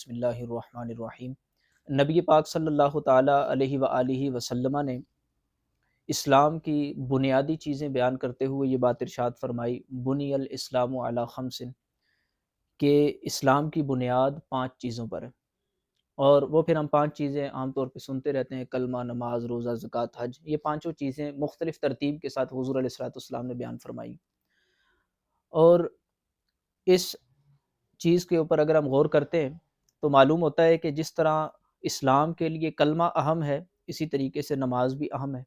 بسم اللہ الرحمن الرحیم۔ نبی پاک صلی اللہ تعالیٰ علیہ وآلہ وسلم نے اسلام کی بنیادی چیزیں بیان کرتے ہوئے یہ بات ارشاد فرمائی، بنی الاسلام علی خمس، کہ اسلام کی بنیاد 5 چیزوں پر ہے۔ اور وہ پھر ہم 5 چیزیں عام طور پہ سنتے رہتے ہیں، کلمہ، نماز، روزہ، زکوٰۃ، حج۔ یہ پانچوں چیزیں مختلف ترتیب کے ساتھ حضور علیہ الصلوۃ والسلام نے بیان فرمائی۔ اور اس چیز کے اوپر اگر ہم غور کرتے ہیں تو معلوم ہوتا ہے کہ جس طرح اسلام کے لیے کلمہ اہم ہے، اسی طریقے سے نماز بھی اہم ہے۔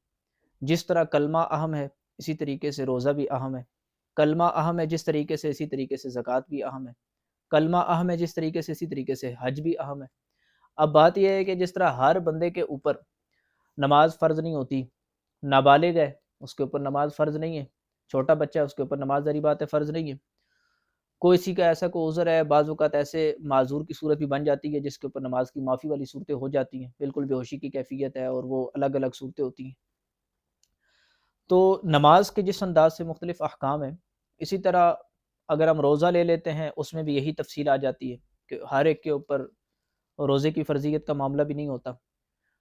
جس طرح کلمہ اہم ہے، اسی طریقے سے روزہ بھی اہم ہے۔ کلمہ اہم ہے جس طریقے سے، اسی طریقے سے زکوٰۃ بھی اہم ہے۔ کلمہ اہم ہے جس طریقے سے، اسی طریقے سے حج بھی اہم ہے۔ اب بات یہ ہے کہ جس طرح ہر بندے کے اوپر نماز فرض نہیں ہوتی، نابالغ ہے اس کے اوپر نماز فرض نہیں ہے، چھوٹا بچہ ہے اس کے اوپر نماز ظاہری بات ہے فرض نہیں ہے، کوئی سی کا ایسا کوئی عذر ہے، بعض اوقات ایسے معذور کی صورت بھی بن جاتی ہے جس کے اوپر نماز کی معافی والی صورتیں ہو جاتی ہیں، بالکل بے ہوشی کی کیفیت ہے اور وہ الگ الگ صورتیں ہوتی ہیں۔ تو نماز کے جس انداز سے مختلف احکام ہیں، اسی طرح اگر ہم روزہ لے لیتے ہیں اس میں بھی یہی تفصیل آ جاتی ہے کہ ہر ایک کے اوپر روزے کی فرضیت کا معاملہ بھی نہیں ہوتا،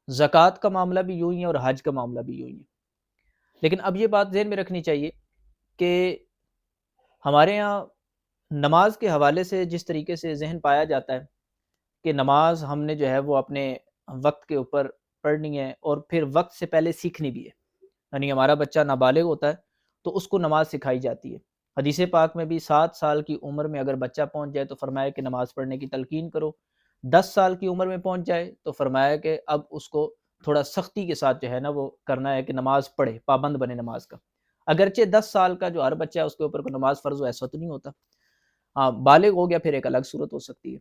زکوٰۃ کا معاملہ بھی یوں ہی ہے اور حج کا معاملہ بھی یوں ہی ہے۔ لیکن اب یہ بات ذہن میں رکھنی چاہیے کہ ہمارے ہاں نماز کے حوالے سے جس طریقے سے ذہن پایا جاتا ہے کہ نماز ہم نے جو ہے وہ اپنے وقت کے اوپر پڑھنی ہے اور پھر وقت سے پہلے سیکھنی بھی ہے، یعنی ہمارا بچہ نابالغ ہوتا ہے تو اس کو نماز سکھائی جاتی ہے۔ حدیث پاک میں بھی 7 سال کی عمر میں اگر بچہ پہنچ جائے تو فرمایا کہ نماز پڑھنے کی تلقین کرو، 10 سال کی عمر میں پہنچ جائے تو فرمایا کہ اب اس کو تھوڑا سختی کے ساتھ جو ہے نا وہ کرنا ہے کہ نماز پڑھے، پابند بنے نماز کا۔ اگرچہ 10 سال کا جو ہر بچہ ہے اس کے اوپر کوئی نماز فرض ہو ایسا تو نہیں ہوتا، ہاں بالغ ہو گیا پھر ایک الگ صورت ہو سکتی ہے۔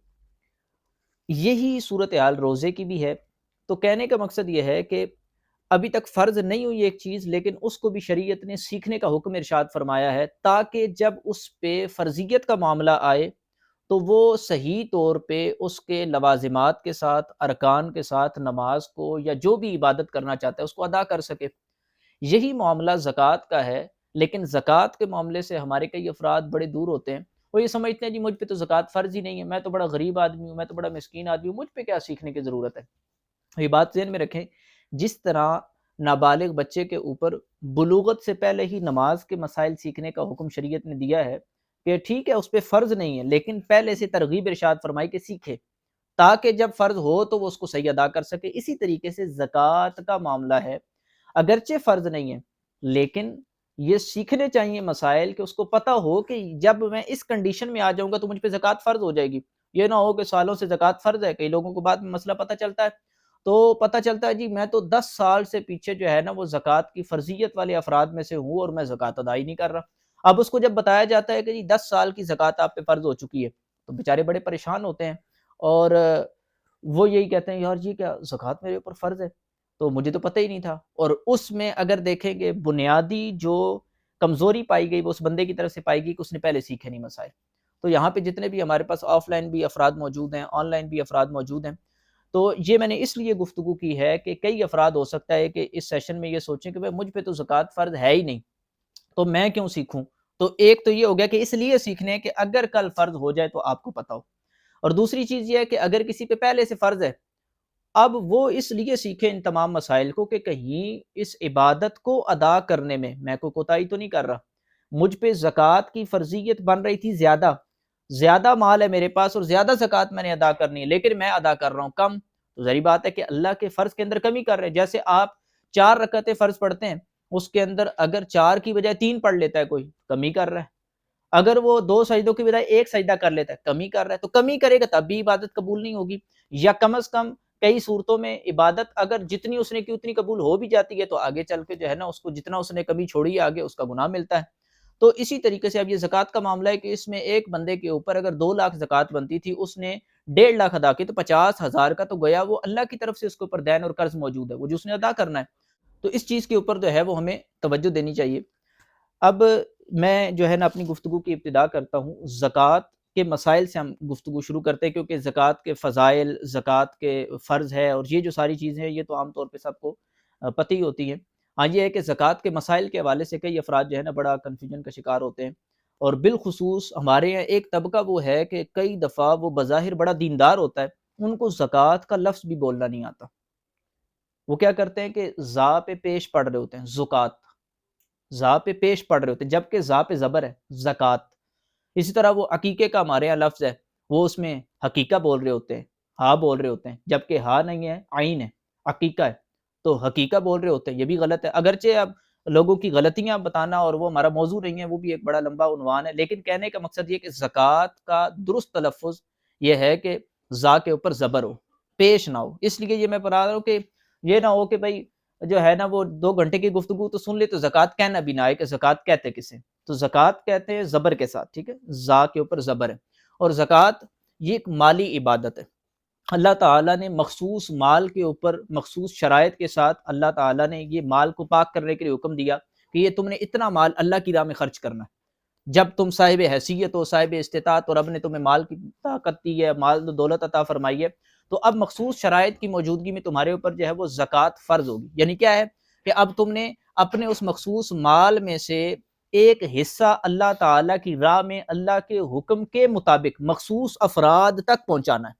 یہی صورتحال روزے کی بھی ہے۔ تو کہنے کا مقصد یہ ہے کہ ابھی تک فرض نہیں ہوئی ایک چیز، لیکن اس کو بھی شریعت نے سیکھنے کا حکم ارشاد فرمایا ہے، تاکہ جب اس پہ فرضیت کا معاملہ آئے تو وہ صحیح طور پہ اس کے لوازمات کے ساتھ، ارکان کے ساتھ نماز کو یا جو بھی عبادت کرنا چاہتا ہے اس کو ادا کر سکے۔ یہی معاملہ زکوٰۃ کا ہے، لیکن زکوٰۃ کے معاملے سے ہمارے کئی افراد بڑے دور ہوتے ہیں، وہ یہ سمجھتے ہیں جی مجھ پہ تو زکوٰۃ فرض ہی نہیں ہے، میں تو بڑا غریب آدمی ہوں، میں تو بڑا مسکین آدمی ہوں، مجھ پہ کیا سیکھنے کی ضرورت ہے۔ یہ بات ذہن میں رکھیں، جس طرح نابالغ بچے کے اوپر بلوغت سے پہلے ہی نماز کے مسائل سیکھنے کا حکم شریعت نے دیا ہے کہ ٹھیک ہے اس پہ فرض نہیں ہے، لیکن پہلے سے ترغیب ارشاد فرمائی کہ سیکھے، تاکہ جب فرض ہو تو وہ اس کو صحیح ادا کر سکے۔ اسی طریقے سے زکوٰۃ کا معاملہ ہے، اگرچہ فرض نہیں ہے لیکن یہ سیکھنے چاہیے مسائل کہ اس کو پتہ ہو کہ جب میں اس کنڈیشن میں آ جاؤں گا تو مجھ پہ زکوٰۃ فرض ہو جائے گی۔ یہ نہ ہو کہ سالوں سے زکوٰۃ فرض ہے، کئی لوگوں کو بعد میں مسئلہ پتہ چلتا ہے تو پتہ چلتا ہے جی میں تو 10 سال سے پیچھے جو ہے نا وہ زکوٰۃ کی فرضیت والے افراد میں سے ہوں اور میں زکوٰۃ ادا ہی نہیں کر رہا۔ اب اس کو جب بتایا جاتا ہے کہ جی 10 سال کی زکوٰۃ آپ پہ فرض ہو چکی ہے تو بیچارے بڑے پریشان ہوتے ہیں اور وہ یہی کہتے ہیں یار جی کیا زکوٰۃ میرے اوپر فرض ہے، تو مجھے تو پتہ ہی نہیں تھا۔ اور اس میں اگر دیکھیں گے بنیادی جو کمزوری پائی گئی وہ اس بندے کی طرف سے پائی گئی کہ اس نے پہلے سیکھے نہیں مسائل۔ تو یہاں پہ جتنے بھی ہمارے پاس آف لائن بھی افراد موجود ہیں، آن لائن بھی افراد موجود ہیں، تو یہ میں نے اس لیے گفتگو کی ہے کہ کئی افراد ہو سکتا ہے کہ اس سیشن میں یہ سوچیں کہ بھئی مجھ پہ تو زکوٰۃ فرض ہے ہی نہیں تو میں کیوں سیکھوں۔ تو ایک تو یہ ہو گیا کہ اس لیے سیکھنے کہ اگر کل فرض ہو جائے تو آپ کو پتہ ہو، اور دوسری چیز یہ ہے کہ اگر کسی پہ پہلے سے فرض ہے اب وہ اس لیے سیکھے ان تمام مسائل کو کہ کہیں اس عبادت کو ادا کرنے میں کوئی کوتاہی تو نہیں کر رہا۔ مجھ پہ زکوٰۃ کی فرضیت بن رہی تھی زیادہ مال ہے میرے پاس اور زیادہ زکوٰۃ میں نے ادا کرنی ہے، لیکن میں ادا کر رہا ہوں کم، تو ظاہری بات ہے کہ اللہ کے فرض کے اندر کمی کر رہے ہیں۔ جیسے آپ 4 رکعتیں فرض پڑھتے ہیں، اس کے اندر اگر 4 کی بجائے 3 پڑھ لیتا ہے کوئی، کمی کر رہا ہے۔ اگر وہ 2 سجدوں کی بجائے 1 سجدہ کر لیتا ہے، کمی کر رہا ہے۔ تو کمی کرے گا تب بھی عبادت قبول نہیں ہوگی، یا کم از کم کئی صورتوں میں عبادت اگر جتنی اس نے کی اتنی قبول ہو بھی جاتی ہے تو آگے چل کے جو ہے نا اس کو جتنا اس نے کمی چھوڑی ہے آگے اس کا گناہ ملتا ہے۔ تو اسی طریقے سے اب یہ زکوٰۃ کا معاملہ ہے کہ اس میں ایک بندے کے اوپر اگر 2 لاکھ زکوٰۃ بنتی تھی، اس نے 1.5 لاکھ ادا کی، تو 50,000 کا تو گویا وہ اللہ کی طرف سے اس کے اوپر دین اور قرض موجود ہے، وہ جو اس نے ادا کرنا ہے۔ تو اس چیز کے اوپر جو ہے وہ ہمیں توجہ دینی چاہیے۔ اب میں جو ہے نا اپنی گفتگو کی ابتدا کرتا ہوں، زکوٰۃ کے مسائل سے ہم گفتگو شروع کرتے ہیں، کیونکہ زکوٰۃ کے فضائل، زکوٰۃ کے فرض ہے اور یہ جو ساری چیزیں ہیں یہ تو عام طور پہ سب کو پتہ ہی ہوتی ہیں۔ ہاں یہ ہے کہ زکوٰۃ کے مسائل کے حوالے سے کئی افراد جو ہے نا بڑا کنفیوژن کا شکار ہوتے ہیں، اور بالخصوص ہمارے یہاں ایک طبقہ وہ ہے کہ کئی دفعہ وہ بظاہر بڑا دیندار ہوتا ہے ان کو زکوٰۃ کا لفظ بھی بولنا نہیں آتا، وہ کیا کرتے ہیں کہ زا پہ پیش پڑھ رہے ہوتے ہیں، زکوٰۃ، زا پہ پیش پڑھ رہے ہوتے ہیں، جبکہ زا پہ زبر ہے، زکوٰۃ۔ اسی طرح وہ عقیقے کا ہمارے یہاں لفظ ہے، وہ اس میں حقیقہ بول رہے ہوتے ہیں، ہاں بول رہے ہوتے ہیں، جبکہ ہاں نہیں ہے، عین ہے، عقیقہ ہے، تو حقیقہ بول رہے ہوتے ہیں، یہ بھی غلط ہے۔ اگرچہ اب لوگوں کی غلطیاں بتانا اور وہ ہمارا موضوع نہیں ہے، وہ بھی ایک بڑا لمبا عنوان ہے، لیکن کہنے کا مقصد یہ کہ زکوٰۃ کا درست تلفظ یہ ہے کہ زا کے اوپر زبر ہو، پیش نہ ہو۔ اس لیے یہ میں بتا رہا ہوں کہ یہ نہ ہو کہ بھائی جو ہے نا وہ 2 گھنٹے کی گفتگو تو سن لے تو زکوٰۃ کہنا بھی نہ آئے کہ زکوٰۃ کہتے کسے، تو زکوٰۃ کہتے ہیں زبر کے ساتھ، ٹھیک ہے، زا کے اوپر زبر ہے۔ اور زکوٰۃ یہ ایک مالی عبادت ہے، اللہ تعالیٰ نے مخصوص مال کے اوپر مخصوص شرائط کے ساتھ اللہ تعالیٰ نے یہ مال کو پاک کرنے کے لیے حکم دیا کہ یہ تم نے اتنا مال اللہ کی راہ میں خرچ کرنا ہے۔ جب تم صاحب حیثیت ہو، صاحب استطاعت، اور رب نے تمہیں مال کی طاقت دی ہے، مال و دولت عطا فرمائی ہے، تو اب مخصوص شرائط کی موجودگی میں تمہارے اوپر جو ہے وہ زکوٰۃ فرض ہوگی۔ یعنی کیا ہے کہ اب تم نے اپنے اس مخصوص مال میں سے ایک حصہ اللہ تعالیٰ کی راہ میں اللہ کے حکم کے مطابق مخصوص افراد تک پہنچانا ہے۔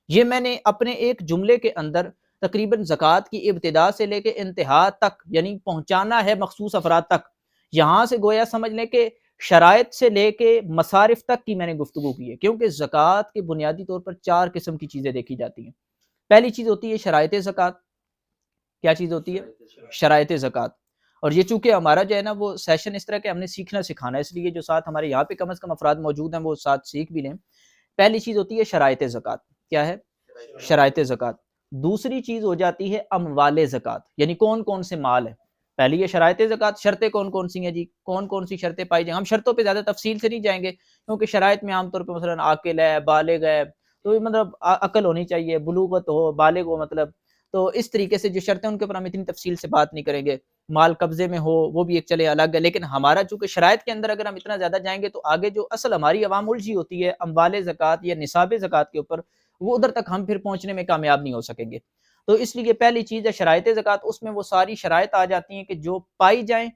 یہ میں نے اپنے ایک جملے کے اندر تقریباً زکوٰۃ کی ابتدا سے لے کے انتہا تک، یعنی پہنچانا ہے مخصوص افراد تک، یہاں سے گویا سمجھ لیں کہ شرائط سے لے کے مصارف تک کی میں نے گفتگو کی ہے، کیونکہ زکوٰۃ کے بنیادی طور پر 4 قسم کی چیزیں دیکھی جاتی ہیں۔ پہلی چیز ہوتی ہے شرائط زکوٰۃ۔ کیا چیز ہوتی ہے؟ شرائط زکوٰۃ۔ اور یہ چونکہ ہمارا جو ہے نا وہ سیشن اس طرح کہ ہم نے سیکھنا سکھانا ہے، اس لیے جو ساتھ ہمارے یہاں پہ کم از کم افراد موجود ہیں وہ ساتھ سیکھ بھی لیں۔ پہلی چیز ہوتی ہے شرائط زکوٰۃ۔ کیا ہے؟ شرائط زکوٰۃ۔ دوسری چیز ہو جاتی ہے اموال زکوٰۃ، یعنی کون کون سے مال ہیں۔ پہلی یہ شرائط زکوٰۃ، شرطیں کون کون سی ہیں جی، کون کون سی شرطیں پائی جائیں۔ ہم شرطوں پہ زیادہ تفصیل سے نہیں جائیں گے، کیونکہ شرائط میں عام طور پہ مثلا عاقل ہے، بالغ ہے، تو مطلب عقل ہونی چاہیے، بلوغت ہو، بالغ ہو، مطلب تو اس طریقے سے جو شرطیں ان کے اوپر ہم اتنی تفصیل سے بات نہیں کریں گے۔ مال قبضے میں ہو وہ بھی ایک چلے الگ ہے، لیکن ہمارا چونکہ شرائط کے اندر اگر ہم اتنا زیادہ جائیں گے تو آگے جو اصل ہماری عوام الجھی ہوتی ہے اموال زکوٰۃ یا نصاب زکوٰۃ کے اوپر، وہ ادھر تک ہم پھر پہنچنے میں کامیاب نہیں ہو سکیں گے۔ تو اس لیے پہلی چیز ہے شرائط زکوٰۃ، اس میں وہ ساری شرائط آ جاتی ہیں کہ جو پائی جائیں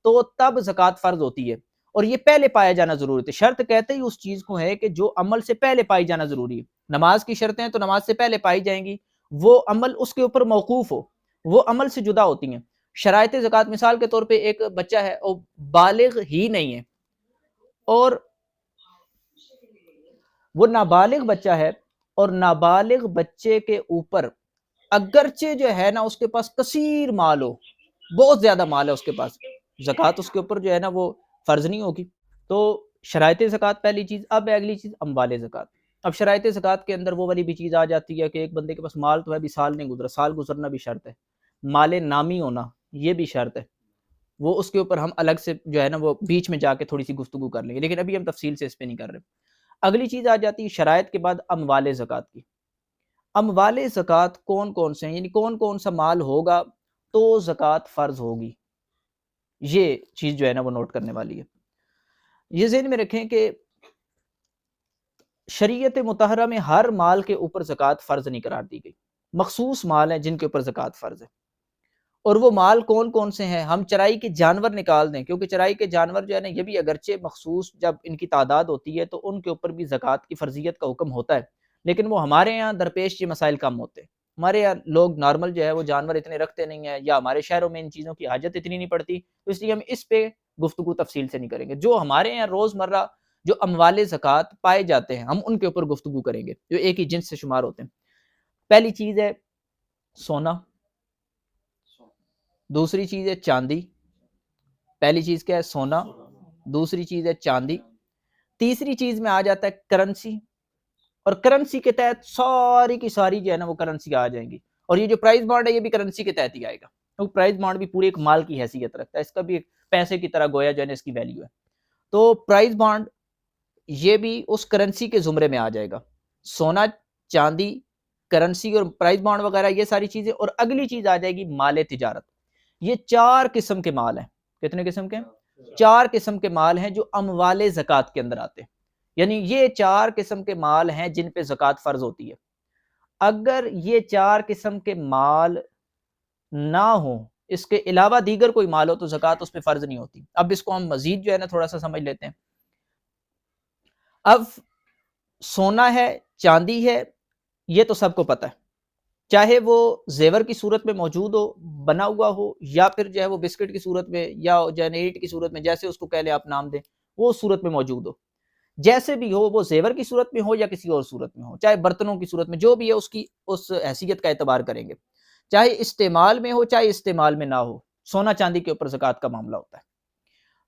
تو تب زکوٰۃ فرض ہوتی ہے، اور یہ پہلے پایا جانا ضروری ہے۔ شرط کہتے ہی اس چیز کو ہے کہ جو عمل سے پہلے پائی جانا ضروری ہے۔ نماز کی شرطیں تو نماز سے پہلے پائی جائیں گی، وہ عمل اس کے اوپر موقوف ہو، وہ عمل سے جدا ہوتی ہیں۔ شرائط زکوٰۃ مثال کے طور پہ ایک بچہ ہے وہ بالغ ہی نہیں ہے، اور وہ نابالغ بچہ ہے، اور نابالغ بچے کے اوپر اگرچہ جو ہے نا اس کے پاس کثیر مال ہو، بہت زیادہ مال ہے اس کے پاس، زکوٰۃ اس کے اوپر جو ہے نا وہ فرض نہیں ہوگی۔ تو شرائط زکوٰۃ پہلی چیز۔ اب اگلی چیز اموال زکوٰۃ۔ اب شرائط زکوٰۃ کے اندر وہ والی بھی چیز آ جاتی ہے کہ ایک بندے کے پاس مال تو ہے، ابھی سال نہیں گزرا، سال گزرنا بھی شرط ہے، مال نامی ہونا یہ بھی شرط ہے، وہ اس کے اوپر ہم الگ سے جو ہے نا وہ بیچ میں جا کے تھوڑی سی گفتگو کر لیں گے، لیکن ابھی ہم تفصیل سے اس پہ نہیں کر رہے۔ اگلی چیز آ جاتی ہے شرائط کے بعد اموال زکوٰۃ کی۔ اموال زکوٰۃ کون کون سے ہیں، یعنی کون کون سا مال ہوگا تو زکوٰۃ فرض ہوگی، یہ چیز جو ہے نا وہ نوٹ کرنے والی ہے۔ یہ ذہن میں رکھیں کہ شریعت مطہرہ میں ہر مال کے اوپر زکوٰۃ فرض نہیں قرار دی گئی، مخصوص مال ہیں جن کے اوپر زکوٰۃ فرض ہے، اور وہ مال کون کون سے ہیں۔ ہم چرائی کے جانور نکال دیں، کیونکہ چرائی کے جانور جو ہے نا یہ بھی اگرچہ مخصوص جب ان کی تعداد ہوتی ہے تو ان کے اوپر بھی زکوٰۃ کی فرضیت کا حکم ہوتا ہے، لیکن وہ ہمارے یہاں درپیش یہ مسائل کم ہوتے ہیں۔ ہمارے یہاں لوگ نارمل جو ہے وہ جانور اتنے رکھتے نہیں ہیں، یا ہمارے شہروں میں ان چیزوں کی حاجت اتنی نہیں پڑتی، تو اس لیے ہم اس پہ گفتگو تفصیل سے نہیں کریں گے۔ جو ہمارے یہاں روزمرہ جو اموال زکوٰۃ پائے جاتے ہیں ہم ان کے اوپر گفتگو کریں گے، جو ایک ہی جنس سے شمار ہوتے ہیں۔ پہلی چیز ہے سونا، دوسری چیز ہے چاندی۔ پہلی چیز کیا ہے؟ سونا، دوسری چیز ہے چاندی، تیسری چیز میں آ جاتا ہے کرنسی، اور کرنسی کے تحت ساری کی ساری جو ہے نا وہ کرنسی آ جائیں گی، اور یہ جو پرائز بانڈ ہے یہ بھی کرنسی کے تحت ہی آئے گا، کیونکہ پرائز بانڈ بھی پورے ایک مال کی حیثیت رکھتا ہے، اس کا بھی ایک پیسے کی طرح گویا جو ہے نا اس کی ویلیو ہے۔ تو پرائز بانڈ یہ بھی اس کرنسی کے زمرے میں آ جائے گا، سونا، چاندی، کرنسی اور پرائز بانڈ وغیرہ یہ ساری چیزیں۔ اور اگلی چیز آ جائے گی مال تجارت۔ یہ 4 قسم کے مال ہیں۔ کتنے قسم کے؟ 4 قسم کے مال ہیں جو اموال زکوٰۃ کے اندر آتے ہیں، یعنی یہ 4 قسم کے مال ہیں جن پہ زکوٰۃ فرض ہوتی ہے۔ اگر یہ 4 قسم کے مال نہ ہوں، اس کے علاوہ دیگر کوئی مال ہو تو زکوٰۃ اس پہ فرض نہیں ہوتی۔ اب اس کو ہم مزید جو ہے نا تھوڑا سا سمجھ لیتے ہیں۔ اب سونا ہے، چاندی ہے، یہ تو سب کو پتہ ہے، چاہے وہ زیور کی صورت میں موجود ہو، بنا ہوا ہو، یا پھر جو ہے وہ بسکٹ کی صورت میں، یا جو ہے اینٹ کی صورت میں، جیسے اس کو کہہ لیں آپ نام دیں، وہ اس صورت میں موجود ہو، جیسے بھی ہو، وہ زیور کی صورت میں ہو یا کسی اور صورت میں ہو، چاہے برتنوں کی صورت میں، جو بھی ہے اس کی اس حیثیت کا اعتبار کریں گے، چاہے استعمال میں ہو چاہے استعمال میں نہ ہو، سونا چاندی کے اوپر زکوٰۃ کا معاملہ ہوتا ہے۔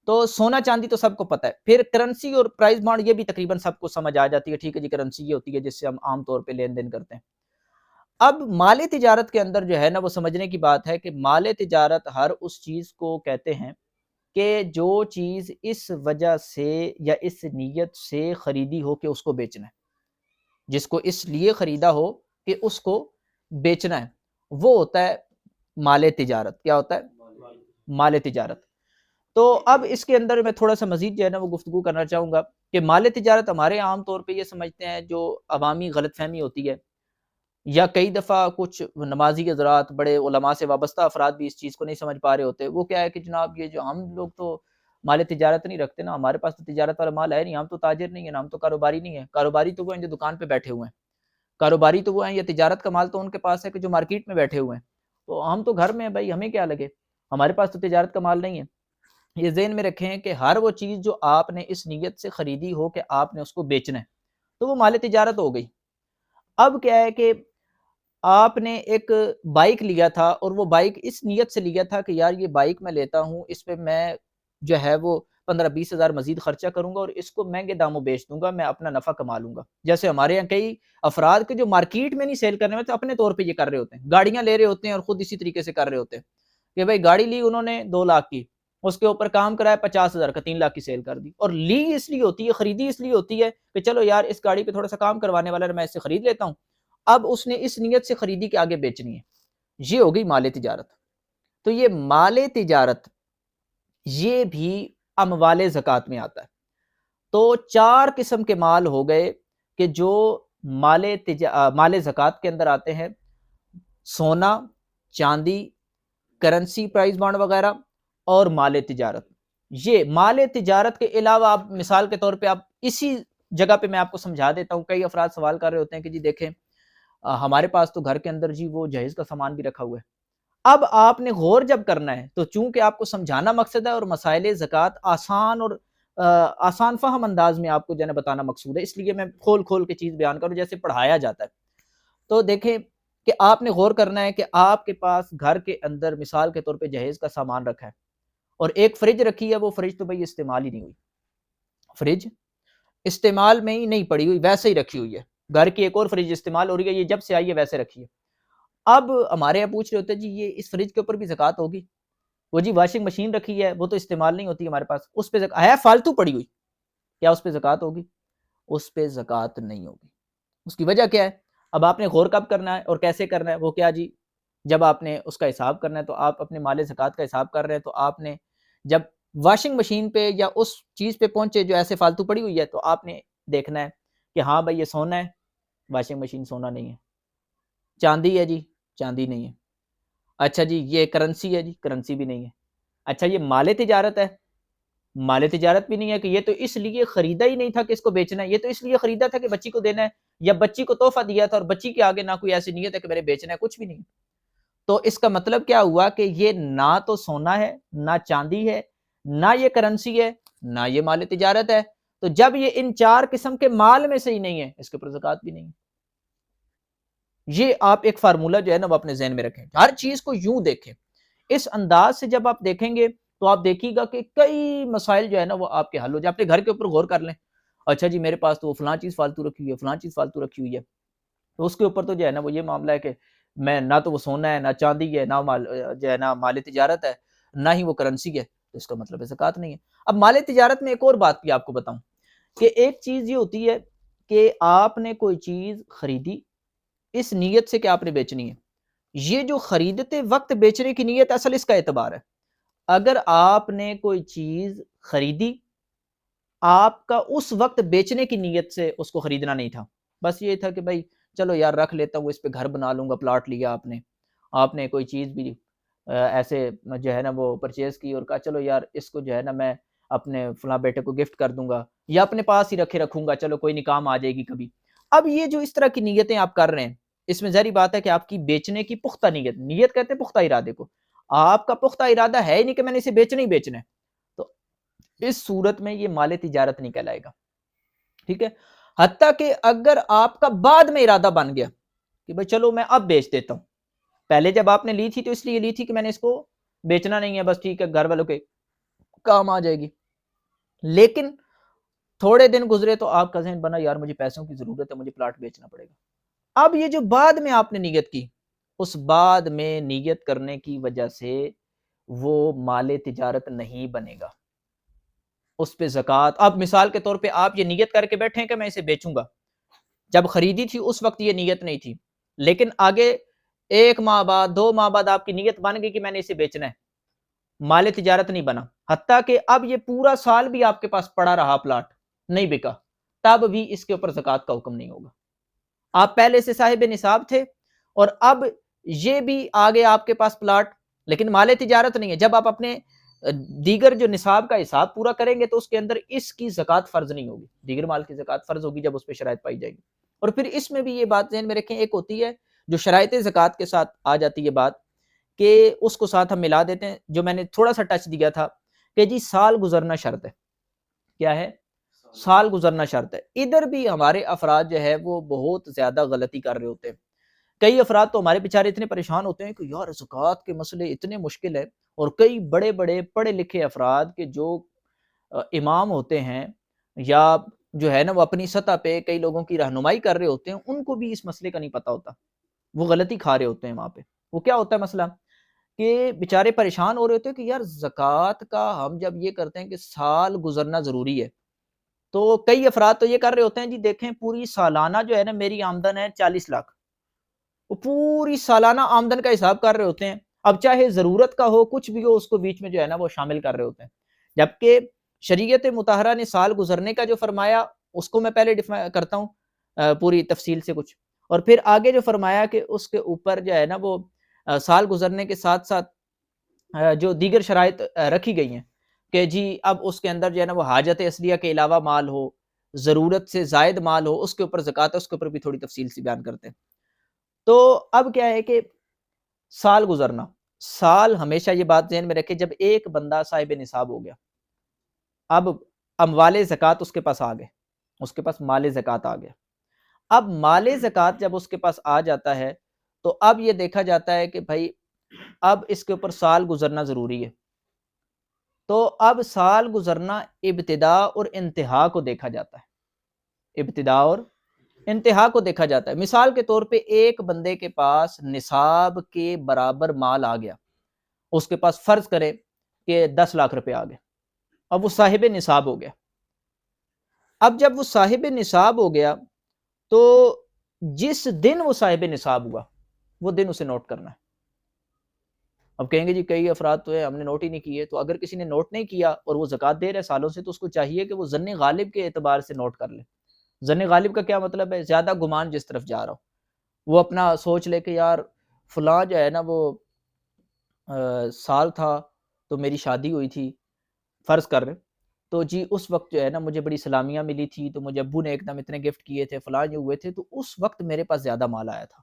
تو سونا چاندی تو سب کو پتہ ہے، پھر کرنسی اور پرائز بانڈ، یہ بھی تقریباً سب کو سمجھ آ جاتی ہے، ٹھیک ہے جی، کرنسی یہ ہوتی ہے جس سے ہم عام طور پہ لین دین کرتے ہیں۔ اب مال تجارت کے اندر جو ہے نا، وہ سمجھنے کی بات ہے کہ مال تجارت ہر اس چیز کو کہتے ہیں کہ جو چیز اس وجہ سے یا اس نیت سے خریدی ہو کہ اس کو بیچنا ہے، جس کو اس لیے خریدا ہو کہ اس کو بیچنا ہے، وہ ہوتا ہے مال تجارت۔ کیا ہوتا ہے؟ مال تجارت۔ تو اب اس کے اندر میں تھوڑا سا مزید جو ہے نا وہ گفتگو کرنا چاہوں گا کہ مال تجارت ہمارے عام طور پہ یہ سمجھتے ہیں، جو عوامی غلط فہمی ہوتی ہے، یا کئی دفعہ کچھ نمازی حضرات، بڑے علماء سے وابستہ افراد بھی اس چیز کو نہیں سمجھ پا رہے ہوتے، وہ کیا ہے کہ جناب یہ جو ہم لوگ تو مال تجارت نہیں رکھتے نا، ہمارے پاس تو تجارت والا مال ہے نہیں، ہم تو تاجر نہیں ہیں، ہم تو کاروباری نہیں ہیں۔ کاروباری تو وہ ہیں جو دکان پہ بیٹھے ہوئے ہیں، کاروباری تو وہ ہیں، یا تجارت کا مال تو ان کے پاس ہے کہ جو مارکیٹ میں بیٹھے ہوئے ہیں، تو ہم تو گھر میں ہیں بھائی، ہمیں کیا لگے، ہمارے پاس تو تجارت کا مال نہیں ہے۔ یہ ذہن میں رکھیں کہ ہر وہ چیز جو آپ نے اس نیت سے خریدی ہو کہ آپ نے اس کو بیچنا ہے، تو وہ مال تجارت ہو گئی۔ اب کیا ہے کہ آپ نے ایک بائک لیا تھا، اور وہ بائک اس نیت سے لیا تھا کہ یار یہ بائک میں لیتا ہوں، اس پہ میں جو ہے وہ 15-20 ہزار مزید خرچہ کروں گا اور اس کو مہنگے داموں بیچ دوں گا، میں اپنا نفع کما لوں گا۔ جیسے ہمارے یہاں کئی افراد کے جو مارکیٹ میں نہیں سیل کرنے میں، تو اپنے طور پہ یہ کر رہے ہوتے ہیں، گاڑیاں لے رہے ہوتے ہیں اور خود اسی طریقے سے کر رہے ہوتے ہیں کہ بھائی گاڑی لی انہوں نے 2 لاکھ کی، اس کے اوپر کام کرایا 50 ہزار کا، 3 لاکھ کی سیل کر دی، اور لی اس لیے ہوتی ہے، خریدی اس لیے ہوتی ہے کہ چلو یار اس گاڑی پہ تھوڑا سا کام کروانے والا ہے، میں اس سے خرید لیتا ہوں۔ اب اس نے اس نیت سے خریدی کہ آگے بیچنی ہے، یہ ہو گئی مال تجارت۔ تو یہ مال تجارت یہ بھی اموال زکوٰۃ میں آتا ہے۔ تو 4 قسم کے مال ہو گئے کہ جو مال زکوٰۃ کے اندر آتے ہیں: سونا، چاندی، کرنسی، پرائز بانڈ وغیرہ، اور مال تجارت۔ یہ مال تجارت کے علاوہ آپ مثال کے طور پہ آپ اسی جگہ پہ میں آپ کو سمجھا دیتا ہوں، کئی افراد سوال کر رہے ہوتے ہیں کہ جی دیکھیں ہمارے پاس تو گھر کے اندر جی وہ جہیز کا سامان بھی رکھا ہوا ہے۔ اب آپ نے غور جب کرنا ہے، تو چونکہ آپ کو سمجھانا مقصد ہے اور مسائل زکوٰۃ آسان اور آسان فہم انداز میں آپ کو جو ہے نا بتانا مقصود ہے، اس لیے میں کھول کھول کے چیز بیان کروں جیسے پڑھایا جاتا ہے۔ تو دیکھیں کہ آپ نے غور کرنا ہے کہ آپ کے پاس گھر کے اندر مثال کے طور پہ جہیز کا سامان رکھا ہے، اور ایک فریج رکھی ہے، وہ فریج تو بھائی استعمال ہی نہیں ہوئی، فریج استعمال میں ہی نہیں پڑی ہوئی، ویسے ہی رکھی ہوئی ہے۔ گھر کی ایک اور فریج استعمال ہو رہی ہے، یہ جب سے آئی ہے ویسے رکھی ہے۔ اب ہمارے یہاں پوچھ رہے ہوتے ہیں جی یہ اس فریج کے اوپر بھی زکوٰۃ ہوگی؟ وہ جی واشنگ مشین رکھی ہے، وہ تو استعمال نہیں ہوتی ہمارے پاس، اس پہ ہے فالتو پڑی ہوئی، کیا اس پہ زکوٰۃ ہوگی؟ اس پہ زکوٰۃ نہیں ہوگی۔ اس کی وجہ کیا ہے؟ اب آپ نے غور کب کرنا ہے اور کیسے کرنا ہے؟ وہ کیا جی، جب آپ نے اس کا حساب کرنا ہے، تو آپ اپنے مال زکوٰۃ کا حساب کر رہے ہیں، تو آپ نے جب واشنگ مشین پہ یا اس چیز پہ پہنچے جو ایسے فالتو پڑی ہوئی ہے، تو آپ نے دیکھنا ہے کہ ہاں بھائی یہ سونا ہے، واشنگ مشین سونا نہیں ہے۔ چاندی ہے جی، چاندی نہیں ہے۔ اچھا جی یہ کرنسی ہے جی، کرنسی بھی نہیں ہے۔ اچھا یہ مال تجارت ہے، مال تجارت بھی نہیں ہے، کہ یہ تو اس لیے خریدا ہی نہیں تھا کہ اس کو بیچنا ہے، یہ تو اس لیے خریدا تھا کہ بچی کو دینا ہے، یا بچی کو تحفہ دیا تھا، اور بچی کے آگے نہ کوئی ایسی نیت ہے کہ میں نے بیچنا ہے، کچھ بھی نہیں۔ تو اس کا مطلب کیا ہوا کہ یہ نہ تو سونا ہے، نہ چاندی ہے، نہ یہ کرنسی ہے، نہ یہ مال تجارت ہے۔ تو جب یہ ان 4 قسم کے مال میں سے ہی نہیں ہے، اس کے اوپر زکوٰۃ بھی نہیں ہے۔ یہ آپ ایک فارمولہ جو ہے نا وہ اپنے ذہن میں رکھیں، ہر چیز کو یوں دیکھیں، اس انداز سے جب آپ دیکھیں گے تو آپ دیکھیے گا کہ کئی مسائل جو ہے نا وہ آپ کے حل ہو جائیں۔ اپنے گھر کے اوپر غور کر لیں، اچھا جی میرے پاس تو فلاں چیز فالتو رکھی ہوئی ہے، فلاں چیز فالتو رکھی ہوئی ہے، تو اس کے اوپر تو جو ہے نا وہ یہ معاملہ ہے کہ میں نہ تو وہ سونا ہے، نہ چاندی ہے، نہ جو ہے نا مال تجارت ہے، نہ ہی وہ کرنسی ہے، تو اس کا مطلب ہے زکوٰۃ نہیں ہے۔ اب مال تجارت میں ایک اور بات بھی آپ کو بتاؤں کہ ایک چیز یہ ہوتی ہے کہ آپ نے کوئی چیز خریدی اس نیت سے کہ آپ نے بیچنی ہے، یہ جو خریدتے وقت بیچنے کی نیت اصل اس کا اعتبار ہے۔ اگر آپ نے کوئی چیز خریدی، آپ کا اس وقت بیچنے کی نیت سے اس کو خریدنا نہیں تھا، بس یہ تھا کہ بھائی چلو یار رکھ لیتا ہوں، اس پہ گھر بنا لوں گا، پلاٹ لیا آپ نے کوئی چیز بھی ایسے جو ہے نا وہ پرچیز کی اور کہا چلو یار اس کو جو ہے نا میں اپنے فلاں بیٹے کو گفٹ کر دوں گا، یا اپنے پاس ہی رکھوں گا، چلو کوئی نہیں کام آ جائے گی کبھی۔ اب یہ جو اس طرح کی نیتیں آپ کر رہے ہیں، اس میں ظاہری بات ہے کہ آپ کی بیچنے کی پختہ نیت کہتے ہیں پختہ ارادے کو، آپ کا پختہ ارادہ ہے ہی نہیں کہ میں نے اسے بیچنا ہی بیچنا ہے، تو اس صورت میں یہ مال تجارت نہیں کہلائے گا، ٹھیک ہے۔ حتیٰ کہ اگر آپ کا بعد میں ارادہ بن گیا کہ بھائی چلو میں اب بیچ دیتا ہوں، پہلے جب آپ نے لی تھی تو اس لیے لی تھی کہ میں نے اس کو بیچنا نہیں ہے، بس ٹھیک ہے گھر والوں کے کام آ جائے گی، لیکن تھوڑے دن گزرے تو آپ کا ذہن بنا یار مجھے پیسوں کی ضرورت ہے، مجھے پلاٹ بیچنا پڑے گا، اب یہ جو بعد میں آپ نے نیت کی، اس بعد میں نیت کرنے کی وجہ سے وہ مال تجارت نہیں بنے گا، اس پہ زکوٰۃ، اب مثال کے طور پہ آپ یہ نیت کر کے بیٹھے ہیں کہ میں اسے بیچوں گا، جب خریدی تھی اس وقت یہ نیت نہیں تھی، لیکن آگے 1 ماہ بعد 2 ماہ بعد آپ کی نیت بن گئی کہ میں نے اسے بیچنا ہے، مال تجارت نہیں بنا، حتیٰ کہ اب یہ پورا سال بھی آپ کے پاس پڑا رہا پلاٹ نہیں بکا، تب بھی اس کے اوپر زکوٰۃ کا حکم نہیں ہوگا، آپ پہلے سے صاحب نصاب تھے اور اب یہ بھی آگے آپ کے پاس پلاٹ لیکن مال تجارت نہیں ہے، جب آپ اپنے دیگر جو نصاب کا حساب پورا کریں گے تو اس کے اندر اس کی زکوٰۃ فرض نہیں ہوگی، دیگر مال کی زکوٰۃ فرض ہوگی جب اس پہ شرائط پائی جائے گی۔ اور پھر اس میں بھی یہ بات ذہن میں رکھیں، ایک ہوتی ہے جو شرائط زکوٰۃ کے ساتھ آ جاتی ہے بات کہ اس کو ساتھ ہم ملا دیتے ہیں، جو میں نے تھوڑا سا ٹچ دیا تھا کہ جی سال گزرنا شرط ہے، کیا ہے؟ سال گزرنا شرط ہے، ادھر بھی ہمارے افراد جو ہے وہ بہت زیادہ غلطی کر رہے ہوتے ہیں، کئی افراد تو ہمارے بیچارے اتنے پریشان ہوتے ہیں کہ یار زکوٰۃ کے مسئلے اتنے مشکل ہے، اور کئی بڑے بڑے پڑھے لکھے افراد کے جو امام ہوتے ہیں یا جو ہے نا وہ اپنی سطح پہ کئی لوگوں کی رہنمائی کر رہے ہوتے ہیں، ان کو بھی اس مسئلے کا نہیں پتہ ہوتا، وہ غلطی کھا رہے ہوتے ہیں وہاں پہ۔ وہ کیا ہوتا ہے مسئلہ کہ بیچارے پریشان ہو رہے ہوتے ہیں کہ یار زکوٰۃ کا ہم جب یہ کرتے ہیں کہ سال گزرنا ضروری ہے، تو کئی افراد تو یہ کر رہے ہوتے ہیں جی دیکھیں پوری سالانہ جو ہے نا میری آمدن ہے 40 لاکھ، وہ پوری سالانہ آمدن کا حساب کر رہے ہوتے ہیں، اب چاہے ضرورت کا ہو کچھ بھی ہو اس کو بیچ میں جو ہے نا وہ شامل کر رہے ہوتے ہیں، جبکہ شریعت مطہرہ نے سال گزرنے کا جو فرمایا اس کو میں پہلے کرتا ہوں پوری تفصیل سے کچھ، اور پھر آگے جو فرمایا کہ اس کے اوپر جو ہے نا وہ سال گزرنے کے ساتھ ساتھ جو دیگر شرائط رکھی گئی ہیں کہ جی اب اس کے اندر جو ہے نا وہ حاجت اصلیہ کے علاوہ مال ہو، ضرورت سے زائد مال ہو، اس کے اوپر زکوٰۃ ہے، اس کے اوپر بھی تھوڑی تفصیل سے بیان کرتے ہیں۔ تو اب کیا ہے کہ سال گزرنا، سال ہمیشہ یہ بات ذہن میں رکھے، جب ایک بندہ صاحب نصاب ہو گیا، اب اموال زکوٰۃ اس کے پاس آ گئے، اس کے پاس مال زکوٰۃ آ گیا، اب مال زکوٰۃ جب اس کے پاس آ جاتا ہے تو اب یہ دیکھا جاتا ہے کہ بھائی اب اس کے اوپر سال گزرنا ضروری ہے، تو اب سال گزرنا ابتدا اور انتہا کو دیکھا جاتا ہے، ابتدا اور انتہا کو دیکھا جاتا ہے۔ مثال کے طور پہ ایک بندے کے پاس نصاب کے برابر مال آ گیا، اس کے پاس فرض کرے کہ 10 لاکھ روپے آ گئے، اب وہ صاحب نصاب ہو گیا، اب جب وہ صاحب نصاب ہو گیا تو جس دن وہ صاحب نصاب ہوا وہ دن اسے نوٹ کرنا ہے۔ اب کہیں گے جی کئی افراد تو ہے ہم نے نوٹ ہی نہیں کیے، تو اگر کسی نے نوٹ نہیں کیا اور وہ زکوٰۃ دے رہا ہے سالوں سے تو اس کو چاہیے کہ وہ ظن غالب کے اعتبار سے نوٹ کر لے۔ ظن غالب کا کیا مطلب ہے؟ زیادہ گمان جس طرف جا رہا ہو، وہ اپنا سوچ لے کہ یار فلاں جو ہے نا وہ سال تھا تو میری شادی ہوئی تھی، فرض کر رہے، تو جی اس وقت جو ہے نا مجھے بڑی سلامیاں ملی تھی، تو مجھے ابو نے ایک دم اتنے گفٹ کیے تھے، فلاں یہ ہوئے تھے، تو اس وقت میرے پاس زیادہ مال آیا تھا،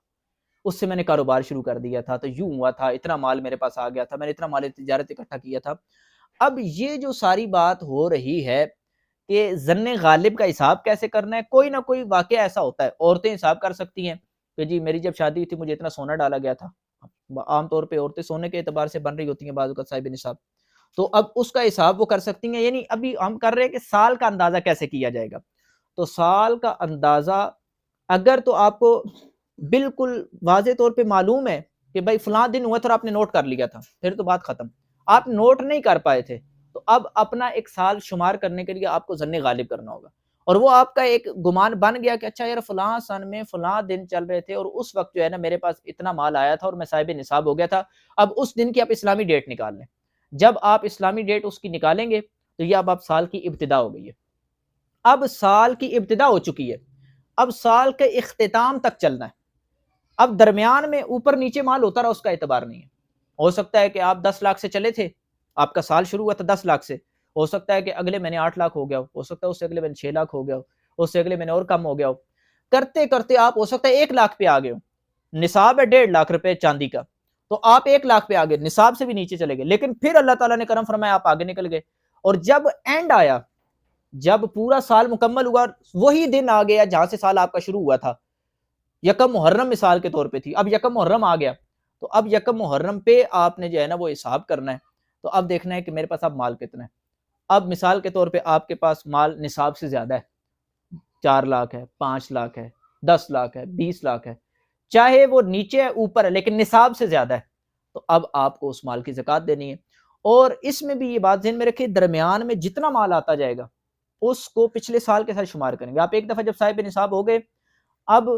اس سے میں نے کاروبار شروع کر دیا تھا، تو یوں ہوا تھا، اتنا مال میرے پاس آ گیا تھا، میں نے اتنا مال تجارت اکٹھا کیا تھا۔ اب یہ جو ساری بات ہو رہی ہے کہ ظن غالب کا حساب کیسے کرنا ہے، کوئی نہ کوئی واقعہ ایسا ہوتا ہے، عورتیں حساب کر سکتی ہیں کہ جی میری جب شادی ہوئی تھی مجھے اتنا سونا ڈالا گیا تھا، عام طور پہ عورتیں سونے کے اعتبار سے بن رہی ہوتی ہیں بعض اوقات صاحب نصاب، تو اب اس کا حساب وہ کر سکتی ہیں، یعنی ابھی ہم کر رہے ہیں کہ سال کا اندازہ کیسے کیا جائے گا، تو سال کا اندازہ اگر تو آپ کو بالکل واضح طور پہ معلوم ہے کہ بھائی فلاں دن ہوا تھا اور آپ نے نوٹ کر لیا تھا، پھر تو بات ختم، آپ نوٹ نہیں کر پائے تھے تو اب اپنا ایک سال شمار کرنے کے لیے آپ کو ظن غالب کرنا ہوگا، اور وہ آپ کا ایک گمان بن گیا کہ اچھا یار فلاں سن میں فلاں دن چل رہے تھے اور اس وقت جو ہے نا میرے پاس اتنا مال آیا تھا اور میں صاحب نصاب ہو گیا تھا، اب اس دن کی آپ اسلامی ڈیٹ نکال لیں، جب آپ اسلامی ڈیٹ اس کی نکالیں گے تو یہ اب آپ سال کی ابتدا ہو گئی ہے، اب سال کی ابتدا ہو چکی ہے، اب سال کے اختتام تک چلنا ہے، اب درمیان میں اوپر نیچے مال ہوتا رہا اس کا اعتبار نہیں ہے، ہو سکتا ہے کہ آپ 10 لاکھ سے چلے تھے، آپ کا سال شروع ہوا تھا 10 لاکھ سے، ہو سکتا ہے کہ اگلے مہینے 8 لاکھ ہو گیا ہو سکتا ہے اس سے اگلے مہینے 6 لاکھ ہو گیا ہو اس سے اگلے مہینے اور کم ہو گیا ہو، کرتے کرتے آپ ہو سکتا ہے 1 لاکھ پہ آ گئے ہو، نصاب ہے 1.5 لاکھ روپے چاندی کا، تو آپ 1 لاکھ پہ آ گئے، نصاب سے بھی نیچے چلے گئے، لیکن پھر اللہ تعالیٰ نے کرم فرمایا آپ آگے نکل گئے، اور جب اینڈ آیا، جب پورا سال مکمل ہوا، وہی دن آ گیا جہاں سے سال آپ کا شروع ہوا تھا، یکم محرم مثال کے طور پہ تھی، اب یکم محرم آ گیا، تو اب یکم محرم پہ آپ نے جو ہے نا وہ حساب کرنا ہے، تو اب دیکھنا ہے کہ میرے پاس اب مال کتنا ہے۔ اب مثال کے طور پہ آپ کے پاس مال نصاب سے زیادہ ہے، 4 لاکھ ہے، 5 لاکھ ہے، 10 لاکھ ہے، 20 لاکھ ہے، چاہے وہ نیچے ہے اوپر ہے لیکن نصاب سے زیادہ ہے، تو اب آپ کو اس مال کی زکوٰۃ دینی ہے۔ اور اس میں بھی یہ بات ذہن میں رکھیں، درمیان میں جتنا مال آتا جائے گا اس کو پچھلے سال کے ساتھ شمار کریں گے۔ آپ ایک دفعہ جب صاحب نصاب ہو گئے، اب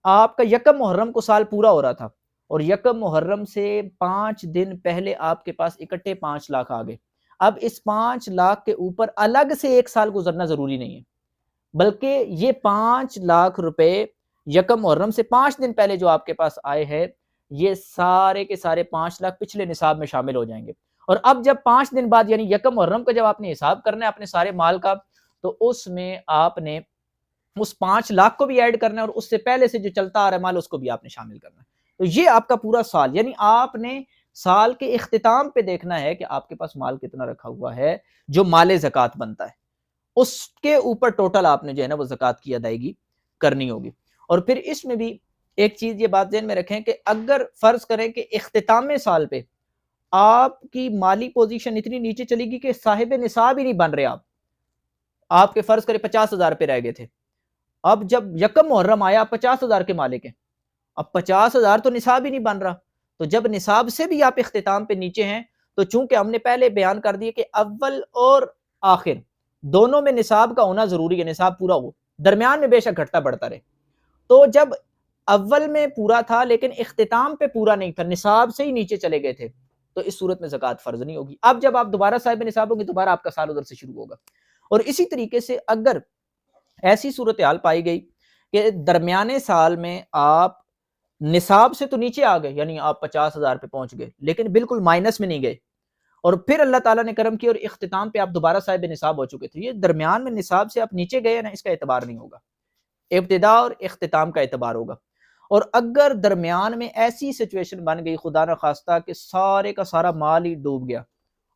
آپ کا یکم محرم کو سال پورا ہو رہا تھا، اور یکم محرم سے 5 دن پہلے آپ کے پاس اکٹھے 5 لاکھ آ گئے، اب اس 5 لاکھ کے اوپر الگ سے 1 سال گزرنا ضروری نہیں ہے، بلکہ یہ 5 لاکھ روپے یکم محرم سے 5 دن پہلے جو آپ کے پاس آئے ہیں، یہ سارے کے سارے 5 لاکھ پچھلے نصاب میں شامل ہو جائیں گے۔ اور اب جب 5 دن بعد یعنی یکم محرم کا جب آپ نے حساب کرنا ہے اپنے سارے مال کا، تو اس میں آپ نے اس 5 لاکھ کو بھی ایڈ کرنا ہے، اور اس سے پہلے سے جو چلتا آ رہا ہے مال اس کو بھی آپ نے شامل کرنا ہے۔ تو یہ آپ کا پورا سال، یعنی آپ نے سال کے اختتام پہ دیکھنا ہے کہ آپ کے پاس مال کتنا رکھا ہوا ہے جو مال زکوٰۃ بنتا ہے، اس کے اوپر ٹوٹل آپ نے جو ہے نا وہ زکوٰۃ کی ادائیگی کرنی ہوگی۔ اور پھر اس میں بھی ایک چیز یہ بات ذہن میں رکھیں کہ اگر فرض کریں کہ اختتام سال پہ آپ کی مالی پوزیشن اتنی نیچے چلی گی کہ صاحب نصاب ہی نہیں بن رہے، آپ کے فرض کریں 50,000 پہ رہ گئے تھے، اب جب یکم محرم آیا آپ 50,000 کے مالک ہیں، اب 50,000 تو نصاب ہی نہیں بن رہا، تو جب نصاب سے بھی آپ اختتام پہ نیچے ہیں، تو چونکہ ہم نے پہلے بیان کر دیا کہ اول اور آخر دونوں میں نصاب کا ہونا ضروری ہے، نصاب پورا ہو، درمیان میں بے شک گھٹتا بڑھتا رہے، تو جب اول میں پورا تھا لیکن اختتام پہ پورا نہیں تھا، نصاب سے ہی نیچے چلے گئے تھے، تو اس صورت میں زکوٰۃ فرض نہیں ہوگی۔ اب جب آپ دوبارہ صاحب نصاب ہوں گے، دوبارہ آپ کا سال ادھر سے شروع ہوگا۔ اور اسی طریقے سے اگر ایسی صورتحال پائی گئی کہ درمیانے سال میں آپ نصاب سے تو نیچے آ گئے، یعنی آپ 50,000 پہ پہنچ گئے لیکن بالکل مائنس میں نہیں گئے، اور پھر اللہ تعالیٰ نے کرم کیا اور اختتام پہ آپ دوبارہ صاحب نصاب ہو چکے تھے، یہ درمیان میں نصاب سے آپ نیچے گئے نا، اس کا اعتبار نہیں ہوگا، ابتدا اور اختتام کا اعتبار ہوگا۔ اور اگر درمیان میں ایسی سچویشن بن گئی خدا نہ خواستہ کہ سارے کا سارا مال ہی ڈوب گیا،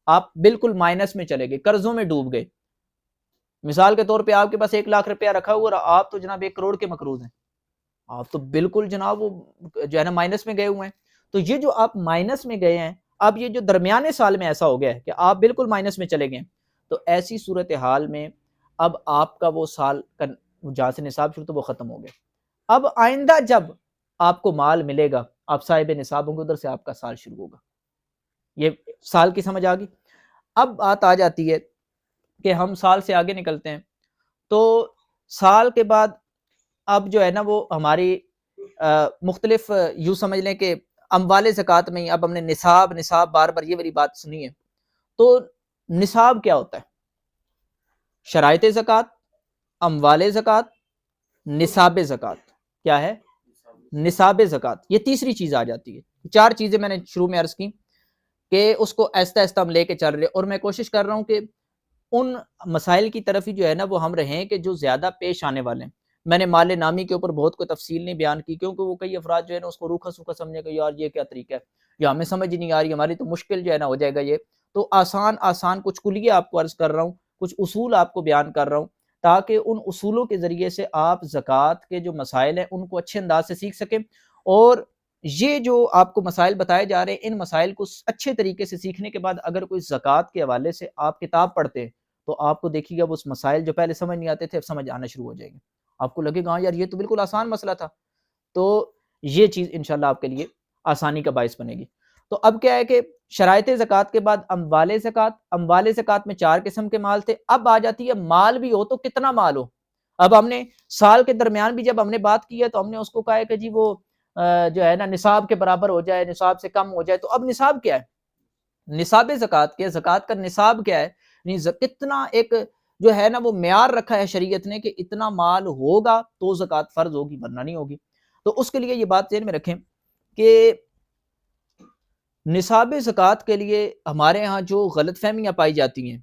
آپ بالکل مائنس میں چلے گئے، قرضوں میں ڈوب گئے، مثال کے طور پہ آپ کے پاس 1 لاکھ روپیہ رکھا ہوا اور آپ تو جناب 1 کروڑ کے مقروض ہیں، آپ تو بالکل جناب وہ جو ہے نا مائنس میں گئے ہوئے ہیں، تو یہ جو آپ مائنس میں گئے ہیں، اب یہ جو درمیانے سال میں ایسا ہو گیا ہے کہ آپ بالکل مائنس میں چلے گئے، تو ایسی صورتحال میں اب آپ کا وہ سال جہاں سے نصاب شروع تو وہ ختم ہو گیا، اب آئندہ جب آپ کو مال ملے گا آپ صاحب نصاب ہوں گے، ادھر سے آپ کا سال شروع ہوگا۔ یہ سال کی سمجھ آ گئی۔ اب بات آ جاتی ہے کہ ہم سال سے آگے نکلتے ہیں، تو سال کے بعد اب جو ہے نا وہ ہماری مختلف یوں سمجھ لیں کہ اموال زکوٰۃ میں ہی اب ہم نے نصاب بار بار یہ والی بات سنی ہے، تو نصاب کیا ہوتا ہے؟ شرائط زکوٰۃ، اموال زکوٰۃ، نصاب زکوٰۃ، کیا ہے؟ نصاب زکوٰۃ، یہ تیسری چیز آ جاتی ہے۔ 4 چیزیں میں نے شروع میں عرض کی کہ اس کو آہستہ آہستہ ہم لے کے چل رہے، اور میں کوشش کر رہا ہوں کہ ان مسائل کی طرف ہی جو ہے نا وہ ہم رہیں کہ جو زیادہ پیش آنے والے ہیں۔ میں نے مال نامی کے اوپر بہت کوئی تفصیل نہیں بیان کی، کیونکہ وہ کئی افراد جو ہے نا اس کو روکھا سوکھا سمجھے کہ یار یہ کیا طریقہ ہے، یا ہمیں سمجھ نہیں آ رہی، ہماری تو مشکل جو ہے نا ہو جائے گا یہ، تو آسان کچھ کلیہ آپ کو عرض کر رہا ہوں، کچھ اصول آپ کو بیان کر رہا ہوں، تاکہ ان اصولوں کے ذریعے سے آپ زکوٰۃ کے جو مسائل ہیں ان کو اچھے انداز سے سیکھ سکیں، اور یہ جو آپ کو مسائل بتائے جا رہے ہیں ان مسائل کو اچھے طریقے سے سیکھنے کے بعد اگر کوئی زکوٰۃ کے حوالے سے آپ کتاب پڑھتے ہیں تو آپ کو دیکھیے گا وہ مسائل جو پہلے سمجھ نہیں آتے تھے اب سمجھ آنا شروع ہو جائیں گے، آپ کو لگے گا ہاں یار یہ تو بالکل آسان مسئلہ تھا، تو یہ چیز انشاءاللہ آپ کے لیے آسانی کا باعث بنے گی۔ تو اب کیا ہے کہ شرائط زکوٰۃ کے بعد اموال زکوٰۃ میں 4 قسم کے مال تھے، اب آ جاتی ہے مال بھی ہو تو کتنا مال ہو۔ اب ہم نے سال کے درمیان بھی جب ہم نے بات کی ہے تو ہم نے اس کو کہا ہے کہ جی وہ جو ہے نا نصاب کے برابر ہو جائے، نصاب سے کم ہو جائے، تو اب نصاب کیا ہے؟ نصاب زکوٰۃ کے زکوٰۃ کا نصاب کیا ہے؟ کتنا ایک جو ہے نا وہ معیار رکھا ہے شریعت نے کہ اتنا مال ہوگا تو زکوٰۃ فرض ہوگی ورنہ نہیں ہوگی۔ تو اس کے لیے یہ بات ذہن میں رکھیں کہ نصاب زکوٰۃ کے لیے ہمارے ہاں جو غلط فہمیاں پائی جاتی ہیں،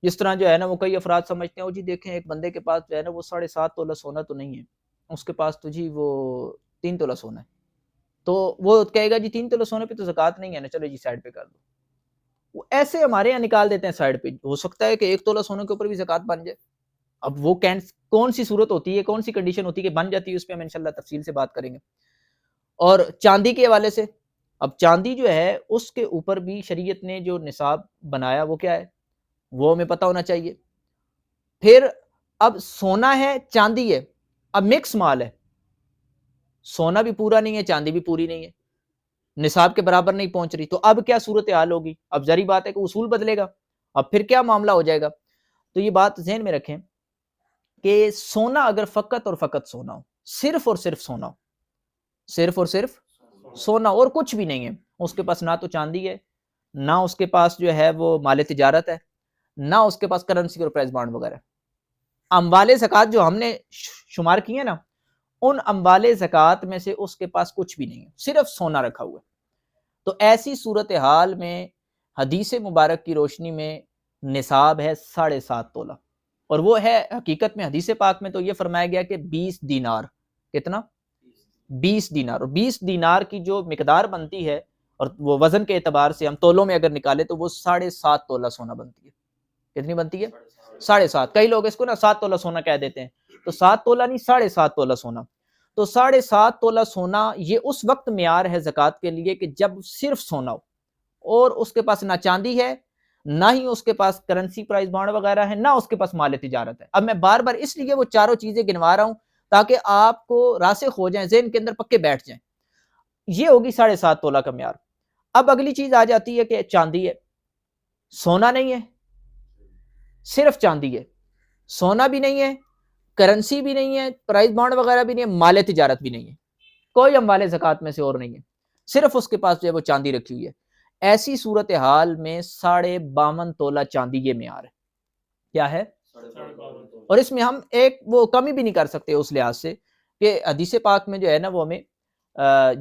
جس طرح جو ہے نا وہ کئی افراد سمجھتے ہیں جی دیکھیں ایک بندے کے پاس جو ہے نا وہ 7.5 تولہ سونا تو نہیں ہے، اس کے پاس تو جی وہ 3 تولہ سونا ہے، تو وہ کہے گا جی 3 تولہ سونے پہ تو زکوٰۃ نہیں ہے نا، چلو جی سائڈ پہ کر دو. وہ ایسے ہمارے یہاں نکال دیتے ہیں سائڈ پہ. ہو سکتا ہے کہ 1 تولہ سونے کے اوپر بھی زکوٰۃ بن جائے. اب وہ کون سی صورت ہوتی ہے، کون سی کنڈیشن ہوتی ہے کہ بن جاتی ہے، اس پہ ہم انشاءاللہ تفصیل سے بات کریں گے. اور چاندی کے حوالے سے، اب چاندی جو ہے اس کے اوپر بھی شریعت نے جو نصاب بنایا وہ کیا ہے، وہ ہمیں پتہ ہونا چاہیے. پھر اب سونا ہے چاندی ہے، اب مکس مال ہے، سونا بھی پورا نہیں ہے چاندی بھی پوری نہیں ہے، نصاب کے برابر نہیں پہنچ رہی، تو اب کیا صورتحال ہوگی؟ اب ظاہری بات ہے کہ اصول بدلے گا، اب پھر کیا معاملہ ہو جائے گا؟ تو یہ بات ذہن میں رکھیں کہ سونا اگر فقط اور فقط سونا ہو، صرف اور صرف سونا ہو، صرف اور صرف سونا اور کچھ بھی نہیں ہے، اس کے پاس نہ تو چاندی ہے، نہ اس کے پاس جو ہے وہ مال تجارت ہے، نہ اس کے پاس کرنسی اور پرائز بانڈ وغیرہ. اموال زکوٰۃ جو ہم نے شمار کی ہے نا، ان اموال زکوٰۃ میں سے اس کے پاس کچھ بھی نہیں ہے، صرف سونا رکھا ہوا ہے. تو ایسی صورتحال میں حدیث مبارک کی روشنی میں نصاب ہے 7.5 تولہ، اور وہ ہے حقیقت میں حدیث پاک میں تو یہ فرمایا گیا کہ 20 دینار. کتنا؟ 20 دینار. اور 20 دینار کی جو مقدار بنتی ہے، اور وہ وزن کے اعتبار سے ہم تولوں میں اگر نکالے تو وہ 7.5 تولہ سونا بنتی ہے. کتنی بنتی ہے؟ 7.5. کئی لوگ اس کو نا 7 تولہ سونا کہہ دیتے ہیں، تو 7 تولہ نہیں، 7.5 تولہ سونا. تو 7.5 تولہ سونا یہ اس وقت معیار ہے زکوٰۃ کے لیے کہ جب صرف سونا ہو اور اس کے پاس نہ چاندی ہے، نہ ہی اس کے پاس کرنسی پرائز بانڈ وغیرہ ہے، نہ اس کے پاس مال تجارت ہے. اب میں بار بار اس لیے وہ چاروں چیزیں گنوا رہا ہوں تاکہ آپ کو راسخ ہو جائیں، ذہن کے اندر پکے بیٹھ جائیں. یہ ہوگی 7.5 تولہ کا معیار. اب اگلی چیز آ جاتی ہے کہ چاندی ہے، سونا نہیں ہے، صرف چاندی ہے، سونا بھی نہیں ہے، کرنسی بھی نہیں ہے، پرائز بانڈ وغیرہ بھی نہیں ہے، مال تجارت بھی نہیں ہے، کوئی اموال زکوٰۃ میں سے اور نہیں ہے، صرف اس کے پاس جو ہے وہ چاندی رکھی ہوئی ہے. ایسی صورتحال میں 52.5 تولہ چاندی یہ معیار ہے. کیا ہے؟ اور اس میں ہم ایک وہ کمی بھی نہیں کر سکتے اس لحاظ سے کہ حدیث پاک میں جو ہے نا وہ ہمیں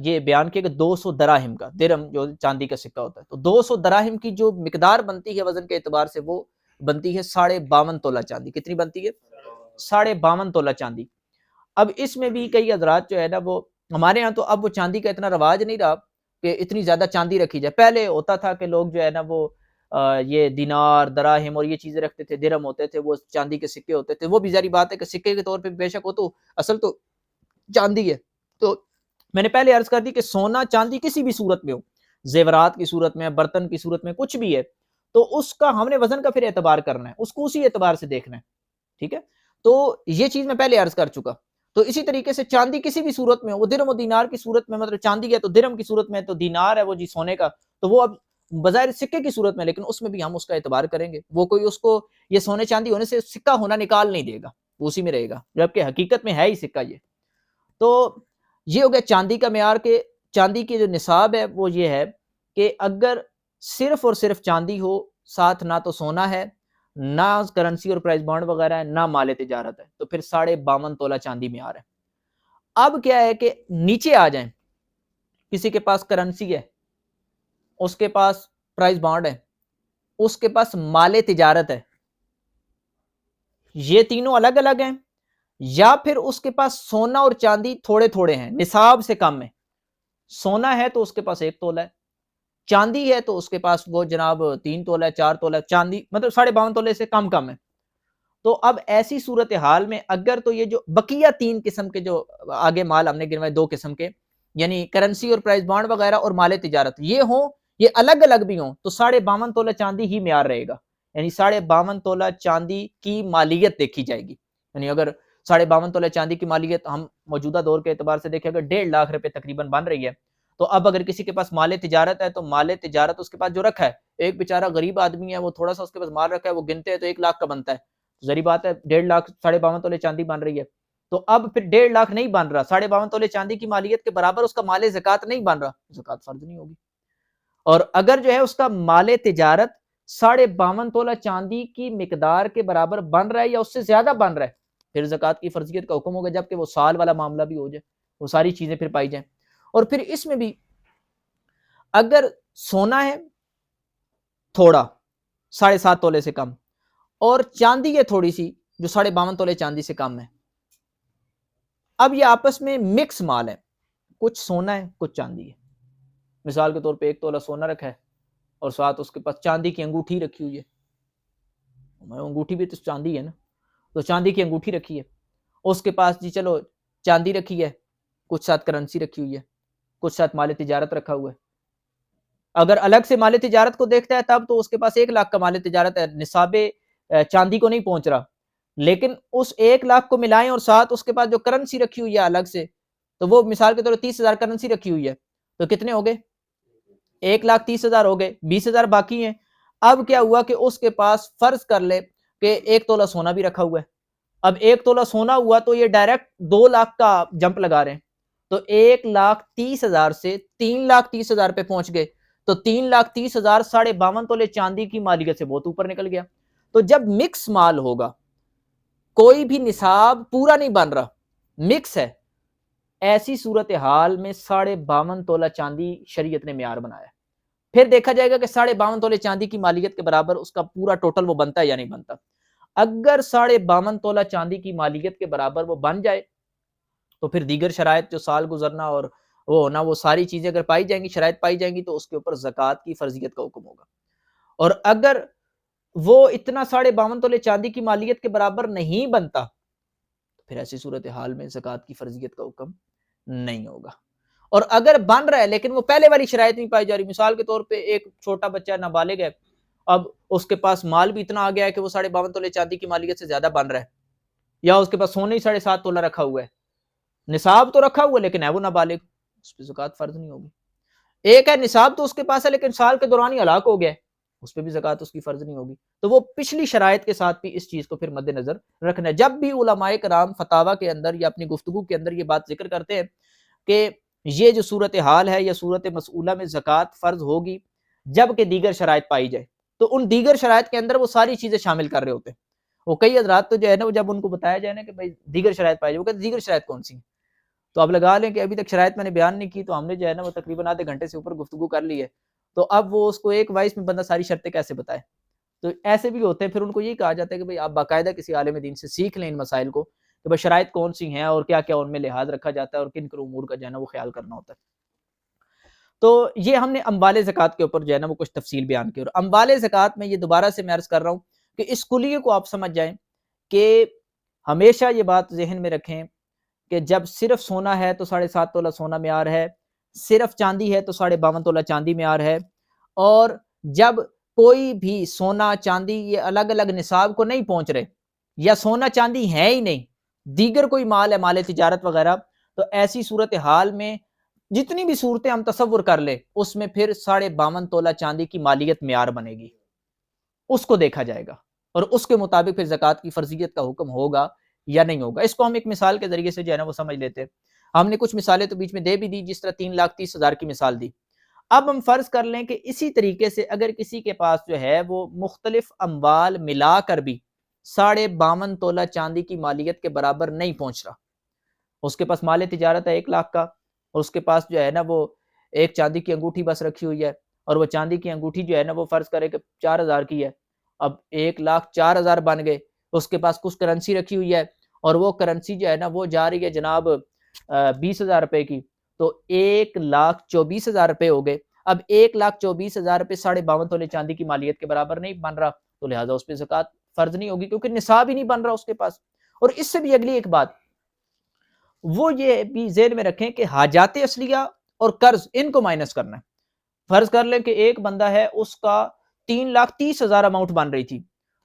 یہ بیان کیا کہ 200 دراہم کا، درہم جو چاندی کا سکہ ہوتا ہے، تو 200 دراہم کی جو مقدار بنتی ہے وزن کے اعتبار سے وہ بنتی ہے 52.5 تولہ چاندی. کتنی بنتی ہے؟ 52.5 تولہ چاندی. اب اس میں بھی کئی حضرات جو ہے نا وہ، ہمارے ہاں تو اب وہ چاندی کا اتنا رواج نہیں رہا کہ اتنی زیادہ چاندی رکھی جائے. پہلے ہوتا تھا کہ لوگ جو ہے نا وہ یہ دینار، دراہم اور یہ چیزیں رکھتے تھے، درہم ہوتے تھے، وہ چاندی کے سکے ہوتے تھے. وہ بھی ظاہری بات ہے کہ سکے کے طور پہ بے شک ہو تو اصل تو چاندی ہے. تو میں نے پہلے عرض کر دی کہ سونا چاندی کسی بھی صورت میں ہو، زیورات کی صورت میں، برتن کی صورت میں، کچھ بھی ہے، تو اس کا ہم نے وزن کا پھر اعتبار کرنا ہے، اس کو اسی اعتبار سے دیکھنا ہے. ٹھیک ہے، تو یہ چیز میں پہلے عرض کر چکا. تو اسی طریقے سے چاندی کسی بھی صورت میں، وہ درہم و دینار کی صورت میں، مطلب چاندی ہے تو درہم کی صورت میں، تو دینار ہے وہ جی سونے کا، تو وہ اب بظاہر سکے کی صورت میں، لیکن اس میں بھی ہم اس کا اعتبار کریں گے. وہ کوئی اس کو یہ سونے چاندی ہونے سے سکہ ہونا نکال نہیں دے گا، وہ اسی میں رہے گا، جبکہ حقیقت میں ہے ہی سکہ یہ. تو یہ ہو گیا چاندی کا معیار کہ چاندی کی جو نصاب ہے وہ یہ ہے کہ اگر صرف اور صرف چاندی ہو، ساتھ نہ تو سونا ہے، نہ کرنسی اور پرائز بانڈ وغیرہ ہے، نہ مال تجارت ہے، تو پھر 52.5 تولہ چاندی معیار ہے. اب کیا ہے کہ نیچے آ جائیں، کسی کے پاس کرنسی ہے، اس کے پاس پرائز بانڈ ہے، اس کے پاس مال تجارت ہے، یہ تینوں الگ الگ ہیں، یا پھر اس کے پاس سونا اور چاندی تھوڑے تھوڑے ہیں، نصاب سے کم ہے. سونا ہے تو اس کے پاس 1 تولہ ہے، چاندی ہے تو اس کے پاس وہ جناب 3 تولہ ہے، 4 تولہ ہے، چاندی مطلب 52.5 تولے سے کم کم ہے. تو اب ایسی صورتحال میں اگر تو یہ جو بقیہ 3 قسم کے جو آگے مال ہم نے گنوائے 2 قسم کے، یعنی کرنسی اور پرائز بانڈ وغیرہ اور مال تجارت، یہ ہوں، یہ الگ الگ بھی ہوں، تو 52.5 تولہ چاندی ہی معیار رہے گا. یعنی 52.5 تولہ چاندی کی مالیت دیکھی جائے گی. یعنی اگر 52.5 تولہ چاندی کی مالیت ہم موجودہ دور کے اعتبار سے دیکھیں، اگر 1.5 لاکھ روپے تقریباً بن رہی ہے، تو اب اگر کسی کے پاس مال تجارت ہے تو مال تجارت اس کے پاس جو رکھا ہے، ایک بیچارہ غریب آدمی ہے، وہ تھوڑا سا اس کے پاس مال رکھا ہے، وہ گنتے ہیں تو 1 لاکھ کا بنتا ہے، ظاہری بات ہے 1.5 لاکھ 52.5 تولے چاندی بن رہی ہے. تو اب پھر 1.5 لاکھ نہیں بن رہا، 52.5 تولے چاندی کی مالیت کے برابر اس کا مال زکوٰۃ نہیں بن رہا، زکوٰۃ فرض نہیں ہوگی. اور اگر جو ہے اس کا مال تجارت 52.5 تولہ چاندی کی مقدار کے برابر بن رہا ہے یا اس سے زیادہ بن رہا ہے، پھر زکوٰۃ کی فرضیت کا حکم ہوگا، جبکہ وہ سال والا معاملہ بھی ہو جائے، وہ ساری چیزیں پھر پائی جائیں. اور پھر اس میں بھی اگر سونا ہے تھوڑا 7.5 تولے سے کم، اور چاندی ہے تھوڑی سی جو 52.5 تولے چاندی سے کم ہے، اب یہ آپس میں مکس مال ہے، کچھ سونا ہے کچھ چاندی ہے. مثال کے طور پہ 1 تولہ سونا رکھا ہے اور ساتھ اس کے پاس چاندی کی انگوٹھی رکھی ہوئی ہے. انگوٹھی بھی تو چاندی ہے نا، تو چاندی کی انگوٹھی رکھی ہے. اس کے پاس جی چلو چاندی رکھی ہے، کچھ ساتھ کرنسی رکھی ہوئی ہے، کچھ ساتھ مال تجارت رکھا ہوا ہے. اگر الگ سے مال تجارت کو دیکھتا ہے تب تو اس کے پاس 1 لاکھ کا مال تجارت ہے، نصاب چاندی کو نہیں پہنچ رہا. لیکن اس 1 لاکھ کو ملائیں اور ساتھ اس کے پاس جو کرنسی رکھی ہوئی ہے الگ سے، تو وہ مثال کے طور پر 30,000 کرنسی رکھی ہوئی ہے، تو کتنے ہو گئے؟ 1,30,000 ہو گئے، 20,000 باقی ہیں. اب کیا ہوا کہ اس کے پاس فرض کر لے کہ 1 تولہ سونا بھی رکھا ہوا ہے. اب 1 تولہ سونا ہوا تو یہ ڈائریکٹ 2 لاکھ کا جمپ لگا رہے ہیں، تو 1,30,000 سے 3,30,000 پہ پہنچ گئے. تو 3,30,000 52 تولے چاندی کی مالیت سے بہت اوپر نکل گیا. تو جب مکس مال ہوگا، کوئی بھی نصاب پورا نہیں بن رہا، مکس ہے، ایسی صورتحال میں 52.5 تولہ چاندی شریعت نے معیار بنایا. پھر دیکھا جائے گا کہ 52.5 تولے چاندی کی مالیت کے برابر اس کا پورا ٹوٹل وہ بنتا ہے یا نہیں بنتا. اگر 52.5 تولہ چاندی کی مالیت کے برابر وہ بن جائے تو پھر دیگر شرائط جو سال گزرنا اور وہ ہونا، وہ ساری چیزیں اگر پائی جائیں گی، شرائط پائی جائیں گی، تو اس کے اوپر زکوٰۃ کی فرضیت کا حکم ہوگا. اور اگر وہ اتنا 52.5 تولے چاندی کی مالیت کے برابر نہیں بنتا، پھر ایسی صورتحال میں زکوٰۃ کی فرضیت کا حکم نہیں ہوگا. اور اگر بن رہا ہے لیکن وہ پہلے والی شرائط نہیں پائی جا رہی، مثال کے طور پہ ایک چھوٹا بچہ نابالغ ہے، اب اس کے پاس مال بھی اتنا آ گیا ہے کہ وہ 52.5 تولے چاندی کی مالیت سے زیادہ بن رہا ہے، یا اس کے پاس سونے ہی 7.5 تولہ رکھا ہوا ہے، نصاب تو رکھا ہوا ہے لیکن ہے وہ نابالغ، اس پہ زکوٰۃ فرض نہیں ہوگی. ایک ہے نصاب تو اس کے پاس ہے لیکن سال کے دوران ہی ہلاک ہو گیا ہے، اس پہ بھی زکوٰۃ اس کی فرض نہیں ہوگی. تو وہ پچھلی شرائط کے ساتھ بھی اس چیز کو پھر مد نظر رکھنا ہے. جب بھی علماء کرام فتاویٰ کے اندر یا اپنی گفتگو کے اندر یہ بات ذکر کرتے ہیں کہ یہ جو صورتحال ہے یا صورت مسئولہ میں زکوٰۃ فرض ہوگی جب کہ دیگر شرائط پائی جائے، تو ان دیگر شرائط کے اندر وہ ساری چیزیں شامل کر رہے ہوتے ہیں. وہ کئی حضرات تو جو ہے نا، وہ جب ان کو بتایا جائے نا کہ بھائی دیگر شرائط پائی جائے، وہ کہتے ہیں دیگر شرائط کون سی ہیں؟ تو اب لگا لیں کہ ابھی تک شرائط میں نے بیان نہیں کی، تو ہم نے جو ہے نا وہ تقریباً آدھے گھنٹے سے اوپر گفتگو کر لی ہے، تو اب وہ اس کو ایک وائس میں بندہ ساری شرطیں کیسے بتائے؟ تو ایسے بھی ہوتے ہیں. پھر ان کو یہی کہا جاتا ہے کہ بھائی آپ باقاعدہ کسی عالم دین سے سیکھ لیں ان مسائل کو کہ بھائی شرائط کون سی ہیں اور کیا کیا ان میں لحاظ رکھا جاتا ہے اور کن کن امور کا جو ہے نا وہ خیال کرنا ہوتا ہے. تو یہ ہم نے اموال زکوٰۃ کے اوپر جو ہے نا وہ کچھ تفصیل بیان کی. اور اموال زکوٰۃ میں یہ دوبارہ سے میں عرض کر رہا ہوں کہ اس کلیے کو آپ سمجھ جائیں کہ ہمیشہ یہ بات ذہن میں رکھیں کہ جب صرف سونا ہے تو 7.5 تولہ سونا معیار ہے، صرف چاندی ہے تو 52.5 تولہ چاندی معیار ہے. اور جب کوئی بھی سونا چاندی یہ الگ الگ نصاب کو نہیں پہنچ رہے، یا سونا چاندی ہے ہی نہیں، دیگر کوئی مال ہے، مال تجارت وغیرہ، تو ایسی صورتحال میں جتنی بھی صورتیں ہم تصور کر لیں اس میں پھر 52.5 تولہ چاندی کی مالیت معیار بنے گی، اس کو دیکھا جائے گا اور اس کے مطابق پھر زکوٰۃ کی فرضیت کا حکم ہوگا یا نہیں ہوگا. اس کو ہم ایک مثال کے ذریعے سے جو ہے نا وہ سمجھ لیتے ہیں. ہم نے کچھ مثالیں تو بیچ میں دے بھی دی، جس طرح 3,30,000 کی مثال دی. اب ہم فرض کر لیں کہ اسی طریقے سے اگر کسی کے پاس جو ہے وہ مختلف اموال ملا کر بھی 52.5 تولہ چاندی کی مالیت کے برابر نہیں پہنچ رہا، اس کے پاس مال تجارت ہے 1 لاکھ کا، اور اس کے پاس جو ہے نا وہ ایک چاندی کی انگوٹھی بس رکھی ہوئی ہے، اور وہ چاندی کی انگوٹھی جو ہے نا وہ فرض کرے کہ 4,000 کی ہے. اب 1,04,000 بن گئے. اس کے پاس کچھ کرنسی رکھی ہوئی ہے اور وہ کرنسی جو ہے نا وہ جا رہی ہے جناب 20,000 روپے کی، تو 1,24,000 روپے ہو گئے. اب 1,24,000 روپے 52.5 تولے چاندی کی مالیت کے برابر نہیں بن رہا، تو لہٰذا اس پہ زکوٰۃ فرض نہیں ہوگی کیونکہ نصاب ہی نہیں بن رہا اس کے پاس. اور اس سے بھی اگلی ایک بات وہ یہ بھی ذہن میں رکھیں کہ حاجات اصلیہ اور قرض ان کو مائنس کرنا ہے. فرض کر لیں کہ ایک بندہ ہے، اس کا 3,30,000 اماؤنٹ بن رہی تھی،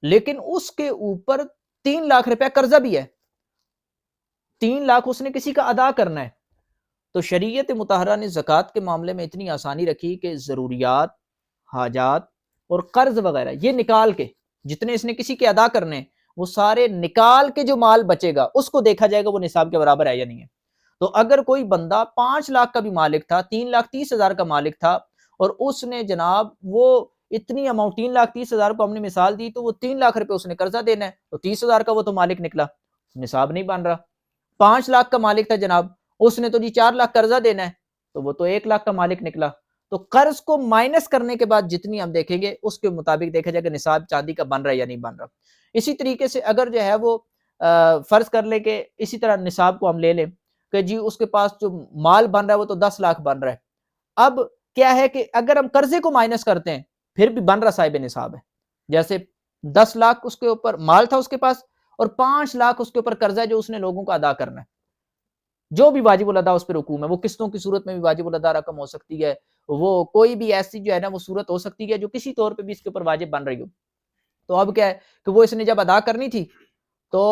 لیکن اس کے اوپر 3 لاکھ روپے قرضہ بھی ہے، 3 لاکھ اس نے کسی کا ادا کرنا ہے. تو شریعت مطہرہ نے زکوٰۃ کے معاملے میں اتنی آسانی رکھی کہ ضروریات، حاجات اور قرض وغیرہ یہ نکال کے، جتنے اس نے کسی کے ادا کرنے وہ سارے نکال کے جو مال بچے گا اس کو دیکھا جائے گا وہ نصاب کے برابر ہے یا نہیں ہے. تو اگر کوئی بندہ 5 لاکھ کا بھی مالک تھا، 3,30,000 کا مالک تھا، اور اس نے جناب وہ اتنی اماؤنٹ 3,30,000 کو ہم نے مثال دی، تو وہ 3 لاکھ روپے اس نے قرضہ دینا ہے، تو 30,000 کا وہ تو مالک نکلا، نصاب نہیں بن رہا. 5 لاکھ کا مالک تھا جناب، اس نے تو جی 4 لاکھ قرضہ دینا ہے، تو وہ تو 1 لاکھ کا مالک نکلا. تو قرض کو مائنس کرنے کے بعد جتنی ہم دیکھیں گے اس کے مطابق دیکھا جائے کہ نصاب چاندی کا بن رہا ہے یا نہیں بن رہا. اسی طریقے سے اگر جو ہے وہ فرض کر لیں کہ اسی طرح نصاب کو ہم لے لیں کہ جی اس کے پاس جو مال بن رہا ہے وہ تو 10 لاکھ بن رہا ہے. اب کیا ہے کہ اگر ہم قرضے کو مائنس کرتے ہیں پھر بھی بن رہا صاحب نصاب ہے. جیسے 10 لاکھ اس کے اوپر مال تھا اس کے پاس اور 5 لاکھ اس کے اوپر قرضہ ہے جو اس نے لوگوں کو ادا کرنا ہے. جو بھی واجب الادا اس پر حکوم ہے، وہ قسطوں کی صورت میں بھی واجب الادا رقم ہو سکتی ہے، وہ کوئی بھی ایسی جو ہے نا وہ صورت ہو سکتی ہے جو کسی طور پہ بھی اس کے اوپر واجب بن رہی ہو. تو اب کیا ہے کہ وہ اس نے جب ادا کرنی تھی تو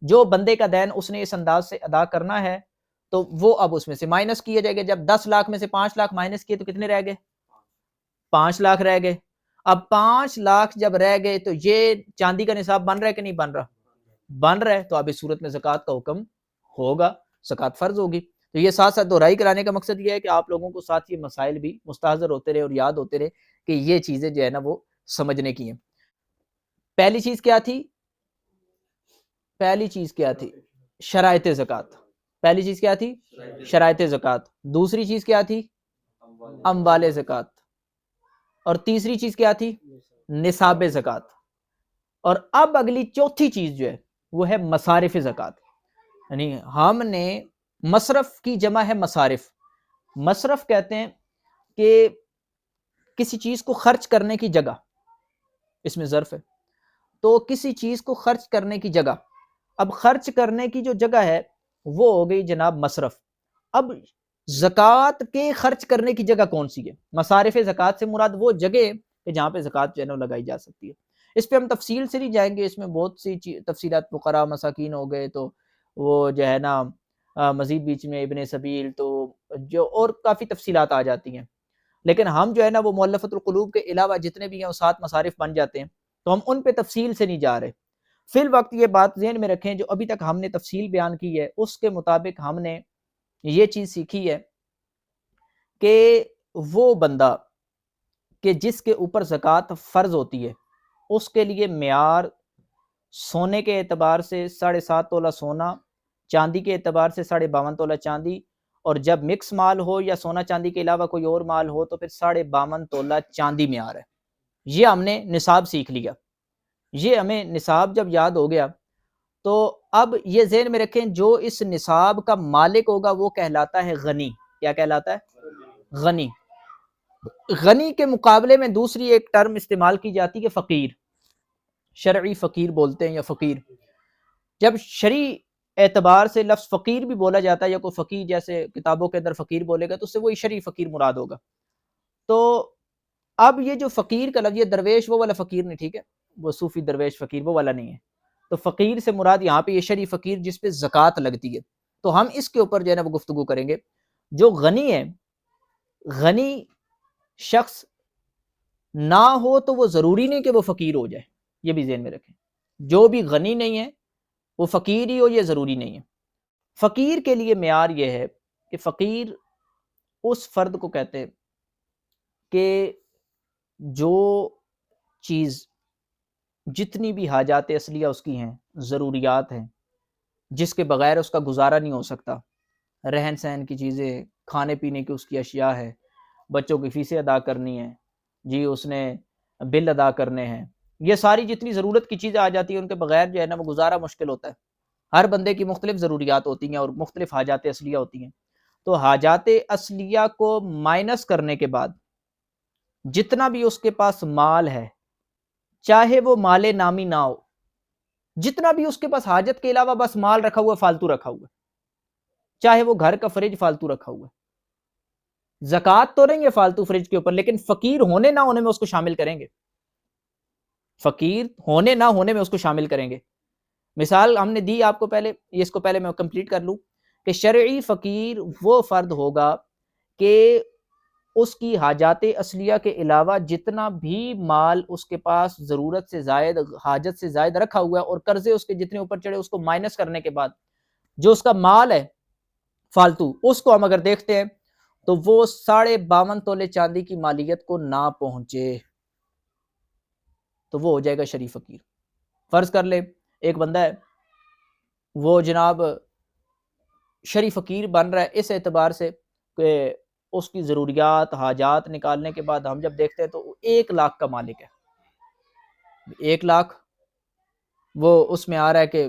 جو بندے کا دین اس نے اس انداز سے ادا کرنا ہے تو وہ اب اس میں سے مائنس کیا جائے گا. جب 10 لاکھ میں سے 5 لاکھ مائنس کیے تو کتنے رہ گئے؟ 5 لاکھ رہ گئے. اب 5 لاکھ جب رہ گئے تو یہ چاندی کا نصاب بن رہا ہے کہ نہیں بن رہا؟ بن رہا ہے. تو اب اس صورت میں زکوٰۃ کا حکم ہوگا، زکوٰۃ فرض ہوگی. تو یہ ساتھ ساتھ دہرائی کرانے کا مقصد یہ ہے کہ آپ لوگوں کو ساتھ یہ مسائل بھی مستحضر ہوتے رہے اور یاد ہوتے رہے کہ یہ چیزیں جو ہے نا وہ سمجھنے کی ہیں. پہلی چیز کیا تھی؟ پہلی چیز کیا تھی؟ شرائط زکوٰۃ. پہلی چیز کیا تھی؟ شرائط زکوٰۃ. دوسری چیز کیا تھی؟ اموال زکوٰۃ. اور تیسری چیز کیا تھی؟ نصاب زکوٰۃ. اور اب اگلی چوتھی چیز جو ہے وہ ہے مصارف زکوٰۃ. یعنی ہم نے مصرف کی جمع ہے مصارف. مصرف کہتے ہیں کہ کسی چیز کو خرچ کرنے کی جگہ، اس میں ظرف ہے تو کسی چیز کو خرچ کرنے کی جگہ. اب خرچ کرنے کی جو جگہ ہے وہ ہو گئی جناب مصرف. اب زکوٰۃ کے خرچ کرنے کی جگہ کون سی ہے؟ مصارف زکوٰۃ سے مراد وہ جگہ ہے جہاں پہ زکوٰۃ جو ہے نا لگائی جا سکتی ہے. اس پہ ہم تفصیل سے نہیں جائیں گے، اس میں بہت سی تفصیلات، فقراء مساکین ہو گئے تو وہ جو ہے نا مزید بیچ میں ابن سبیل تو جو اور کافی تفصیلات آ جاتی ہیں. لیکن ہم جو ہے نا وہ مؤلفۃ القلوب کے علاوہ جتنے بھی ہیں وہ 7 مصارف بن جاتے ہیں تو ہم ان پہ تفصیل سے نہیں جا رہے. فی الوقت یہ بات ذہن میں رکھیں جو ابھی تک ہم نے تفصیل بیان کی ہے اس کے مطابق ہم نے یہ چیز سیکھی ہے کہ وہ بندہ کہ جس کے اوپر زکوٰۃ فرض ہوتی ہے اس کے لیے معیار سونے کے اعتبار سے 7.5 تولہ سونا، چاندی کے اعتبار سے 52.5 تولہ چاندی، اور جب مکس مال ہو یا سونا چاندی کے علاوہ کوئی اور مال ہو تو پھر 52.5 تولہ چاندی معیار ہے. یہ ہم نے نصاب سیکھ لیا. یہ ہمیں نصاب جب یاد ہو گیا تو اب یہ ذہن میں رکھیں جو اس نصاب کا مالک ہوگا وہ کہلاتا ہے غنی. کیا کہلاتا ہے؟ غنی. غنی کے مقابلے میں دوسری ایک ٹرم استعمال کی جاتی ہے فقیر. شرعی فقیر بولتے ہیں یا فقیر. جب شرعی اعتبار سے لفظ فقیر بھی بولا جاتا ہے یا کوئی فقیر جیسے کتابوں کے اندر فقیر بولے گا تو اس سے وہی شرعی فقیر مراد ہوگا. تو اب یہ جو فقیر کا لفظ، یہ درویش وہ والا فقیر نہیں، ٹھیک ہے، وہ صوفی درویش فقیر وہ والا نہیں ہے. تو فقیر سے مراد یہاں پہ یہ شرعی فقیر جس پہ زکوٰۃ لگتی ہے. تو ہم اس کے اوپر جو ہے نا وہ گفتگو کریں گے. جو غنی ہے، غنی شخص نہ ہو تو وہ ضروری نہیں کہ وہ فقیر ہو جائے. یہ بھی ذہن میں رکھیں، جو بھی غنی نہیں ہے وہ فقیر ہی ہو، یہ ضروری نہیں ہے. فقیر کے لیے معیار یہ ہے کہ فقیر اس فرد کو کہتے ہیں کہ جو چیز جتنی بھی حاجات اصلیہ اس کی ہیں، ضروریات ہیں، جس کے بغیر اس کا گزارا نہیں ہو سکتا، رہن سہن کی چیزیں، کھانے پینے کی اس کی اشیاء ہے، بچوں کی فیسیں ادا کرنی ہیں، جی اس نے بل ادا کرنے ہیں، یہ ساری جتنی ضرورت کی چیزیں آ جاتی ہیں ان کے بغیر جو ہے نا وہ گزارا مشکل ہوتا ہے. ہر بندے کی مختلف ضروریات ہوتی ہیں اور مختلف حاجات اصلیہ ہوتی ہیں. تو حاجات اصلیہ کو مائنس کرنے کے بعد جتنا بھی اس کے پاس مال ہے، چاہے وہ مال نامی نہ ہو، جتنا بھی اس کے پاس حاجت کے علاوہ بس مال رکھا ہوا ہے، فالتو رکھا ہوا ہے، چاہے وہ گھر کا فریج فالتو رکھا ہوا ہے، زکوٰۃ تو نہیں ہے فالتو فریج کے اوپر لیکن فقیر ہونے نہ ہونے میں اس کو شامل کریں گے. فقیر ہونے نہ ہونے میں اس کو شامل کریں گے. مثال ہم نے دی آپ کو پہلے، اس کو پہلے میں کمپلیٹ کر لوں کہ شرعی فقیر وہ فرد ہوگا کہ اس کی حاجات اصلیہ کے علاوہ جتنا بھی مال اس کے پاس ضرورت سے زائد، حاجت سے زائد رکھا ہوا ہے اور قرضے اس کے جتنے اوپر چڑھے اس کو مائنس کرنے کے بعد جو اس کا مال ہے فالتو، اس کو ہم اگر دیکھتے ہیں تو وہ 52.5 تولے چاندی کی مالیت کو نہ پہنچے تو وہ ہو جائے گا شرعی فقیر. فرض کر لے ایک بندہ ہے وہ جناب شرعی فقیر بن رہا ہے اس اعتبار سے کہ اس کی ضروریات حاجات نکالنے کے بعد ہم جب دیکھتے ہیں تو 1 لاکھ کا مالک ہے. 1 لاکھ وہ اس میں آ رہا ہے کہ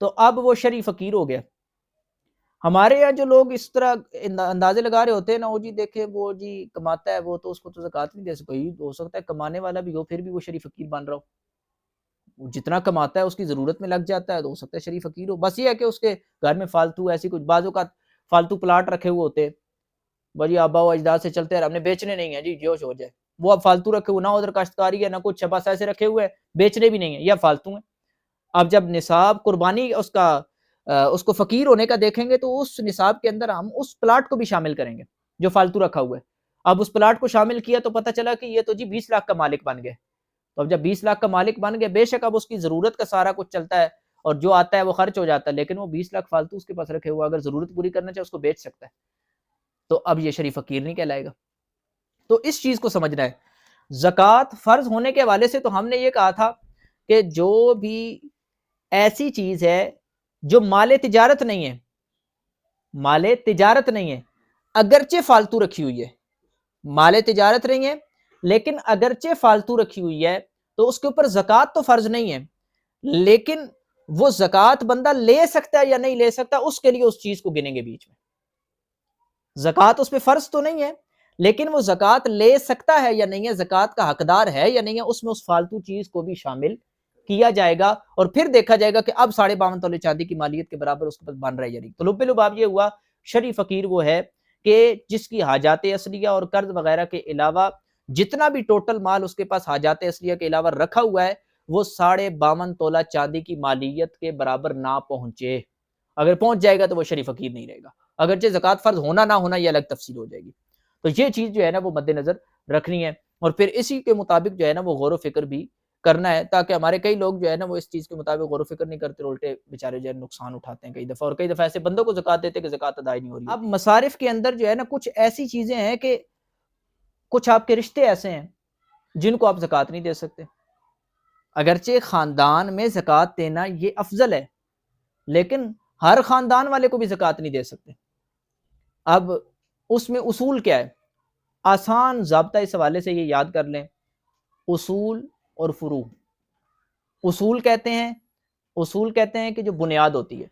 تو اب وہ شرعی فقیر ہو گیا۔ ہمارے یہاں جو لوگ اس طرح اندازے لگا رہے ہوتے ہیں نا، وہ جی دیکھے وہ جی کماتا ہے وہ تو اس کو تو زکوٰۃ نہیں دے سکتا، ہو سکتا ہے کمانے والا بھی ہو پھر بھی وہ شرعی فقیر بن رہا ہو، جتنا کماتا ہے اس کی ضرورت میں لگ جاتا ہے تو ہو سکتا ہے شرعی فقیر ہو، بس یہ ہے کہ اس کے گھر میں فالتو ایسی کچھ بعضوں کا فالتو پلاٹ رکھے ہوئے ہوتے ہیں، بھائی آبا و اجداد سے چلتے ہیں، ہم نے بیچنے نہیں ہیں جی جوش ہو جائے، وہ اب فالتو رکھے ہوئے، نہ ادھر کاشتکاری ہے نہ کچھ، بس ایسے رکھے ہوئے ہیں، بیچنے بھی نہیں ہیں یا فالتو ہیں۔ اب جب نصاب قربانی اس کو فقیر ہونے کا دیکھیں گے تو اس نصاب کے اندر ہم اس پلاٹ کو بھی شامل کریں گے جو فالتو رکھا ہوا ہے۔ اب اس پلاٹ کو شامل کیا تو پتہ چلا کہ یہ تو جی 20 لاکھ کا مالک بن گئے، تو اب جب 20 لاکھ کا مالک بن گئے، بے شک اب اس کی ضرورت کا سارا کچھ چلتا ہے اور جو آتا ہے وہ خرچ ہو جاتا ہے، لیکن وہ 20 لاکھ فالتو اس کے پاس رکھے ہوا، اگر ضرورت پوری کرنا چاہے اس کو بیچ سکتا ہے، تو اب یہ شرعی فقیر نہیں کہلائے گا۔ تو اس چیز کو سمجھنا ہے۔ زکوٰۃ فرض ہونے کے حوالے سے تو ہم نے یہ کہا تھا کہ جو بھی ایسی چیز ہے جو مال تجارت نہیں ہے، مال تجارت نہیں ہے، اگرچہ فالتو رکھی ہوئی ہے، مال تجارت نہیں ہے لیکن اگرچہ فالتو رکھی ہوئی ہے تو اس کے اوپر زکوٰۃ تو فرض نہیں ہے، لیکن وہ زکوٰۃ بندہ لے سکتا ہے یا نہیں لے سکتا، اس کے لیے اس چیز کو گنیں گے بیچ میں۔ زکوٰۃ اس پہ فرض تو نہیں ہے لیکن وہ زکوٰۃ لے سکتا ہے یا نہیں ہے، زکوٰۃ کا حقدار ہے یا نہیں ہے، اس میں اس فالتو چیز کو بھی شامل کیا جائے گا اور پھر دیکھا جائے گا کہ اب 52.5 تولے چاندی کی مالیت کے برابر اس کے پاس بن رہا ہے یا نہیں۔ تو لب لباب یہ ہوا شرعی فقیر وہ ہے کہ جس کی حاجات اصلیہ اور قرض وغیرہ کے علاوہ جتنا بھی ٹوٹل مال اس کے پاس حاجات اصلیہ کے علاوہ رکھا ہوا ہے وہ 52.5 تولہ چاندی کی مالیت کے برابر نہ پہنچے۔ اگر پہنچ جائے گا تو وہ شرعی فقیر نہیں رہے گا، اگرچہ زکوٰۃ فرض ہونا نہ ہونا یہ الگ تفصیل ہو جائے گی۔ تو یہ چیز جو ہے نا وہ مد نظر رکھنی ہے اور پھر اسی کے مطابق جو ہے نا وہ غور و فکر بھی کرنا ہے، تاکہ ہمارے کئی لوگ جو ہے نا وہ اس چیز کے مطابق غور و فکر نہیں کرتے، الٹے بیچارے جو ہے نقصان اٹھاتے ہیں کئی دفعہ، اور کئی دفعہ ایسے بندوں کو زکوٰۃ دیتے کہ زکوٰۃ ادا نہیں ہو رہی۔ اب مصارف کے اندر جو ہے نا کچھ ایسی چیزیں ہیں کہ کچھ آپ کے رشتے ایسے ہیں جن کو آپ زکوٰۃ نہیں دے سکتے، اگرچہ خاندان میں زکوٰۃ دینا یہ افضل ہے لیکن ہر خاندان والے کو بھی زکوٰۃ نہیں دے سکتے۔ اب اس میں اصول کیا ہے؟ آسان ضابطہ اس حوالے سے یہ یاد کر لیں، اصول اور فروع۔ اصول کہتے ہیں کہ جو بنیاد ہوتی ہے،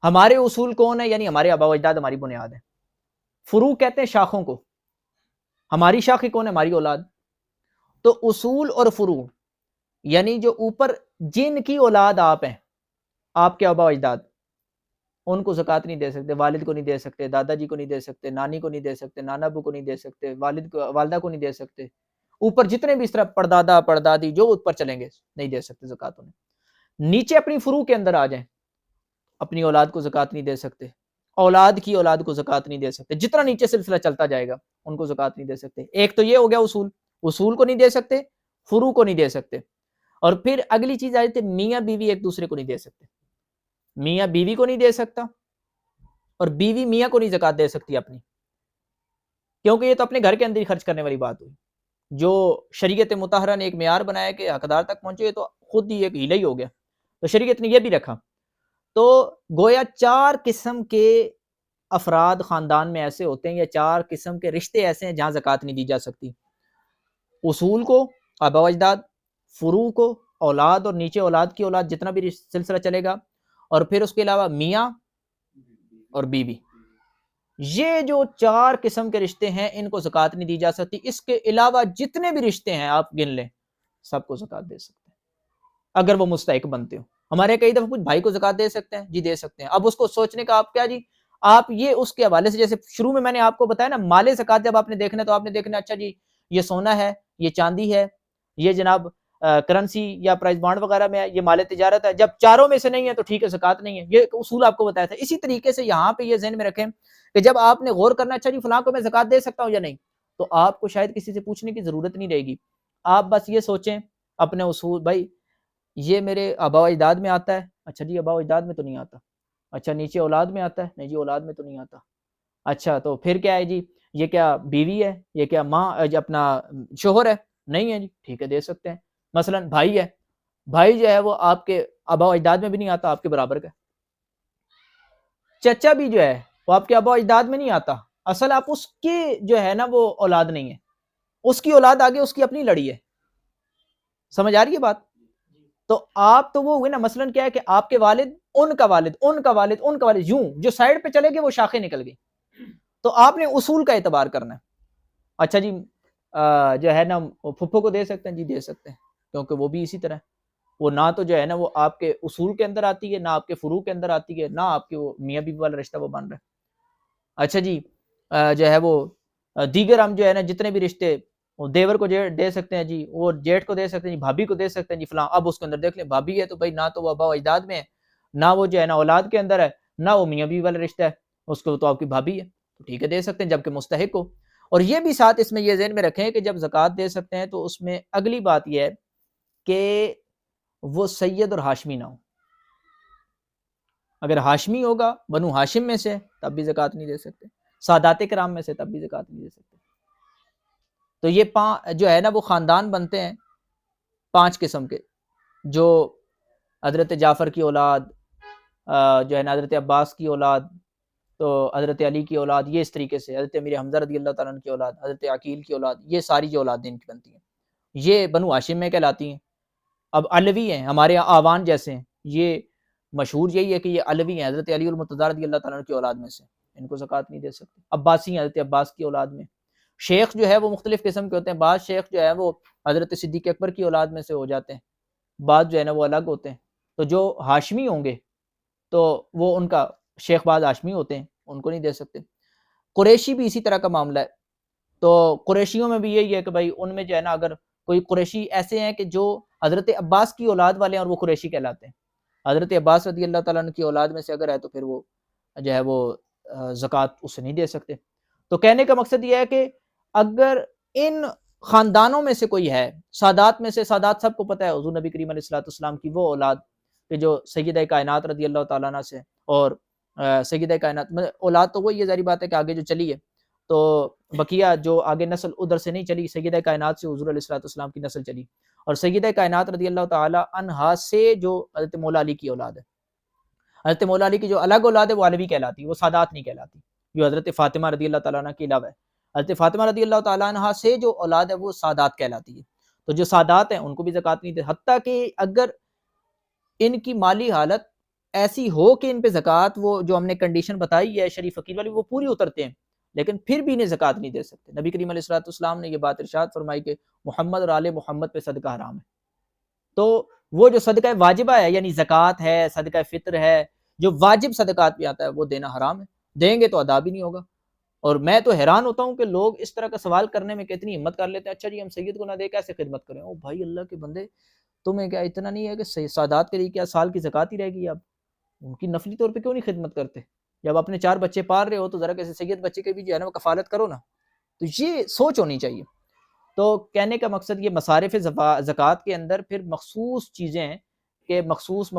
ہمارے اصول کون ہے؟ یعنی ہمارے آباء و اجداد ہماری بنیاد ہے۔ فروع کہتے ہیں شاخوں کو، ہماری شاخیں کون ہے؟ ہماری اولاد۔ تو اصول اور فروع یعنی جو اوپر جن کی اولاد آپ ہیں، آپ کے آباء و اجداد، ان کو زکوٰۃ نہیں دے سکتے، والد کو نہیں دے سکتے، دادا جی کو نہیں دے سکتے، نانی کو نہیں دے سکتے، نانا ابو کو نہیں دے سکتے، والدہ کو نہیں دے سکتے، اوپر جتنے بھی اس طرح پردادا پردادی جو اوپر چلیں گے نہیں دے سکتے زکوٰۃ انہیں۔ نیچے اپنی فروع کے اندر آ جائیں، اپنی اولاد کو زکوٰۃ نہیں دے سکتے، اولاد کی اولاد کو زکوٰۃ نہیں دے سکتے، جتنا نیچے سلسلہ چلتا جائے گا ان کو زکوٰۃ نہیں دے سکتے۔ ایک تو یہ ہو گیا اصول کو نہیں دے سکتے، فروع کو نہیں دے سکتے، اور پھر اگلی چیز آ جاتی ہے میاں بیوی ایک دوسرے کو نہیں دے سکتے، میاں بیوی کو نہیں دے سکتا اور بیوی میاں کو نہیں زکوٰۃ دے سکتی اپنی، کیونکہ یہ تو اپنے گھر کے اندر ہی خرچ کرنے والی بات ہوئی۔ جو شریعت مطہرہ نے ایک معیار بنایا کہ حقدار تک پہنچے، یہ تو خود ہی ایک ہیلا ہی ہو گیا، تو شریعت نے یہ بھی رکھا۔ تو گویا 4 قسم کے افراد خاندان میں ایسے ہوتے ہیں یا 4 قسم کے رشتے ایسے ہیں جہاں زکوٰۃ نہیں دی جا سکتی، اصول کو، آباء و اجداد، فروع کو، اولاد اور نیچے اولاد کی اولاد جتنا بھی سلسلہ چلے گا، اور پھر اس کے علاوہ میاں اور بیوی۔ یہ جو 4 قسم کے رشتے ہیں ان کو زکوٰۃ نہیں دی جا سکتی، اس کے علاوہ جتنے بھی رشتے ہیں آپ گن لیں سب کو زکوٰۃ دے سکتے ہیں اگر وہ مستحق بنتے ہو۔ ہمارے کئی دفعہ کچھ بھائی کو زکوٰۃ دے سکتے ہیں، جی دے سکتے ہیں۔ اب اس کو سوچنے کا آپ کیا جی، آپ یہ اس کے حوالے سے جیسے شروع میں نے آپ کو بتایا نا، مال زکوٰۃ جب آپ نے دیکھنا تو آپ نے دیکھنا اچھا جی یہ سونا ہے، یہ چاندی ہے، یہ جناب کرنسی یا پرائز بانڈ وغیرہ میں ہے، یہ مال تجارت ہے، جب چاروں میں سے نہیں ہے تو ٹھیک ہے زکوٰۃ نہیں ہے۔ یہ اصول آپ کو بتایا تھا۔ اسی طریقے سے یہاں پہ یہ ذہن میں رکھیں کہ جب آپ نے غور کرنا اچھا جی فلاں کو میں زکوٰۃ دے سکتا ہوں یا نہیں، تو آپ کو شاید کسی سے پوچھنے کی ضرورت نہیں رہے گی، آپ بس یہ سوچیں اپنے اصول، بھائی یہ میرے آباء و اجداد میں آتا ہے، اچھا جی آباء و اجداد میں تو نہیں آتا، اچھا نیچے اولاد میں آتا ہے، نہیں جی اولاد میں تو نہیں آتا، اچھا تو پھر کیا ہے جی، یہ کیا بیوی ہے، یہ کیا ماں اپنا شوہر ہے، نہیں ہے جی ٹھیک ہے دے سکتے ہیں۔ مثلا بھائی ہے، بھائی جو ہے وہ آپ کے آباء و اجداد میں بھی نہیں آتا، آپ کے برابر کا۔ چچا بھی جو ہے وہ آپ کے آباء و اجداد میں نہیں آتا، اصل آپ اس کی جو ہے نا وہ اولاد نہیں ہے، اس کی اولاد آگے اس کی اپنی لڑی ہے، سمجھ آ رہی ہے بات؟ تو آپ تو وہ ہوئے نا، مثلاً کیا ہے کہ آپ کے والد، ان کا والد، ان کا والد، ان کا والد، یوں جو سائڈ پہ چلے گئے وہ شاخیں نکل گئی. تو آپ نے اصول کا اعتبار کرنا ہے. اچھا جی جو ہے نا پھپھو کو دے سکتے ہیں، جی دے سکتے ہیں، کیونکہ وہ بھی اسی طرح ہے. وہ نہ تو جو ہے نا وہ آپ کے اصول کے اندر آتی ہے، نہ آپ کے فروع کے اندر آتی ہے، نہ آپ کے وہ میاں بیوی والا رشتہ وہ بن رہا ہے. اچھا جی جو ہے وہ دیگر ہم جو ہے نا جتنے بھی رشتے، وہ دیور کو دے سکتے ہیں جی، وہ جیٹھ کو دے سکتے ہیں جی، بھابھی کو دے سکتے ہیں جی فلاں. اب اس کے اندر دیکھ لیں بھابھی ہے تو بھائی نہ تو وہ ابا و اجداد میں ہے، نہ وہ جو ہے نا اولاد کے اندر ہے، نہ وہ میاں بیوی والا رشتہ ہے، اس کو تو آپ کی بھابھی ہے، تو ٹھیک ہے دے سکتے ہیں جبکہ مستحق ہو. اور یہ بھی ساتھ اس میں یہ ذہن میں رکھیں کہ جب زکوٰۃ دے سکتے ہیں تو اس میں اگلی بات یہ ہے کہ وہ سید اور ہاشمی نہ ہو. اگر ہاشمی ہوگا، بنو ہاشم میں سے، تب بھی زکوٰۃ نہیں دے سکتے، سادات کرام میں سے، تب بھی زکوٰۃ نہیں دے سکتے. تو یہ جو ہے نا وہ خاندان بنتے ہیں 5 قسم کے، جو حضرت جعفر کی اولاد، جو ہے نا حضرت عباس کی اولاد، تو حضرت علی کی اولاد، یہ اس طریقے سے حضرت امیر حمزہ رضی اللہ تعالیٰ عنہ کی اولاد، حضرت عقیل کی اولاد، یہ ساری جو اولادیں ان کی بنتی ہیں یہ بنو ہاشم میں کہلاتی ہیں. اب علوی ہیں ہمارے یہاں آوان جیسے ہیں، یہ مشہور یہی ہے کہ یہ علوی ہیں، حضرت علی المرتضیٰ رضی اللہ تعالیٰ عنہ کی اولاد میں سے، ان کو زکوٰۃ نہیں دے سکتے. عباسی ہیں، حضرت عباس کی اولاد میں. شیخ جو ہے وہ مختلف قسم کے ہوتے ہیں، بعض شیخ جو ہے وہ حضرت صدیق اکبر کی اولاد میں سے ہو جاتے ہیں، بعض جو ہے نا وہ الگ ہوتے ہیں. تو جو ہاشمی ہوں گے تو وہ ان کا شیخ بعض ہاشمی ہوتے ہیں، ان کو نہیں دے سکتے. قریشی بھی اسی طرح کا معاملہ ہے. تو قریشیوں میں بھی یہی ہے کہ بھائی ان میں جو ہے نا اگر کوئی قریشی ایسے ہیں کہ جو حضرت عباس کی اولاد والے ہیں اور وہ قریشی کہلاتے ہیں، حضرت عباس رضی اللہ تعالیٰ عنہ کی اولاد میں سے اگر ہے تو پھر وہ جو ہے وہ زکوٰۃ اسے نہیں دے سکتے. تو کہنے کا مقصد یہ ہے کہ اگر ان خاندانوں میں سے کوئی ہے، سادات میں سے، سادات سب کو پتہ ہے حضور نبی کریم علیہ الصلوۃ والسلام کی وہ اولاد کہ جو سیدہ کائنات رضی اللہ تعالیٰ عنہ سے، اور سیدہ کائنات اولاد تو وہی ہے، ظاہری بات ہے کہ آگے جو چلی ہے تو بقیہ جو آگے نسل ادھر سے نہیں چلی، سیدہ کائنات سے حضور علیہ الصلوۃ والسلام کی نسل چلی، اور سیدہ کائنات رضی اللہ تعالیٰ عنہا سے جو حضرت مولا علی کی اولاد ہے، حضرت مولا علی کی جو الگ اولاد ہے وہ علوی کہلاتی ہے، وہ سادات نہیں کہلاتی، جو حضرت فاطمہ رضی اللہ تعالیٰ عنہ کے علاوہ ہے. حضرت فاطمہ رضی اللہ تعالیٰ عنہ سے جو اولاد ہے وہ سادات کہلاتی ہے. تو جو سادات ہیں ان کو بھی زکوٰۃ نہیں دے، حتیٰ کہ اگر ان کی مالی حالت ایسی ہو کہ ان پہ زکوٰۃ وہ جو ہم نے کنڈیشن بتائی ہے شریف فقیر والی وہ پوری اترتے ہیں، لیکن پھر بھی انہیں زکوٰۃ نہیں دے سکتے. نبی کریم علیہ الصلوۃ والسلام نے یہ بات ارشاد فرمائی کہ محمد اور آل محمد پہ صدقہ حرام ہے. تو وہ جو صدقہ واجبہ ہے، یعنی زکوٰۃ ہے، صدقہ فطر ہے، جو واجب صدقات بھی آتا ہے وہ دینا حرام ہے، دیں گے تو ادا بھی نہیں ہوگا. اور میں تو حیران ہوتا ہوں کہ لوگ اس طرح کا سوال کرنے میں کتنی ہمت کر لیتے ہیں. اچھا جی ہم سید کو نہ دے کیسے خدمت کریں؟ او بھائی اللہ کے بندے، تمہیں کیا اتنا نہیں ہے کہ سادات کے لیے کیا سال کی زکوٰۃ ہی رہے گی؟ اب ان کی نفلی طور پہ کیوں نہیں خدمت کرتے؟ جب اپنے 4 بچے پال رہے ہو تو ذرا کسی سید بچے کے بھی جو ہے نا وہ کفالت کرو نا. تو یہ سوچ ہونی چاہیے. تو کہنے کا مقصد یہ مصارف زکوٰۃ کے اندر پھر مخصوص چیزیں ہیں کہ مخصوص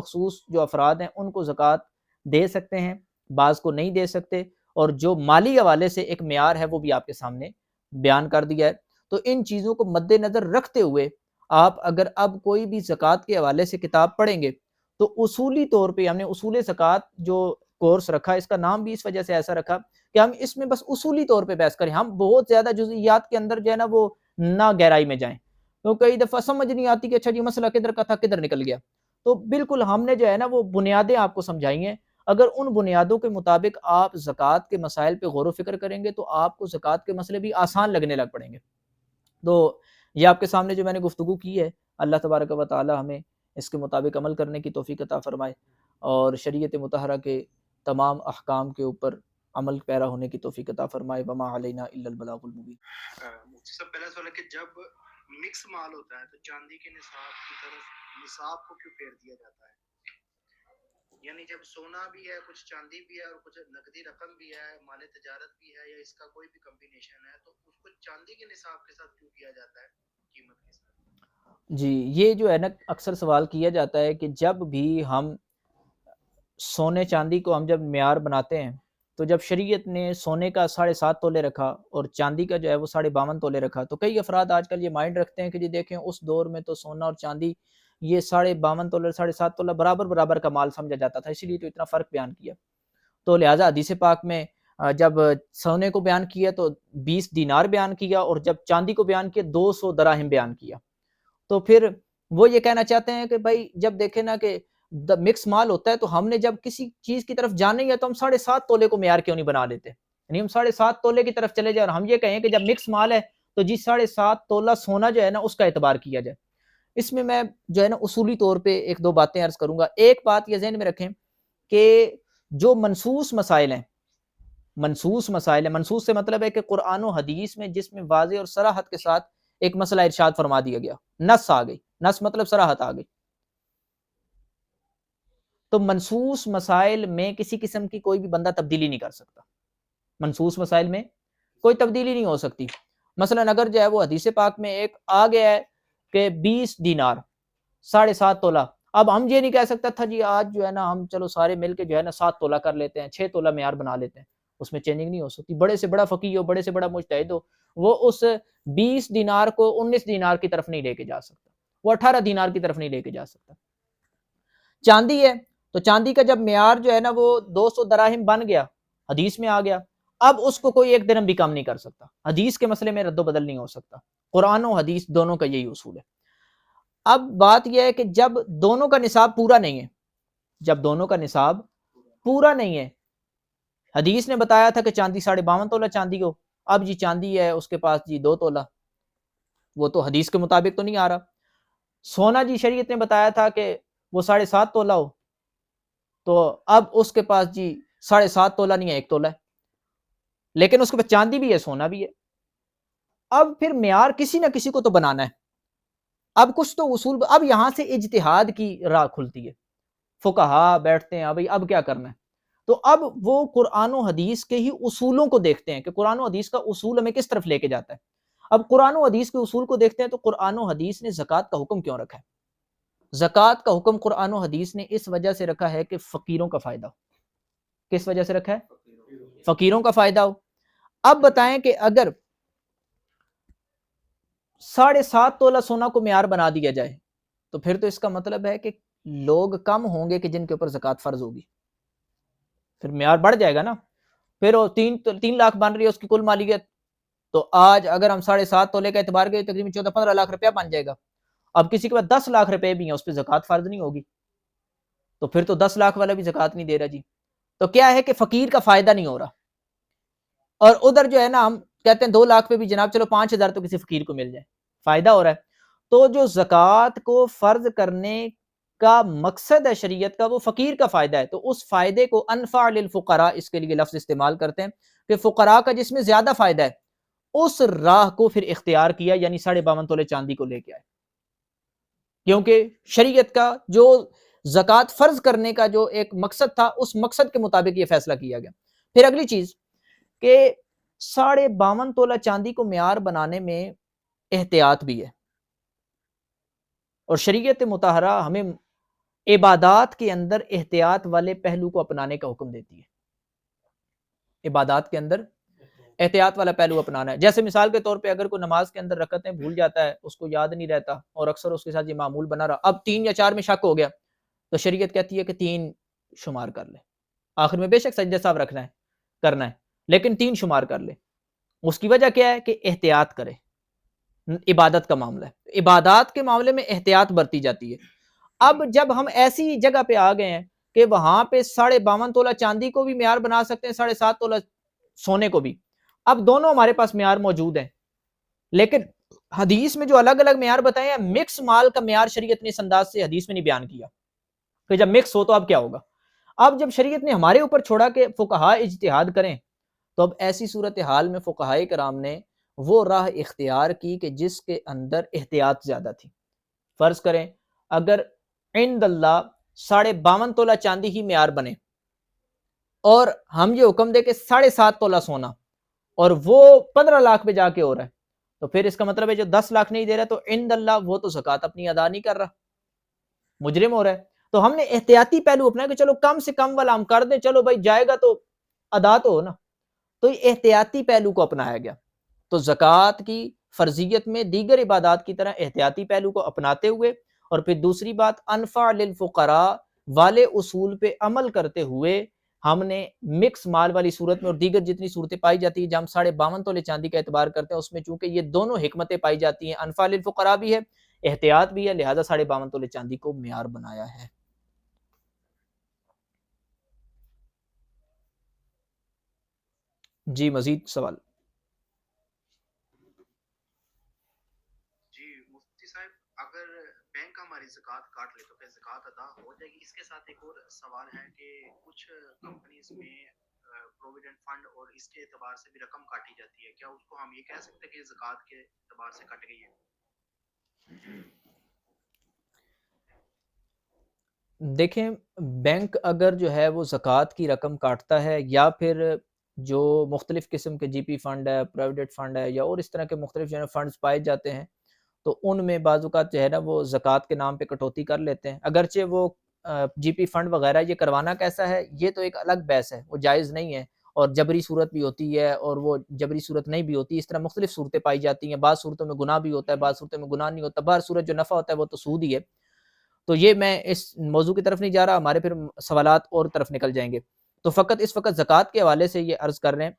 جو افراد ہیں ان کو زکوٰۃ دے سکتے ہیں، بعض کو نہیں دے سکتے. اور جو مالی حوالے سے ایک معیار ہے وہ بھی آپ کے سامنے بیان کر دیا ہے. تو ان چیزوں کو مد نظر رکھتے ہوئے آپ اگر اب کوئی بھی زکوٰۃ کے حوالے سے کتاب پڑھیں گے تو اصولی طور پہ ہم نے اصول زکوٰۃ جو کورس رکھا، اس کا نام بھی اس وجہ سے ایسا رکھا کہ ہم اس میں بس اصولی طور پہ بحث کریں، ہم بہت زیادہ جزئیات کے اندر جو ہے نا وہ نہ گہرائی میں جائیں. تو کئی دفعہ سمجھ نہیں آتی کہ اچھا جی مسئلہ کدھر کا تھا کدھر نکل گیا. تو بالکل ہم نے جو ہے نا وہ بنیادیں آپ کو سمجھائی ہیں. اگر ان بنیادوں کے مطابق آپ زکوٰۃ کے مسائل پہ غور و فکر کریں گے تو آپ کو زکوٰۃ کے مسئلے بھی آسان لگنے لگ پڑیں گے. تو یہ آپ کے سامنے جو میں نے گفتگو کی ہے، اللہ تبارک و تعالی ہمیں اس کے مطابق عمل کرنے کی توفیق عطا فرمائے اور شریعت مطہرہ کے تمام احکام کے اوپر عمل پیرا ہونے کی توفیق عطا فرمائے. وما علینا الا البلاغ المبین. مفتی صاحب پہلا سوال ہے کہ جب مکس مال ہوتا ہے تو چاندی کے نصاب کی طرف نصاب کو کیوں پھیر دیا جاتا ہے؟ یعنی جب سونا بھی ہے، کچھ چاندی بھی ہے اور کچھ نقدی رقم بھی ہے، مال تجارت بھی ہے، یا اس کا کوئی بھی کمبینیشن ہے، تو اس کو چاندی کے نصاب کے ساتھ کیوں کیا جاتا ہے قیمت کے ساتھ؟ جی یہ جو ہے نا اکثر سوال کیا جاتا ہے کہ جب بھی ہم سونے چاندی کو ہم جب معیار بناتے ہیں تو جب شریعت نے سونے کا 7.5 تولے رکھا اور چاندی کا جو ہے وہ 52.5 تولے رکھا، تو کئی افراد آج کل یہ مائنڈ رکھتے ہیں کہ جی دیکھیں اس دور میں تو سونا اور چاندی یہ 52.5 تولے 7.5 تولہ برابر کا مال سمجھا جاتا تھا، اسی لیے تو اتنا فرق بیان کیا. تو لہٰذا حدیث پاک میں جب سونے کو بیان کیا تو 20 دینار بیان کیا، اور جب چاندی کو بیان کیا 200 دراہم بیان کیا. تو پھر وہ یہ کہنا چاہتے ہیں کہ بھائی جب دیکھیں نا کہ مکس مال ہوتا ہے تو ہم نے جب کسی چیز کی طرف جانا ہی ہے تو ہم 7.5 تولے کو معیار کیوں نہیں بنا لیتے، یعنی ہم 7.5 تولے کی طرف چلے جائیں اور ہم یہ کہیں کہ جب مکس مال ہے تو جی 7.5 تولہ سونا جو ہے نا اس کا اعتبار کیا جائے۔ اس میں جو ہے نا اصولی طور پہ ایک دو باتیں عرض کروں گا۔ ایک بات یہ ذہن میں رکھیں کہ جو منصوص مسائل ہیں، منصوص سے مطلب ہے کہ قرآن و حدیث میں جس میں واضح اور صراحت کے ساتھ ایک مسئلہ ارشاد فرما دیا گیا، نص آ گئی، نص مطلب صراحت آ گئی، تو منصوص مسائل میں کسی قسم کی کوئی بھی بندہ تبدیلی نہیں کر سکتا، منصوص مسائل میں کوئی تبدیلی نہیں ہو سکتی۔ مثلا اگر جو ہے وہ حدیث پاک میں ایک آ گیا ہے کہ 20 دینار 7.5 تولہ، اب ہم یہ نہیں کہہ سکتا تھا جی آج جو ہے نا ہم چلو سارے مل کے جو ہے نا 7 تولہ کر لیتے ہیں، 6 تولہ معیار بنا لیتے ہیں، اس میں چینجنگ نہیں ہو سکتی۔ بڑے سے بڑا فقیہ ہو، بڑے سے بڑا مجتہد ہو، وہ اس 20 دینار کو 19 دینار کی طرف نہیں لے کے جا سکتا، وہ 18 دینار کی طرف نہیں لے کے جا سکتا۔ چاندی ہے تو چاندی کا جب معیار جو ہے نا وہ 200 دراہم بن گیا، حدیث میں آ گیا، اب اس کو کوئی ایک درہم بھی کم نہیں کر سکتا، حدیث کے مسئلے میں رد و بدل نہیں ہو سکتا، قرآن و حدیث دونوں کا یہی اصول ہے۔ اب بات یہ ہے کہ جب دونوں کا نصاب پورا نہیں ہے، جب دونوں کا نصاب پورا نہیں ہے، حدیث نے بتایا تھا کہ چاندی 52.5 تولہ چاندی ہو، اب جی چاندی ہے اس کے پاس جی 2 تولہ، وہ تو حدیث کے مطابق تو نہیں آ رہا۔ سونا جی شریعت نے بتایا تھا کہ وہ 7.5 تولہ ہو، تو اب اس کے پاس جی 7.5 تولہ نہیں ہے، 1 تولہ ہے، لیکن اس کے پاس چاندی بھی ہے، سونا بھی ہے۔ اب پھر معیار کسی نہ کسی کو تو بنانا ہے، اب کچھ تو اصول، اب یہاں سے اجتہاد کی راہ کھلتی ہے، فقہا بیٹھتے ہیں اب کیا کرنا ہے، تو اب وہ قرآن و حدیث کے ہی اصولوں کو دیکھتے ہیں کہ قرآن و حدیث کا اصول ہمیں کس طرف لے کے جاتا ہے۔ اب قرآن و حدیث کے اصول کو دیکھتے ہیں تو قرآن و حدیث نے زکوٰۃ کا حکم کیوں رکھا ہے؟ زکوٰۃ کا حکم قرآن و حدیث نے اس وجہ سے رکھا ہے کہ فقیروں کا فائدہ ہو۔ کس وجہ سے رکھا ہے؟ فقیروں کا فائدہ ہو۔ اب بتائیں کہ اگر 7.5 تولہ سونا کو معیار بنا دیا جائے تو پھر تو اس کا مطلب ہے کہ لوگ کم ہوں گے کہ جن کے اوپر زکوٰۃ فرض ہوگی، پھر معیار بڑھ جائے گا نا، پھر وہ 3 لاکھ بن رہی ہے اس کی کل مالیت، تو آج اگر ہم 7.5 تولے کا اعتبار کریں تقریباً 14-15 لاکھ روپیہ بن جائے گا۔ اب کسی کے پاس 10 لاکھ روپے بھی ہیں، اس پہ زکوٰۃ فرض نہیں ہوگی، تو پھر تو 10 لاکھ والا بھی زکوٰۃ نہیں دے رہا جی، تو کیا ہے کہ فقیر کا فائدہ نہیں ہو رہا، اور ادھر جو ہے نا ہم کہتے ہیں 2 لاکھ پہ بھی جناب چلو 5,000 تو کسی فقیر کو مل جائے، فائدہ ہو رہا ہے۔ تو جو زکوٰۃ کو فرض کرنے کا مقصد ہے شریعت کا، وہ فقیر کا فائدہ ہے، تو اس فائدے کو انفع للفقراء اس کے لیے لفظ استعمال کرتے ہیں کہ فقراء کا جس میں زیادہ فائدہ ہے اس راہ کو پھر اختیار کیا، یعنی 52.5 تولے چاندی کو لے کے آئے، کیونکہ شریعت کا جو زکوٰۃ فرض کرنے کا جو ایک مقصد تھا اس مقصد کے مطابق یہ فیصلہ کیا گیا۔ پھر اگلی چیز کہ 52.5 تولہ چاندی کو معیار بنانے میں احتیاط بھی ہے، اور شریعت مطہرہ ہمیں عبادات کے اندر احتیاط والے پہلو کو اپنانے کا حکم دیتی ہے، عبادات کے اندر احتیاط والا پہلو اپنانا ہے۔ جیسے مثال کے طور پہ اگر کوئی نماز کے اندر رکعتیں بھول جاتا ہے، اس کو یاد نہیں رہتا اور اکثر اس کے ساتھ یہ معمول بنا رہا، اب 3 یا 4 میں شک ہو گیا تو شریعت کہتی ہے کہ 3 شمار کر لے، آخر میں بے شک سجدہ صاحب رکھنا ہے کرنا ہے لیکن 3 شمار کر لے۔ اس کی وجہ کیا ہے کہ احتیاط کرے، عبادت کا معاملہ ہے، عبادات کے معاملے میں احتیاط برتی جاتی ہے۔ اب جب ہم ایسی جگہ پہ آ گئے ہیں کہ وہاں پہ 52.5 تولہ چاندی کو بھی معیار بنا سکتے ہیں، 7.5 تولہ سونے کو بھی، اب دونوں ہمارے پاس معیار موجود ہیں، لیکن حدیث میں جو الگ الگ معیار بتائے ہیں، مکس مال کا معیار شریعت نے اس انداز سے حدیث میں نہیں بیان کیا کہ جب مکس ہو تو اب کیا ہوگا۔ اب جب شریعت نے ہمارے اوپر چھوڑا کہ فقہاء اجتہاد کریں، تو اب ایسی صورتحال میں فقہاء کرام نے وہ راہ اختیار کی کہ جس کے اندر احتیاط زیادہ تھی۔ فرض کریں اگر عند اللہ 52.5 تولہ چاندی ہی معیار بنے اور ہم یہ حکم دے کہ 7.5 تولہ سونا، اور وہ 15 لاکھ پہ جا کے ہو رہا ہے، تو پھر اس کا مطلب ہے جو 10 لاکھ نہیں دے رہا تو عند اللہ وہ تو زکوٰۃ اپنی ادا نہیں کر رہا، مجرم ہو رہا ہے۔ تو ہم نے احتیاطی پہلو اپنا کہ چلو کم سے کم والا ہم کر دیں، چلو بھائی جائے گا تو ادا تو ہو نا، تو یہ احتیاطی پہلو کو اپنایا گیا۔ تو زکوٰۃ کی فرضیت میں دیگر عبادات کی طرح احتیاطی پہلو کو اپناتے ہوئے، اور پھر دوسری بات انفع للفقراء والے اصول پہ عمل کرتے ہوئے ہم نے مکس مال والی صورت میں اور دیگر جتنی صورتیں پائی جاتی ہیں جہاں ہم 52.5 تولے چاندی کا اعتبار کرتے ہیں، اس میں چونکہ یہ دونوں حکمتیں پائی جاتی ہیں، انفع للفقراء بھی ہے، احتیاط بھی ہے، لہٰذا 52.5 تولے چاندی کو معیار بنایا ہے۔ جی مزید سوال؟ جی مفتی صاحب، اگر بینک ہماری زکوٰۃ کاٹ لے تو پھر زکوٰۃ ادا ہو جائے گی؟ اس کے ساتھ ایک اور سوال ہے کہ کچھ کمپنیز میں پروویڈنٹ فنڈ اور اس کے اعتبار سے بھی رقم کاٹی جاتی ہے، کیا اس کو ہم یہ کہہ سکتے ہیں کہ زکوٰۃ کے اعتبار سے کٹ گئی ہے؟ دیکھیں بینک اگر جو ہے وہ زکوٰۃ کی رقم کاٹتا ہے، یا پھر جو مختلف قسم کے جی پی فنڈ ہے، پروویڈنٹ فنڈ ہے، یا اور اس طرح کے مختلف جو ہے فنڈز پائے جاتے ہیں، تو ان میں بعض اوقات جو ہے نا وہ زکوٰۃ کے نام پہ کٹوتی کر لیتے ہیں، اگرچہ وہ جی پی فنڈ وغیرہ یہ کروانا کیسا ہے یہ تو ایک الگ بحث ہے، وہ جائز نہیں ہے، اور جبری صورت بھی ہوتی ہے اور وہ جبری صورت نہیں بھی ہوتی، اس طرح مختلف صورتیں پائی جاتی ہیں، بعض صورتوں میں گناہ بھی ہوتا ہے، بعض صورتوں میں گناہ نہیں ہوتا، بعض صورت جو نفع ہوتا ہے وہ تو سود ہی ہے۔ تو یہ میں اس موضوع کی طرف نہیں جا رہا، ہمارے پھر سوالات اور طرف نکل جائیں گے، تو فقط اس وقت زکوٰۃ کے حوالے سے یہ عرض کر رہے ہیں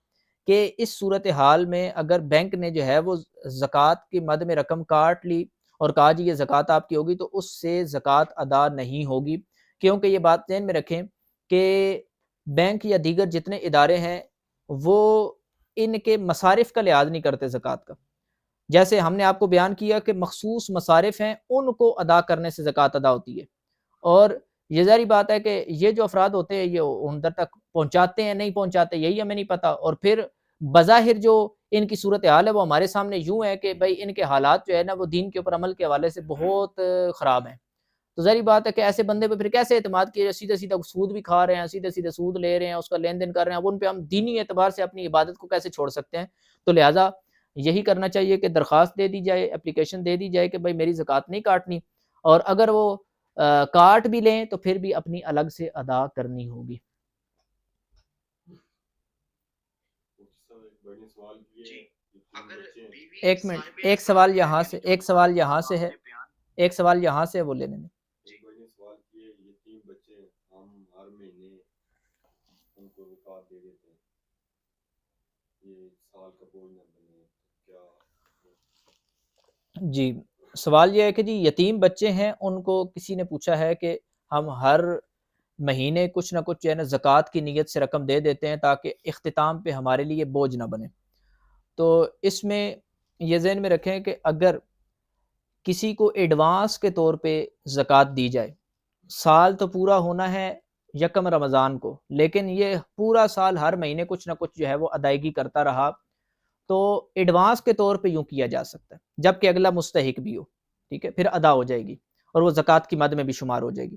کہ اس صورتحال میں اگر بینک نے جو ہے وہ زکوٰۃ کی مد میں رقم کاٹ لی اور کہا جی یہ زکوٰۃ آپ کی ہوگی، تو اس سے زکوٰۃ ادا نہیں ہوگی، کیونکہ یہ بات ذہن میں رکھیں کہ بینک یا دیگر جتنے ادارے ہیں وہ ان کے مصارف کا لحاظ نہیں کرتے زکوٰۃ کا، جیسے ہم نے آپ کو بیان کیا کہ مخصوص مصارف ہیں ان کو ادا کرنے سے زکوٰۃ ادا ہوتی ہے، اور یہ ظاہری بات ہے کہ یہ جو افراد ہوتے ہیں یہ ان تک پہنچاتے ہیں نہیں پہنچاتے یہی ہمیں نہیں پتہ، اور پھر بظاہر جو ان کی صورتحال ہے وہ ہمارے سامنے یوں ہے کہ بھائی ان کے حالات جو ہے نا وہ دین کے اوپر عمل کے حوالے سے بہت خراب ہیں، تو ظاہری بات ہے کہ ایسے بندے پہ پھر کیسے اعتماد کیا، سیدھے سیدھا سود بھی کھا رہے ہیں، سیدھے سیدھے سود لے رہے ہیں، اس کا لین دین کر رہے ہیں، اب ان پہ ہم دینی اعتبار سے اپنی عبادت کو کیسے چھوڑ سکتے ہیں؟ تو لہٰذا یہی کرنا چاہیے کہ درخواست دے دی جائے، اپلیکیشن دے دی جائے کہ بھائی میری زکوٰۃ نہیں کاٹنی، اور اگر وہ کاٹ بھی لیں تو پھر بھی اپنی الگ سے ادا کرنی ہوگی۔ جی اگر بیوی ایک منٹ، صاحب ایک نکاح سوال ہے، یہاں سے، یعنی جو ایک سوال یہاں اب سے آپ ہے، نے بیان ایک سوال یہاں سے وہ لے لیں۔ جی سوال کیے یتیم بچے ہم ہر مہینے ان کو زکوٰۃ دے دیتے ہیں، یہ سال کا بوجھ نہ بنے، کیا؟ جی سوال یہ ہے کہ جی یتیم بچے ہیں، ان کو کسی نے پوچھا ہے کہ ہم ہر مہینے کچھ نہ کچھ جو ہے نا زکوٰۃ کی نیت سے رقم دے دیتے ہیں تاکہ اختتام پہ ہمارے لیے بوجھ نہ بنے، تو اس میں یہ ذہن میں رکھیں کہ اگر کسی کو ایڈوانس کے طور پہ زکوٰۃ دی جائے، سال تو پورا ہونا ہے یکم رمضان کو، لیکن یہ پورا سال ہر مہینے کچھ نہ کچھ جو ہے وہ ادائیگی کرتا رہا، تو ایڈوانس کے طور پہ یوں کیا جا سکتا ہے جب کہ اگلا مستحق بھی ہو، ٹھیک ہے، پھر ادا ہو جائے گی اور وہ زکوٰۃ کی مد میں بھی شمار ہو جائے گی۔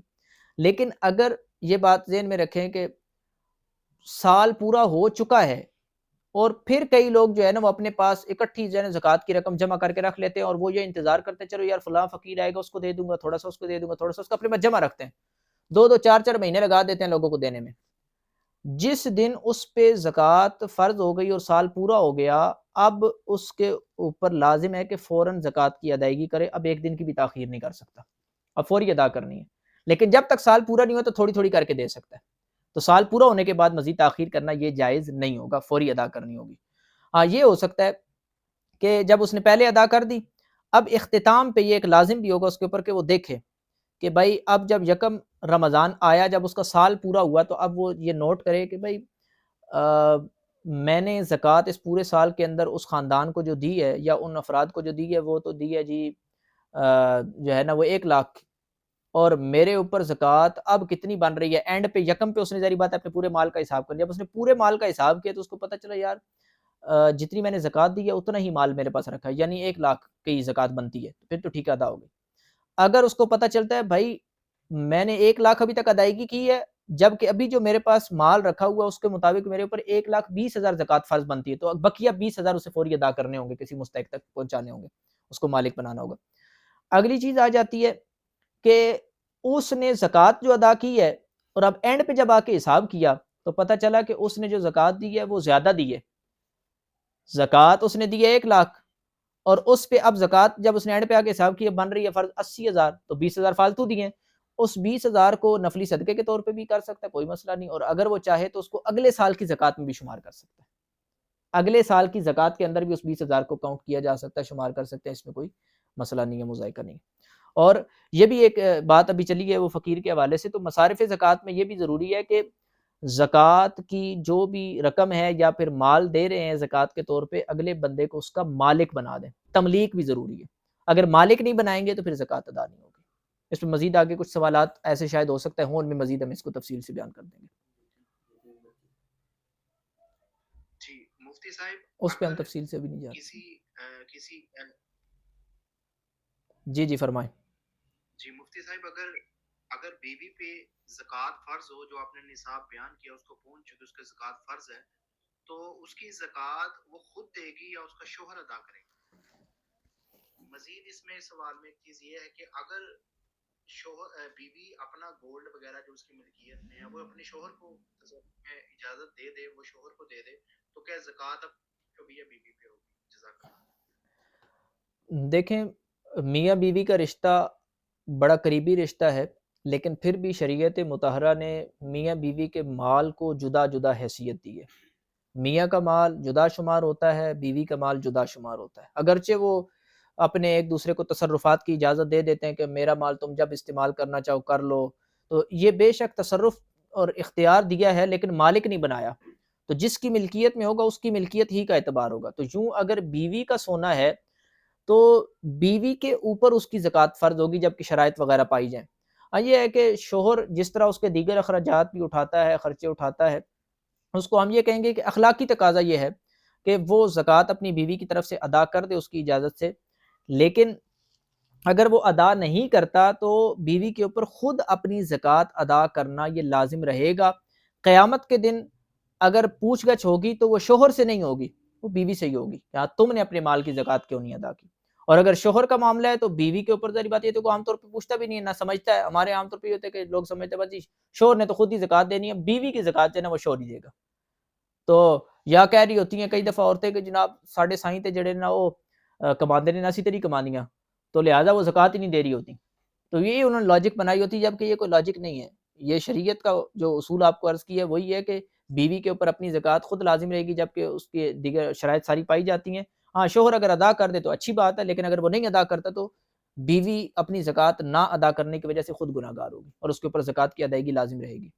لیکن اگر یہ بات ذہن میں رکھیں کہ سال پورا ہو چکا ہے اور پھر کئی لوگ جو ہے نا وہ اپنے پاس اکٹھی جو ہے نا زکوٰۃ کی رقم جمع کر کے رکھ لیتے ہیں، اور وہ یہ انتظار کرتے ہیں چلو یار فلاں فقیر آئے گا اس کو دے دوں گا، تھوڑا سا اس کو دے دوں گا، تھوڑا سا اس کو اپنے پاس جمع رکھتے ہیں، 2 2 4 4 مہینے لگا دیتے ہیں لوگوں کو دینے میں، جس دن اس پہ زکوٰۃ فرض ہو گئی اور سال پورا ہو گیا، اب اس کے اوپر لازم ہے کہ فوراً زکوٰۃ کی ادائیگی کرے، اب ایک دن کی بھی تاخیر نہیں کر سکتا، اب فوری ادا کرنی ہے، لیکن جب تک سال پورا نہیں ہوا تو تھوڑی تھوڑی کر کے دے سکتا ہے، تو سال پورا ہونے کے بعد مزید تاخیر کرنا یہ جائز نہیں ہوگا، فوری ادا کرنی ہوگی۔ ہاں یہ ہو سکتا ہے کہ جب اس نے پہلے ادا کر دی، اب اختتام پہ یہ ایک لازم بھی ہوگا اس کے اوپر کہ وہ دیکھے کہ بھائی اب جب یکم رمضان آیا، جب اس کا سال پورا ہوا، تو اب وہ یہ نوٹ کرے کہ بھائی میں نے زکوٰۃ اس پورے سال کے اندر اس خاندان کو جو دی ہے یا ان افراد کو جو دی ہے وہ تو دی ہے جی جو ہے نا وہ 1 لاکھ، اور میرے اوپر زکوٰۃ اب کتنی بن رہی ہے، اینڈ پہ یکم پہ اس نے ظاہری بات ہے اپنے پورے مال کا حساب کر لیا، جب اس نے پورے مال کا حساب کیا تو اس کو پتہ چلا یار جتنی میں نے زکوٰۃ دی ہے اتنا ہی مال میرے پاس رکھا ہے، یعنی 1 لاکھ کی زکوٰۃ بنتی ہے، پھر تو ٹھیک ادا ہوگی۔ اگر اس کو پتہ چلتا ہے بھائی میں نے 1 لاکھ ابھی تک ادائیگی کی ہے، جبکہ ابھی جو میرے پاس مال رکھا ہوا اس کے مطابق میرے اوپر 1,20,000 زکوٰۃ فرض بنتی ہے، تو بقیہ 20,000 اسے فوری ادا کرنے ہوں گے، کسی مستحق تک پہنچانے ہوں گے، اس کو مالک بنانا ہوگا۔ اگلی چیز آ جاتی ہے کہ اس نے زکوٰۃ جو ادا کی ہے اور اب اینڈ پہ جب آ کے حساب کیا تو پتہ چلا کہ اس نے جو زکوٰۃ دی ہے وہ زیادہ دی ہے، زکوٰۃ اس نے دی ہے 1 لاکھ، اور اس پہ اب زکوٰۃ جب اس نے اینڈ پہ آ کے حساب کیا بن رہی ہے فرض 80,000، تو 20,000 فالتو دیے ہیں، اس 20,000 کو نفلی صدقے کے طور پہ بھی کر سکتا ہے، کوئی مسئلہ نہیں، اور اگر وہ چاہے تو اس کو اگلے سال کی زکوٰۃ میں بھی شمار کر سکتا ہے، اگلے سال کی زکوٰۃ کے اندر بھی اس 20,000 کو کاؤنٹ کیا جا سکتا ہے، شمار کر سکتے ہیں، اس میں کوئی مسئلہ نہیں ہے، مذائقہ نہیں ہے۔ اور یہ بھی ایک بات ابھی چلی ہے وہ فقیر کے حوالے سے، تو مصارف زکوٰۃ میں یہ بھی ضروری ہے کہ زکوٰۃ کی جو بھی رقم ہے یا پھر مال دے رہے ہیں زکوٰۃ کے طور پہ، اگلے بندے کو اس کا مالک بنا دیں، تملیک بھی ضروری ہے۔ اگر مالک نہیں بنائیں گے تو پھر زکوٰۃ ادا نہیں ہوگی۔ اس میں مزید آگے کچھ سوالات ایسے شاید ہو سکتا ہے ہوں، ان میں مزید ہم اس کو تفصیل سے بیان کر دیں گے۔ جی مفتی صاحب، اس پہ ہم اگر تفصیل سے بھی نہیں جاتے۔ کسی جی فرمائیں۔ جی مفتی صاحب، اگر بیوی پہ زکوٰۃ فرض ہو، جو آپ نے نصاب بیان کیا اس کو پہنچ چکے، اس کا زکوٰۃ فرض ہے، تو اس کی زکوٰۃ وہ خود دے گی یا اس کا شوہر ادا کرے گا؟ مزید اس میں سوال میں ایک چیز یہ ہے کہ اگر شوہر بیوی اپنا گولڈ وغیرہ جو اس کی ملکیت میں ہے وہ اپنے شوہر کو اجازت دے دے، وہ شوہر کو دے دے، تو کیا زکوٰۃ اب جو بھی ہے بیوی پہ ہوگی؟ جزاک اللہ۔ دیکھیں، میاں بیوی کا رشتہ بڑا قریبی رشتہ ہے، لیکن پھر بھی شریعت مطہرہ نے میاں بیوی کے مال کو جدا جدا حیثیت دی ہے۔ میاں کا مال جدا شمار ہوتا ہے، بیوی کا مال جدا شمار ہوتا ہے، اگرچہ وہ اپنے ایک دوسرے کو تصرفات کی اجازت دے دیتے ہیں کہ میرا مال تم جب استعمال کرنا چاہو کر لو، تو یہ بے شک تصرف اور اختیار دیا ہے لیکن مالک نہیں بنایا، تو جس کی ملکیت میں ہوگا اس کی ملکیت ہی کا اعتبار ہوگا۔ تو یوں اگر بیوی کا سونا ہے تو بیوی کے اوپر اس کی زکوٰۃ فرض ہوگی جبکہ شرائط وغیرہ پائی جائیں۔ یہ ہے کہ شوہر جس طرح اس کے دیگر اخراجات بھی اٹھاتا ہے، خرچے اٹھاتا ہے، اس کو ہم یہ کہیں گے کہ اخلاقی تقاضا یہ ہے کہ وہ زکوٰۃ اپنی بیوی کی طرف سے ادا کر دے اس کی اجازت سے، لیکن اگر وہ ادا نہیں کرتا تو بیوی کے اوپر خود اپنی زکوٰۃ ادا کرنا یہ لازم رہے گا۔ قیامت کے دن اگر پوچھ گچھ ہوگی تو وہ شوہر سے نہیں ہوگی، وہ بیوی سے ہی ہوگی، یہاں تم نے اپنے مال کی زکوٰۃ کیوں نہیں ادا کی۔ اور اگر شوہر کا معاملہ ہے تو بیوی کے اوپر ظاہر بات یہ تو کوئی عام طور پہ پوچھتا بھی نہیں ہے، نہ سمجھتا ہے۔ ہمارے عام طور پہ یہ ہوتا ہے کہ لوگ سمجھتے ہیں بس جی شوہر نے تو خود ہی زکوٰۃ دینی ہے، بیوی کی زکوٰۃ جو ہے نا وہ شوہر ہی دے گا۔ تو یا کہہ رہی ہوتی ہیں کئی دفعہ عورتیں کہ جناب ساڑھے سائیں تے جڑے نا وہ کماندے نے ناسی تری کمانیاں، تو لہٰذا وہ زکوٰۃ ہی نہیں دے رہی ہوتی۔ تو یہ انہوں نے لاجک بنائی ہوتی ہے، جبکہ یہ کوئی لاجک نہیں ہے۔ یہ شریعت کا جو اصول آپ کو عرض کیا ہے وہی ہے کہ بیوی کے اوپر اپنی زکوٰۃ خود لازم رہے گی جبکہ اس کے دیگر شرائط ساری پائی جاتی ہیں۔ ہاں شوہر اگر ادا کر دے تو اچھی بات ہے، لیکن اگر وہ نہیں ادا کرتا تو بیوی اپنی زکوٰۃ نہ ادا کرنے کی وجہ سے خود گناہ گار ہوگی اور اس کے اوپر زکوٰۃ کی ادائیگی لازم رہے گی۔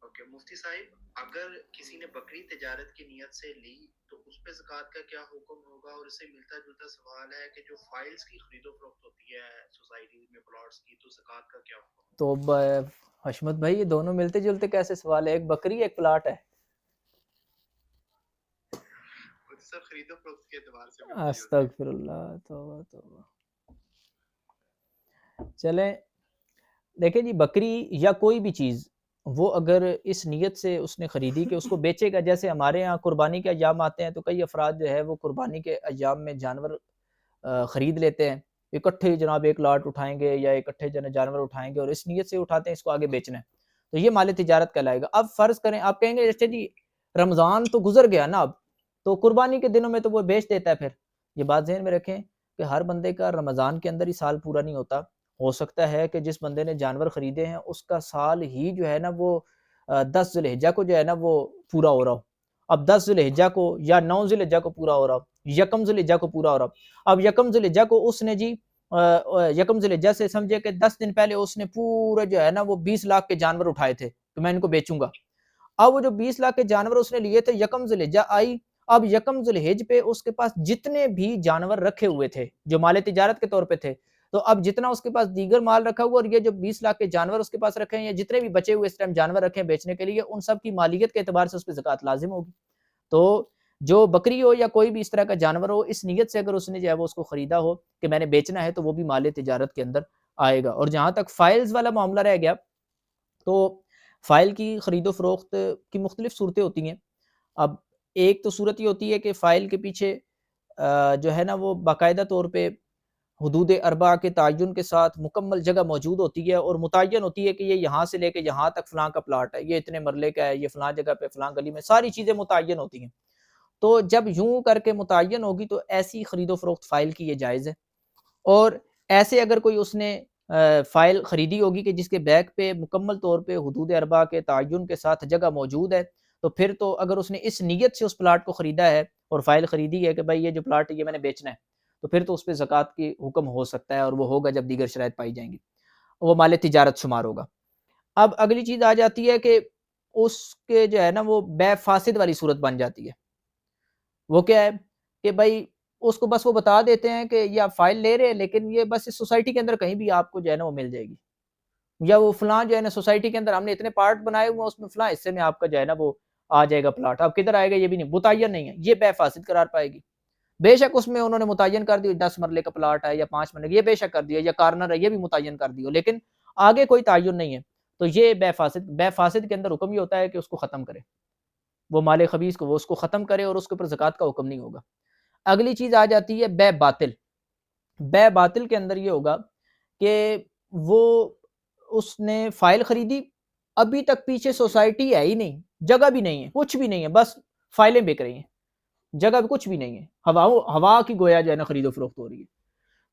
اوکے مفتی صاحب، اگر کسی نے بکری تجارت کی نیت سے لی تو اس پہ زکوٰۃ کا کیا حکم ہوگا؟ اور اس سے ملتا جلتا سوال ہے کہ جو فائلز کی خرید و فروخت ہوتی ہے سوسائٹی میں پلاٹس کی، تو زکوٰۃ کا کیا حکم؟ تو حشمت بھائی یہ دونوں ملتے جلتے کیسے سوال ہے؟ ایک بکری ایک پلاٹ ہے۔ سب خرید و فروخت کے اعتبار سے استغفر اللہ، توبہ توبہ۔ چلیں دیکھیں جی، بکری یا کوئی بھی چیز وہ اگر اس نیت سے اس نے خریدی کہ اس کو بیچے گا، جیسے ہمارے ہاں قربانی کے ایام آتے ہیں تو کئی افراد جو ہے وہ قربانی کے ایام میں جانور خرید لیتے ہیں، اکٹھے جناب ایک لاٹ اٹھائیں گے یا اکٹھے جانور اٹھائیں گے اور اس نیت سے اٹھاتے ہیں اس کو آگے بیچنا ہے، تو یہ مال تجارت کہلائے گا۔ اب فرض کریں آپ کہیں گے جیسے جی رمضان تو گزر گیا نا، اب تو قربانی کے دنوں میں تو وہ بیچ دیتا ہے۔ پھر یہ بات ذہن میں رکھیں کہ ہر بندے کا رمضان کے اندر ہی سال پورا نہیں ہوتا، ہو سکتا ہے کہ جس بندے نے جانور خریدے ہیں اس کا سال ہی جو ہے نا وہ 10 ذی الحجہ کو جو ہے نا وہ پورا ہو رہا ہو، اب 10 ذی الحجہ کو یا 9 ذی الحجہ کو پورا ہو رہا ہو، یکم ذی الحجہ کو پورا ہو رہا ہو۔ اب یکم ذی الحجہ کو اس نے جی یکم ذی الحجہ سے سمجھے کہ 10 دن پہلے اس نے پورا جو ہے نا وہ 20 لاکھ کے جانور اٹھائے تھے کہ میں ان کو بیچوں گا۔ اب وہ جو 20 لاکھ کے جانور اس نے لیے تھے، یکم ذی الحجہ آئی، اب یکم ذی الحج پہ اس کے پاس جتنے بھی جانور رکھے ہوئے تھے جو مال تجارت کے طور پہ تھے، تو اب جتنا اس کے پاس دیگر مال رکھا ہوا اور یہ جو 20 لاکھ کے جانور اس کے پاس رکھے ہیں یا جتنے بھی بچے ہوئے اس ٹائم جانور رکھے ہیں بیچنے کے لیے، ان سب کی مالیت کے اعتبار سے اس پہ زکوٰۃ لازم ہوگی۔ تو جو بکری ہو یا کوئی بھی اس طرح کا جانور ہو، اس نیت سے اگر اس نے جو ہے وہ اس کو خریدا ہو کہ میں نے بیچنا ہے، تو وہ بھی مال تجارت کے اندر آئے گا۔ اور جہاں تک فائلز والا معاملہ رہ گیا، تو فائل کی خرید و فروخت کی مختلف صورتیں ہوتی ہیں۔ اب ایک تو صورت یہ ہوتی ہے کہ فائل کے پیچھے جو ہے نا وہ باقاعدہ طور پہ حدود اربعہ کے تعین کے ساتھ مکمل جگہ موجود ہوتی ہے اور متعین ہوتی ہے کہ یہ یہاں سے لے کے یہاں تک فلاں کا پلاٹ ہے، یہ اتنے مرلے کا ہے، یہ فلاں جگہ پہ فلاں گلی میں، ساری چیزیں متعین ہوتی ہیں۔ تو جب یوں کر کے متعین ہوگی تو ایسی خرید و فروخت فائل کی یہ جائز ہے۔ اور ایسے اگر کوئی اس نے فائل خریدی ہوگی کہ جس کے بیک پہ مکمل طور پہ حدود اربعہ کے تعین کے ساتھ جگہ موجود ہے، تو پھر تو اگر اس نے اس نیت سے اس پلاٹ کو خریدا ہے اور فائل خریدی ہے کہ بھائی یہ جو پلاٹ ہے یہ میں نے بیچنا ہے، تو پھر تو اس پہ زکوٰۃ کی حکم ہو سکتا ہے، اور وہ ہوگا جب دیگر شرائط پائی جائیں گی، وہ مال تجارت شمار ہوگا۔ اب اگلی چیز آ جاتی ہے کہ اس کے جو ہے نا وہ بے فاسد والی صورت بن جاتی ہے۔ وہ کیا ہے کہ بھائی اس کو بس وہ بتا دیتے ہیں کہ یہ آپ فائل لے رہے ہیں، لیکن یہ بس اس سوسائٹی کے اندر کہیں بھی آپ کو جو ہے نا وہ مل جائے گی، یا وہ فلاں جو ہے نا سوسائٹی کے اندر ہم نے اتنے پارٹ بنائے ہوئے ہیں، اس میں فلاں حصے میں آپ کا جو ہے نا وہ آ جائے گا پلاٹ، اب کدھر آئے گا یہ بھی نہیں متعین نہیں ہے، یہ بے فاسد قرار پائے گی۔ بے شک اس میں انہوں نے متعین کر دی 10 مرلے کا پلاٹ ہے یا 5 مرلے، یہ بے شک کر دیا، یا کارنر ہے یہ بھی متعین کر دیا، لیکن آگے کوئی تعین نہیں ہے، تو یہ بے فاسد کے اندر حکم یہ ہوتا ہے کہ اس کو ختم کرے، وہ مال خبیث کو وہ اس کو ختم کرے، اور اس کے اوپر زکوٰۃ کا حکم نہیں ہوگا۔ اگلی چیز آ جاتی ہے بے باطل۔ بے باطل کے اندر یہ ہوگا کہ وہ اس نے فائل خریدی، ابھی تک پیچھے سوسائٹی ہے ہی نہیں، جگہ بھی نہیں ہے، کچھ بھی نہیں ہے، بس فائلیں بک رہی ہیں، جگہ بھی کچھ بھی نہیں ہے، ہوا کی گویا جو ہے نا خرید و فروخت ہو رہی ہے۔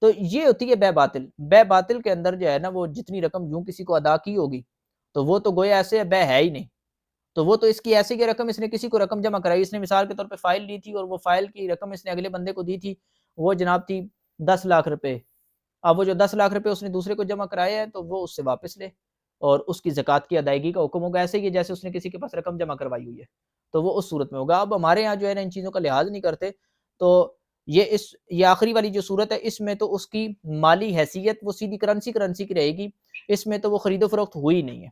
تو یہ ہوتی ہے بے باطل۔ بے باطل کے اندر جو ہے نا وہ جتنی رقم یوں کسی کو ادا کی ہوگی تو وہ تو گویا ایسے بے ہے ہی نہیں، تو وہ تو اس کی ایسی کی رقم اس نے کسی کو رقم جمع کرائی، اس نے مثال کے طور پہ فائل لی تھی اور وہ فائل کی رقم اس نے اگلے بندے کو دی تھی، وہ جناب تھی 10 لاکھ روپے۔ اب وہ جو 10 لاکھ روپے اس نے دوسرے کو جمع کرائے ہیں تو وہ اس سے واپس لے، اور اس کی زکوٰۃ کی ادائیگی کا حکم ہوگا، ایسے ہی جیسے اس نے کسی کے پاس رقم جمع کروائی ہوئی ہے، تو وہ اس صورت میں ہوگا۔ اب ہمارے یہاں جو ہے نا ان چیزوں کا لحاظ نہیں کرتے، تو یہ آخری والی جو صورت ہے اس میں تو اس کی مالی حیثیت وہ سیدھی کرنسی کی رہے گی، اس میں تو وہ خرید و فروخت ہوئی نہیں ہے،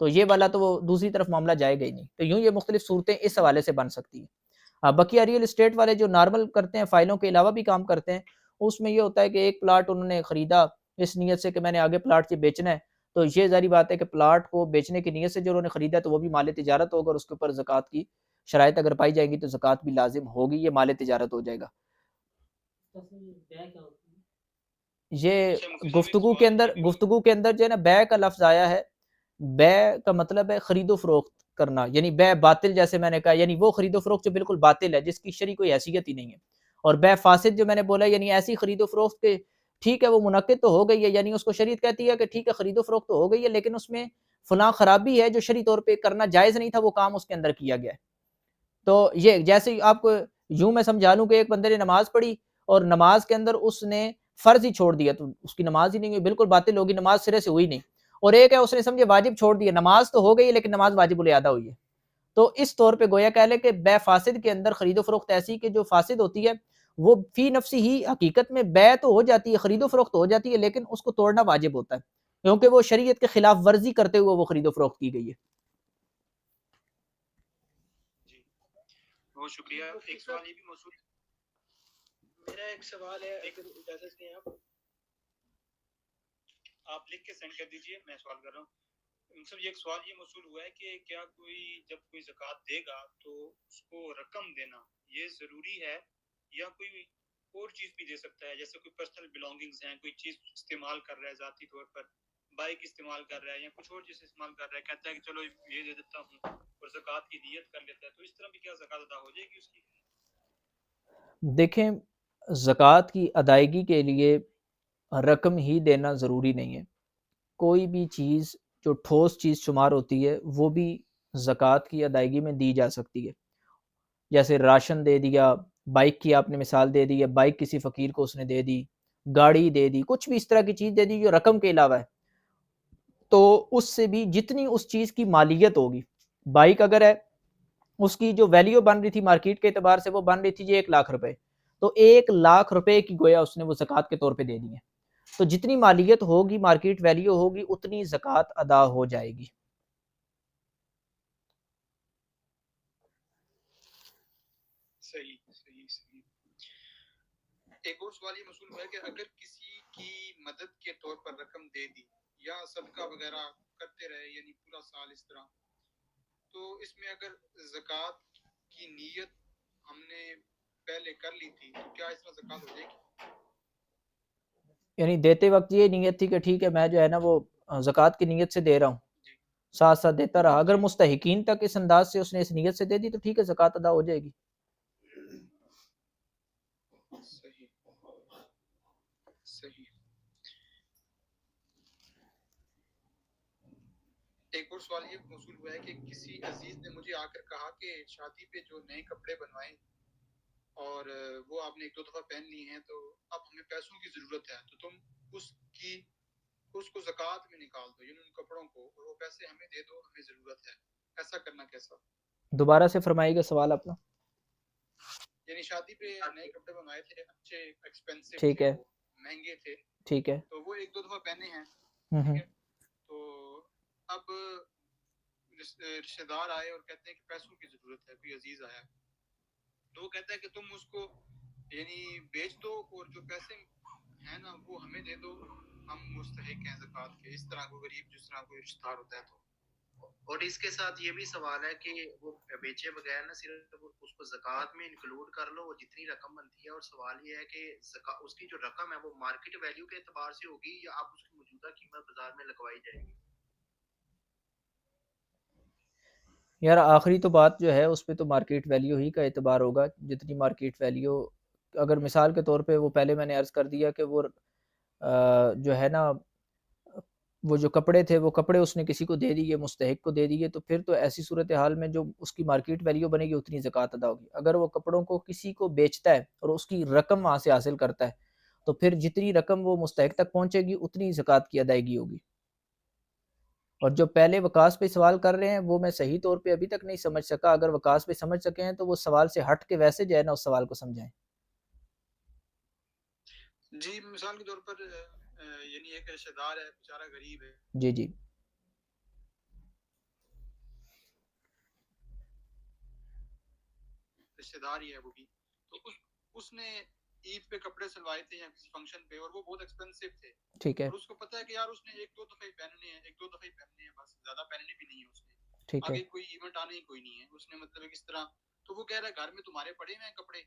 تو یہ والا تو وہ دوسری طرف معاملہ جائے گا ہی نہیں۔ تو یوں یہ مختلف صورتیں اس حوالے سے بن سکتی ہیں۔ بقیہ ریئل اسٹیٹ والے جو نارمل کرتے ہیں، فائلوں کے علاوہ بھی کام کرتے ہیں، اس میں یہ ہوتا ہے کہ ایک پلاٹ انہوں نے خریدا اس نیت سے کہ میں نے آگے پلاٹ سے بیچنا ہے، تو یہ ظاہری بات ہے کہ پلاٹ کو بیچنے کی نیت سے جو انہوں نے خریدا تو وہ بھی مال تجارت ہوگا، اور اس کے اوپر زکوٰۃ کی شرائط اگر پائی جائیں گی تو زکوٰۃ بھی لازم ہوگی، یہ مال تجارت ہو جائے گا۔ یہ گفتگو کے اندر جو ہے نا بے کا لفظ آیا ہے، بے کا مطلب ہے خرید و فروخت کرنا، یعنی بے باطل جیسے میں نے کہا، یعنی وہ خرید و فروخت جو بالکل باطل ہے، جس کی شرعی کوئی حیثیت ہی نہیں ہے، اور بے فاسد جو میں نے بولا یعنی ایسی خرید و فروخت کے ٹھیک ہے وہ منعقد تو ہو گئی ہے، یعنی اس کو شریعت کہتی ہے کہ ٹھیک ہے خرید و فروخت تو ہو گئی ہے، لیکن اس میں فلاں خرابی ہے جو شرعی طور پہ کرنا جائز نہیں تھا، وہ کام اس کے اندر کیا گیا ہے۔ تو یہ جیسے آپ کو یوں میں سمجھا لوں کہ ایک بندے نے نماز پڑھی اور نماز کے اندر اس نے فرض ہی چھوڑ دیا، تو اس کی نماز ہی نہیں ہوئی، بالکل باطل ہوگی، نماز سرے سے ہوئی نہیں۔ اور ایک ہے اس نے سمجھے واجب چھوڑ دیا، نماز تو ہو گئی ہے لیکن نماز واجب الادا ہوئی ہے، تو اس طور پہ گویا کہہ لے کہ بے فاسد کے اندر خرید و فروخت ایسی کہ جو فاسد ہوتی ہے وہ فی نفسی ہی حقیقت میں بے تو ہو جاتی ہے، خرید و فروخت ہو جاتی ہے، لیکن اس کو توڑنا واجب ہوتا ہے، کیونکہ وہ شریعت کے خلاف ورزی کرتے ہوئے وہ خرید و فروخت کی گئی ہے۔ جی بہت شکریہ۔ ایک سوال یہ بھی موصول، میرا ایک سوال ہے، اگر اجازت دیں آپ لکھ کے سینڈ کر دیجئے، میں سوال کر رہا ہوں۔ سر یہ ایک سوال یہ موصول ہوا ہے کہ کیا کوئی جب کوئی زکوٰۃ دے گا تو اس کو رقم دینا یہ ضروری ہے، یا کوئی اور چیز بھی دے سکتا ہے، جیسے کوئی پرسنل بلانگنگز ہیں، کوئی چیز استعمال کر رہا ہے ذاتی طور پر، بائک استعمال کر رہا ہے یا کچھ اور چیز استعمال کر رہا ہے، کہتا ہے کہ چلو یہ دے دیتا ہوں اور زکوٰۃ کی نیت کر لیتا ہے، تو اس طرح بھی کیا زکوٰۃ ادا ہو جائے گی اس کی؟ دیکھیں زکوٰۃ کی ادائیگی کے لیے رقم ہی دینا ضروری نہیں ہے، کوئی بھی چیز جو ٹھوس چیز شمار ہوتی ہے وہ بھی زکوٰۃ کی ادائیگی میں دی جا سکتی ہے، جیسے راشن دے دیا، بائک کی آپ نے مثال دے دی ہے، بائک کسی فقیر کو اس نے دے دی، گاڑی دے دی، کچھ بھی اس طرح کی چیز دے دی جو رقم کے علاوہ ہے، تو اس سے بھی جتنی اس چیز کی مالیت ہوگی، بائک اگر ہے اس کی جو ویلیو بن رہی تھی مارکیٹ کے اعتبار سے وہ بن رہی تھی 1 لاکھ روپے، تو 1 لاکھ روپے کی گویا اس نے وہ زکوٰۃ کے طور پہ دے دی ہے، تو جتنی مالیت ہوگی مارکیٹ ویلیو ہوگی اتنی زکوٰۃ ادا ہو جائے گی۔ صحیح صحیح صحیح۔ ایک اور سوال یہ موصول ہوا ہے کہ اگر کسی کی مدد کے طور پر رقم دے دی یا صدقہ وغیرہ کرتے رہے یعنی پورا سال اس طرح، تو اس میں اگر زکوٰۃ کی نیت ہم نے پہلے کر لی تھی تو کیا اس طرح زکوٰۃ ہو جائے گی؟ یعنی دیتے وقت یہ نیت تھی کہ ٹھیک ہے میں جو ہے نا وہ زکوٰۃ کی نیت سے دے رہا ہوں، ساتھ ساتھ دیتا رہا، اگر مستحقین تک اس انداز سے اس نے اس نیت سے دے دی تو ٹھیک ہے زکوٰۃ ادا ہو جائے گی۔ صحیح صحیح۔ ایک اور سوال یہ موصول ہوا ہے کہ کسی عزیز نے مجھے آ کر کہا کہ شادی پہ جو نئے کپڑے بنوائے اور وہ آپ نے ایک دو دفعہ پہن لی ہیں تو اب ہمیں پیسوں کی ضرورت ہے، تو تم اس کو زکوٰۃ میں نکال دو، یعنی ان کپڑوں کو، اور وہ پیسے ہمیں دے دو، ہمیں ضرورت ہے، ایسا کرنا کیسا؟ دوبارہ سے فرمائیے گا سوال اپنا. یعنی شادی پہ نئے کپڑے بنوائے تھے، اچھے ایکسپینسو ٹھیک تھے، ہے، وہ مہنگے تھے، ٹھیک ہے. تو وہ ایک دو دفعہ پہنے ہیں، ہوں ٹھیک ہوں. ہے، تو اب رشتے دار آئے اور کہتے ہیں کہ پیسوں کی ضرورت ہے، کوئی عزیز آیا تو وہ کہتا ہے کہ تم اس کو یعنی بیچ دو اور جو پیسے ہیں نا وہ ہمیں دے دو، ہم مستحق ہیں زکوٰۃ کے، اس طرح کوئی غریب جس طرح کوئی رشتہ دار ہوتا ہے تو. اور اس کے ساتھ یہ بھی سوال ہے کہ وہ بیچے بغیر نہ صرف اس کو زکوٰۃ میں انکلوڈ کر لو اور جتنی رقم بنتی ہے، اور سوال یہ ہے کہ اس کی جو رقم ہے وہ مارکیٹ ویلیو کے اعتبار سے ہوگی یا آپ اس کی موجودہ قیمت بازار میں لگوائی جائے گی؟ یار آخری تو بات جو ہے اس پہ تو مارکیٹ ویلیو ہی کا اعتبار ہوگا، جتنی مارکیٹ ویلیو. اگر مثال کے طور پہ وہ پہلے میں نے عرض کر دیا کہ وہ جو ہے نا وہ جو کپڑے تھے وہ کپڑے اس نے کسی کو دے دیے، مستحق کو دے دیے، تو پھر تو ایسی صورتحال میں جو اس کی مارکیٹ ویلیو بنے گی اتنی زکوٰۃ ادا ہوگی. اگر وہ کپڑوں کو کسی کو بیچتا ہے اور اس کی رقم وہاں سے حاصل کرتا ہے تو پھر جتنی رقم وہ مستحق تک پہنچے گی اتنی زکوٰۃ کی ادائیگی ہوگی. اور جو پہلے وکاس پہ سوال کر رہے ہیں وہ میں صحیح طور پہ ابھی تک نہیں سمجھ سکا. اگر وکاس پہ سمجھ سکے ہیں تو وہ سوال سے ہٹ کے ویسے جو ہے نا اس سوال کو سمجھائیں. جی مثال کے طور پر یعنی ایک رشتہ دار ہے، بیچارہ غریب ہے، جی جی رشتہ دار ہی ہے وہ بھی، تو اس نے عید پہ کپڑے سلوائے تھے یا کسی فنکشن پہ اور وہ بہت ایکسپینسو تھے، ٹھیک ہے اور اس کو پتا ہے کہ یار اس نے ایک دو دفعہ ہی پہننے ہیں، ایک دو دفعہ ہی پہننے ہیں، بس زیادہ پہننے بھی نہیں ہے اس نے، ٹھیک ہے. آگے کوئی ایونٹ آنے ہی کوئی نہیں ہے، اس نے مطلب کس طرح، تو وہ کہہ رہا ہے گھر میں تمہارے پڑے ہوئے ہیں کپڑے،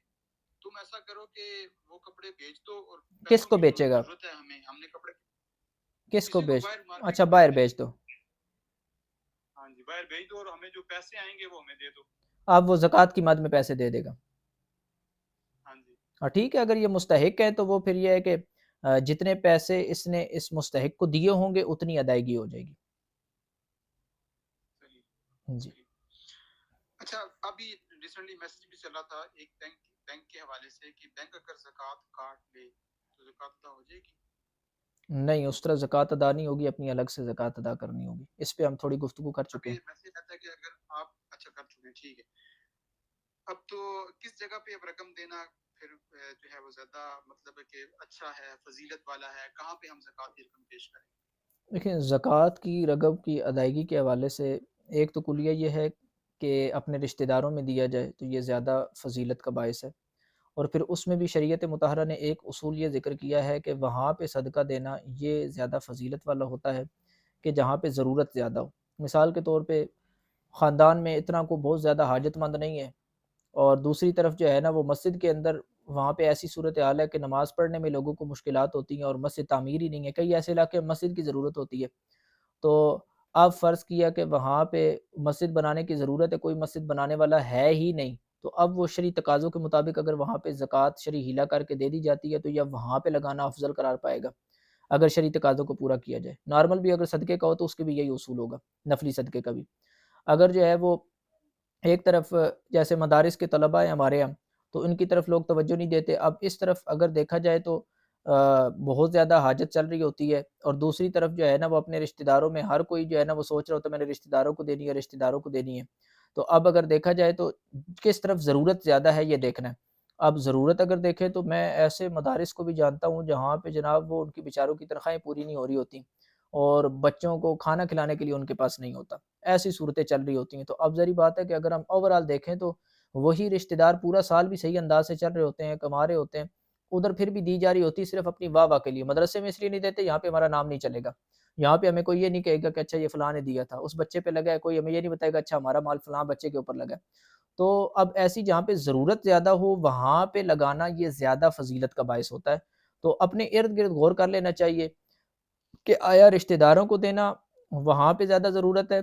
تم ایسا کرو کہ وہ کپڑے بیچ دو اور کس پیسوں کو کی بیچے گا؟ ضرورت ہے ہمیں، ہم نے کپڑے کس کو کسی کو بیچ؟ باہر مارکیٹ اچھا میں باہر بیچ دیں، بیچ دو. ہاں جی باہر بیچ دو اور ہمیں جو پیسے آئیں گے وہ ہمیں دے دو. اب وہ زکوٰۃ کی مد میں پیسے دے دے گا. ہاں جی ہاں ٹھیک ہے. اگر یہ مستحق ہے تو وہ پھر یہ ہے کہ جتنے پیسے اس نے اس مستحق کو دیے ہوں گے اتنی ادائیگی ہو جائے گی. صحیح جی صحیح. اچھا ابھی ریسنٹلی میسج بھی چلا تھا ایک بینک کے حوالے سے کہ بینک اگر زکوٰۃ کاٹ لے تو زکوٰۃ ادا ہو جائے گی؟ نہیں، اس طرح زکوٰۃ ادا نہیں ہوگی، اپنی الگ سے زکوٰۃ ادا کرنی ہوگی. اس پہ ہم تھوڑی گفتگو کر چکے ابھی ہیں. میسج آتا ہے کہ اگر آپ اچھا کر چکے ہیں ٹھیک ہے، اب تو کس جگہ پہ اب رقم دینا پھر جو ہے وہ زیادہ مطلب ہے کہ اچھا ہے، فضیلت والا ہے، کہاں پہ ہم زکوٰۃ کی رقم پیش کریں؟ دیکھیں زکوٰۃ کی رقم کی ادائیگی کے حوالے سے ایک تو کلیہ یہ ہے کہ اپنے رشتہ داروں میں دیا جائے تو یہ زیادہ فضیلت کا باعث ہے. اور پھر اس میں بھی شریعت مطہرہ نے ایک اصول یہ ذکر کیا ہے کہ وہاں پہ صدقہ دینا یہ زیادہ فضیلت والا ہوتا ہے کہ جہاں پہ ضرورت زیادہ ہو. مثال کے طور پہ خاندان میں اتنا کو بہت زیادہ حاجت مند نہیں ہے، اور دوسری طرف جو ہے نا وہ مسجد کے اندر وہاں پہ ایسی صورتحال ہے کہ نماز پڑھنے میں لوگوں کو مشکلات ہوتی ہیں اور مسجد تعمیر ہی نہیں ہے. کئی ایسے علاقے میں مسجد کی ضرورت ہوتی ہے، تو اب فرض کیا کہ وہاں پہ مسجد بنانے کی ضرورت ہے، کوئی مسجد بنانے والا ہے ہی نہیں، تو اب وہ شرعی تقاضوں کے مطابق اگر وہاں پہ زکوٰۃ شرعی ہیلا کر کے دے دی جاتی ہے تو یہ وہاں پہ لگانا افضل قرار پائے گا اگر شرعی تقاضوں کو پورا کیا جائے. نارمل بھی اگر صدقے کا ہو تو اس کے بھی یہی اصول ہوگا، نفلی صدقے کا بھی. اگر جو ہے وہ ایک طرف جیسے مدارس کے طلباء ہیں ہمارے یہاں تو ان کی طرف لوگ توجہ نہیں دیتے. اب اس طرف اگر دیکھا جائے تو بہت زیادہ حاجت چل رہی ہوتی ہے، اور دوسری طرف جو ہے نا وہ اپنے رشتہ داروں میں ہر کوئی جو ہے نا وہ سوچ رہا ہوتا ہے میں نے رشتہ داروں کو دینی ہے، رشتہ داروں کو دینی ہے. تو اب اگر دیکھا جائے تو کس طرف ضرورت زیادہ ہے یہ دیکھنا ہے. اب ضرورت اگر دیکھیں تو میں ایسے مدارس کو بھی جانتا ہوں جہاں پہ جناب وہ ان کی بیچاروں کی تنخواہیں پوری نہیں ہو رہی ہوتی اور بچوں کو کھانا کھلانے کے لیے ان کے پاس نہیں ہوتا. ایسی صورتیں چل رہی ہوتی ہیں. تو اب ظاہری بات ہے کہ اگر ہم اوورآل دیکھیں تو وہی رشتہ دار پورا سال بھی صحیح انداز سے چل رہے ہوتے ہیں، کما رہے ہوتے ہیں، ادھر پھر بھی دی جا رہی ہوتی صرف اپنی واہ واہ کے لیے. مدرسے میں اس لیے نہیں دیتے یہاں پہ ہمارا نام نہیں چلے گا، یہاں پہ ہمیں کوئی یہ نہیں کہے گا کہ اچھا یہ فلاں نے دیا تھا، اس بچے پہ لگا ہے، کوئی ہمیں یہ نہیں بتائے گا اچھا ہمارا مال فلاں بچے کے اوپر لگا ہے. تو اب ایسی جہاں پہ ضرورت زیادہ ہو وہاں پہ لگانا یہ زیادہ فضیلت کا باعث ہوتا ہے. تو اپنے ارد گرد غور کر لینا چاہیے کہ آیا رشتہ داروں کو دینا وہاں پہ زیادہ ضرورت ہے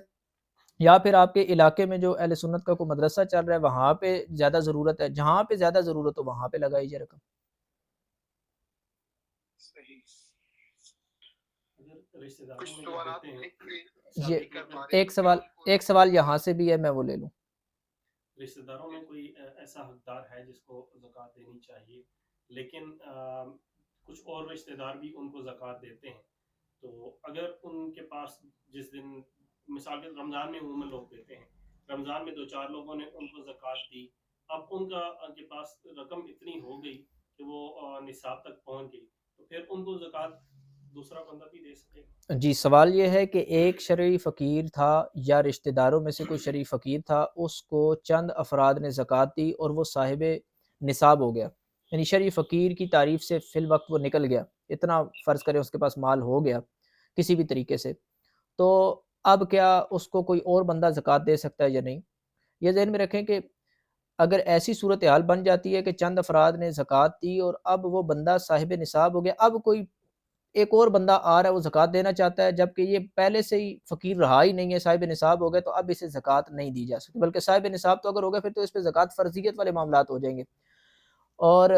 یا پھر آپ کے علاقے میں جو اہل سنت کا کوئی مدرسہ چل رہا ہے وہاں پہ زیادہ ضرورت ہے. جہاں پہ زیادہ ضرورت ہو وہاں پہ لگائی جائے رقم. صحیح. اگر رشتہ داروں کچھ میں یہ سوالات دیتے ہیں یہ نہیں کر پا رہے ایک تو پھر سوال ان کو ایک سوال یہاں سے بھی ہے، میں وہ لے لوں. رشتہ داروں میں کوئی ایسا حقدار ہے جس کو زکوٰۃ دینی چاہیے، لیکن کچھ اور رشتہ دار بھی ان کو زکوٰۃ دیتے ہیں، تو اگر ان کے پاس جس دن مثال کے رمضان میں عموماً لوگ دیتے ہیں، رمضان میں 2-4 لوگوں نے ان کو زکوٰۃ دی، اب ان کے پاس رقم اتنی ہو گئی کہ وہ نصاب تک پہنچ گئی، تو پھر ان کو زکوٰۃ دوسرا بندہ بھی دے سکے گا؟ جی، سوال یہ ہے کہ ایک شرعی فقیر تھا یا رشتہ داروں میں سے کوئی شرعی فقیر تھا، اس کو چند افراد نے زکوٰۃ دی اور وہ صاحب نصاب ہو گیا، یعنی شرعی فقیر کی تعریف سے فی الوقت وہ نکل گیا، اتنا فرض کریں اس کے پاس مال ہو گیا کسی بھی طریقے سے، تو اب کیا اس کو کوئی اور بندہ زکوٰۃ دے سکتا ہے یا نہیں؟ یہ ذہن میں رکھیں کہ اگر ایسی صورتحال بن جاتی ہے کہ چند افراد نے زکوٰۃ دی اور اب وہ بندہ صاحب نصاب ہو گیا، اب کوئی ایک اور بندہ آ رہا ہے وہ زکوٰۃ دینا چاہتا ہے، جبکہ یہ پہلے سے ہی فقیر رہا ہی نہیں ہے، صاحب نصاب ہو گئے، تو اب اسے زکوٰۃ نہیں دی جا سکتی، بلکہ صاحب نصاب تو اگر ہوگا پھر تو اس پہ زکوٰۃ فرضیت والے معاملات ہو جائیں گے. اور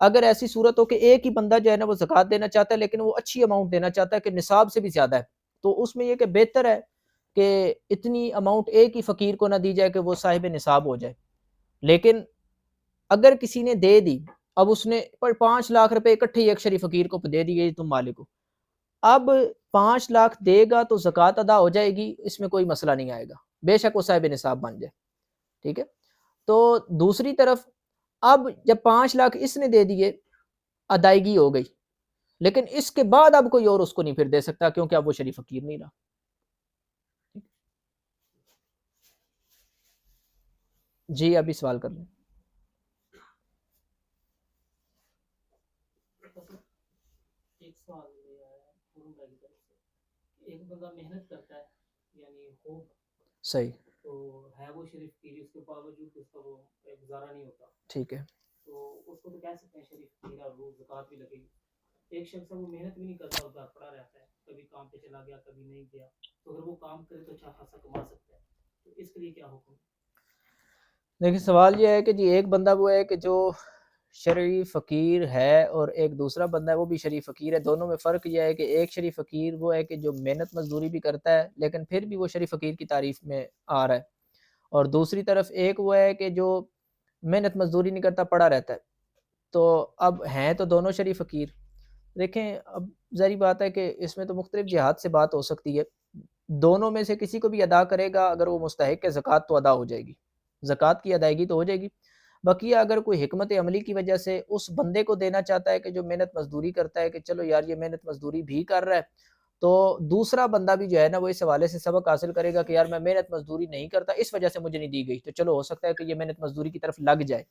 اگر ایسی صورت ہو کہ ایک ہی بندہ جو ہے نا وہ زکوٰۃ دینا چاہتا ہے لیکن وہ اچھی اماؤنٹ دینا چاہتا ہے کہ نصاب سے بھی زیادہ ہے، تو اس میں یہ کہ بہتر ہے کہ اتنی اماؤنٹ ایک ہی فقیر کو نہ دی جائے کہ وہ صاحب نصاب ہو جائے. لیکن اگر کسی نے دے دی، اب اس نے 5 لاکھ روپے اکٹھے ہی ایک شریف فقیر کو دے دیے تم مالک ہو، اب 5 لاکھ دے گا تو زکوٰۃ ادا ہو جائے گی، اس میں کوئی مسئلہ نہیں آئے گا، بے شک وہ صاحب نصاب بن جائے. ٹھیک ہے، تو دوسری طرف اب جب 5 لاکھ اس نے دے دیے، ادائیگی ہو گئی، لیکن اس کے بعد اب کوئی اور اس کو نہیں پھر دے سکتا کیونکہ اب وہ شریف فقیر نہیں رہا. جی ابھی سوال کر لیں. ایک سوال یہ ہے پورن بھائی کی طرف سے، ایک بندہ محنت کرتا ہے یعنی خوب صحیح، تو ہے وہ شریف پیر، اس کے باوجود اس کا وہ گزارا نہیں ہوتا، ٹھیک ہے، تو اس کو تو کہہ سکتے ہیں شریف پیر اور وہ زکوٰۃ بھی لگے گی. ایک شخص ہے وہ محنت بھی نہیں کرتا اور گھر پڑا رہتا ہے، کبھی کام پہ چلا گیا کبھی نہیں گیا، تو اگر وہ کام کرے تو اچھا خاصا کما سکتا ہے، تو اس کے لیے کیا حکم ہے؟ لیکن سوال یہ ہے کہ جی ایک بندہ وہ ہے کہ جو شرعی فقیر ہے اور ایک دوسرا بندہ ہے وہ بھی شرعی فقیر ہے، دونوں میں فرق یہ ہے کہ ایک شرعی فقیر وہ ہے کہ جو محنت مزدوری بھی کرتا ہے لیکن پھر بھی وہ شرعی فقیر کی تعریف میں آ رہا ہے، اور دوسری طرف ایک وہ ہے کہ جو محنت مزدوری نہیں کرتا پڑا رہتا ہے. تو اب ہیں تو دونوں شرعی فقیر. دیکھیں اب ظاہری بات ہے کہ اس میں تو مختلف جہات سے بات ہو سکتی ہے، دونوں میں سے کسی کو بھی ادا کرے گا اگر وہ مستحق ہے زکوٰۃ تو ادا ہو جائے گی، زکوٰۃ کی ادائیگی تو ہو جائے گی. بقیہ اگر کوئی حکمت عملی کی وجہ سے اس بندے کو دینا چاہتا ہے کہ جو محنت مزدوری کرتا ہے کہ چلو یار یہ محنت مزدوری بھی کر رہا ہے، تو دوسرا بندہ بھی جو ہے نا وہ اس حوالے سے سبق حاصل کرے گا کہ یار میں محنت مزدوری نہیں کرتا اس وجہ سے مجھے نہیں دی گئی، تو چلو ہو سکتا ہے کہ یہ محنت مزدوری کی طرف لگ جائے.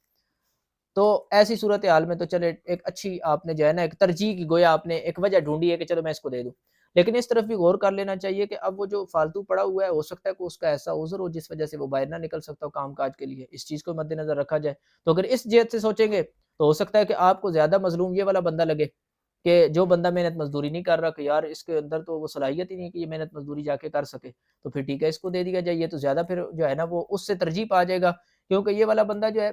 تو ایسی صورتحال میں تو چلے ایک اچھی آپ نے جو ہے نا ایک ترجیح کی گویا آپ نے ایک وجہ ڈھونڈی ہے کہ چلو میں اس کو دے دوں. لیکن اس طرف بھی غور کر لینا چاہیے کہ اب وہ جو فالتو پڑا ہوا ہے ہو سکتا ہے کہ اس کا ایسا عذر ہو جس وجہ سے وہ باہر نہ نکل سکتا ہو کام کاج کے لیے، اس چیز کو مد نظر رکھا جائے. تو اگر اس جہت سے سوچیں گے تو ہو سکتا ہے کہ آپ کو زیادہ مظلوم یہ والا بندہ لگے کہ جو بندہ محنت مزدوری نہیں کر رہا کہ یار اس کے اندر تو وہ صلاحیت ہی نہیں کہ یہ محنت مزدوری جا کے کر سکے، تو پھر ٹھیک ہے اس کو دے دیا جائے. یہ تو زیادہ پھر جو ہے نا وہ اس سے ترجیح پا جائے گا کیونکہ یہ والا بندہ جو ہے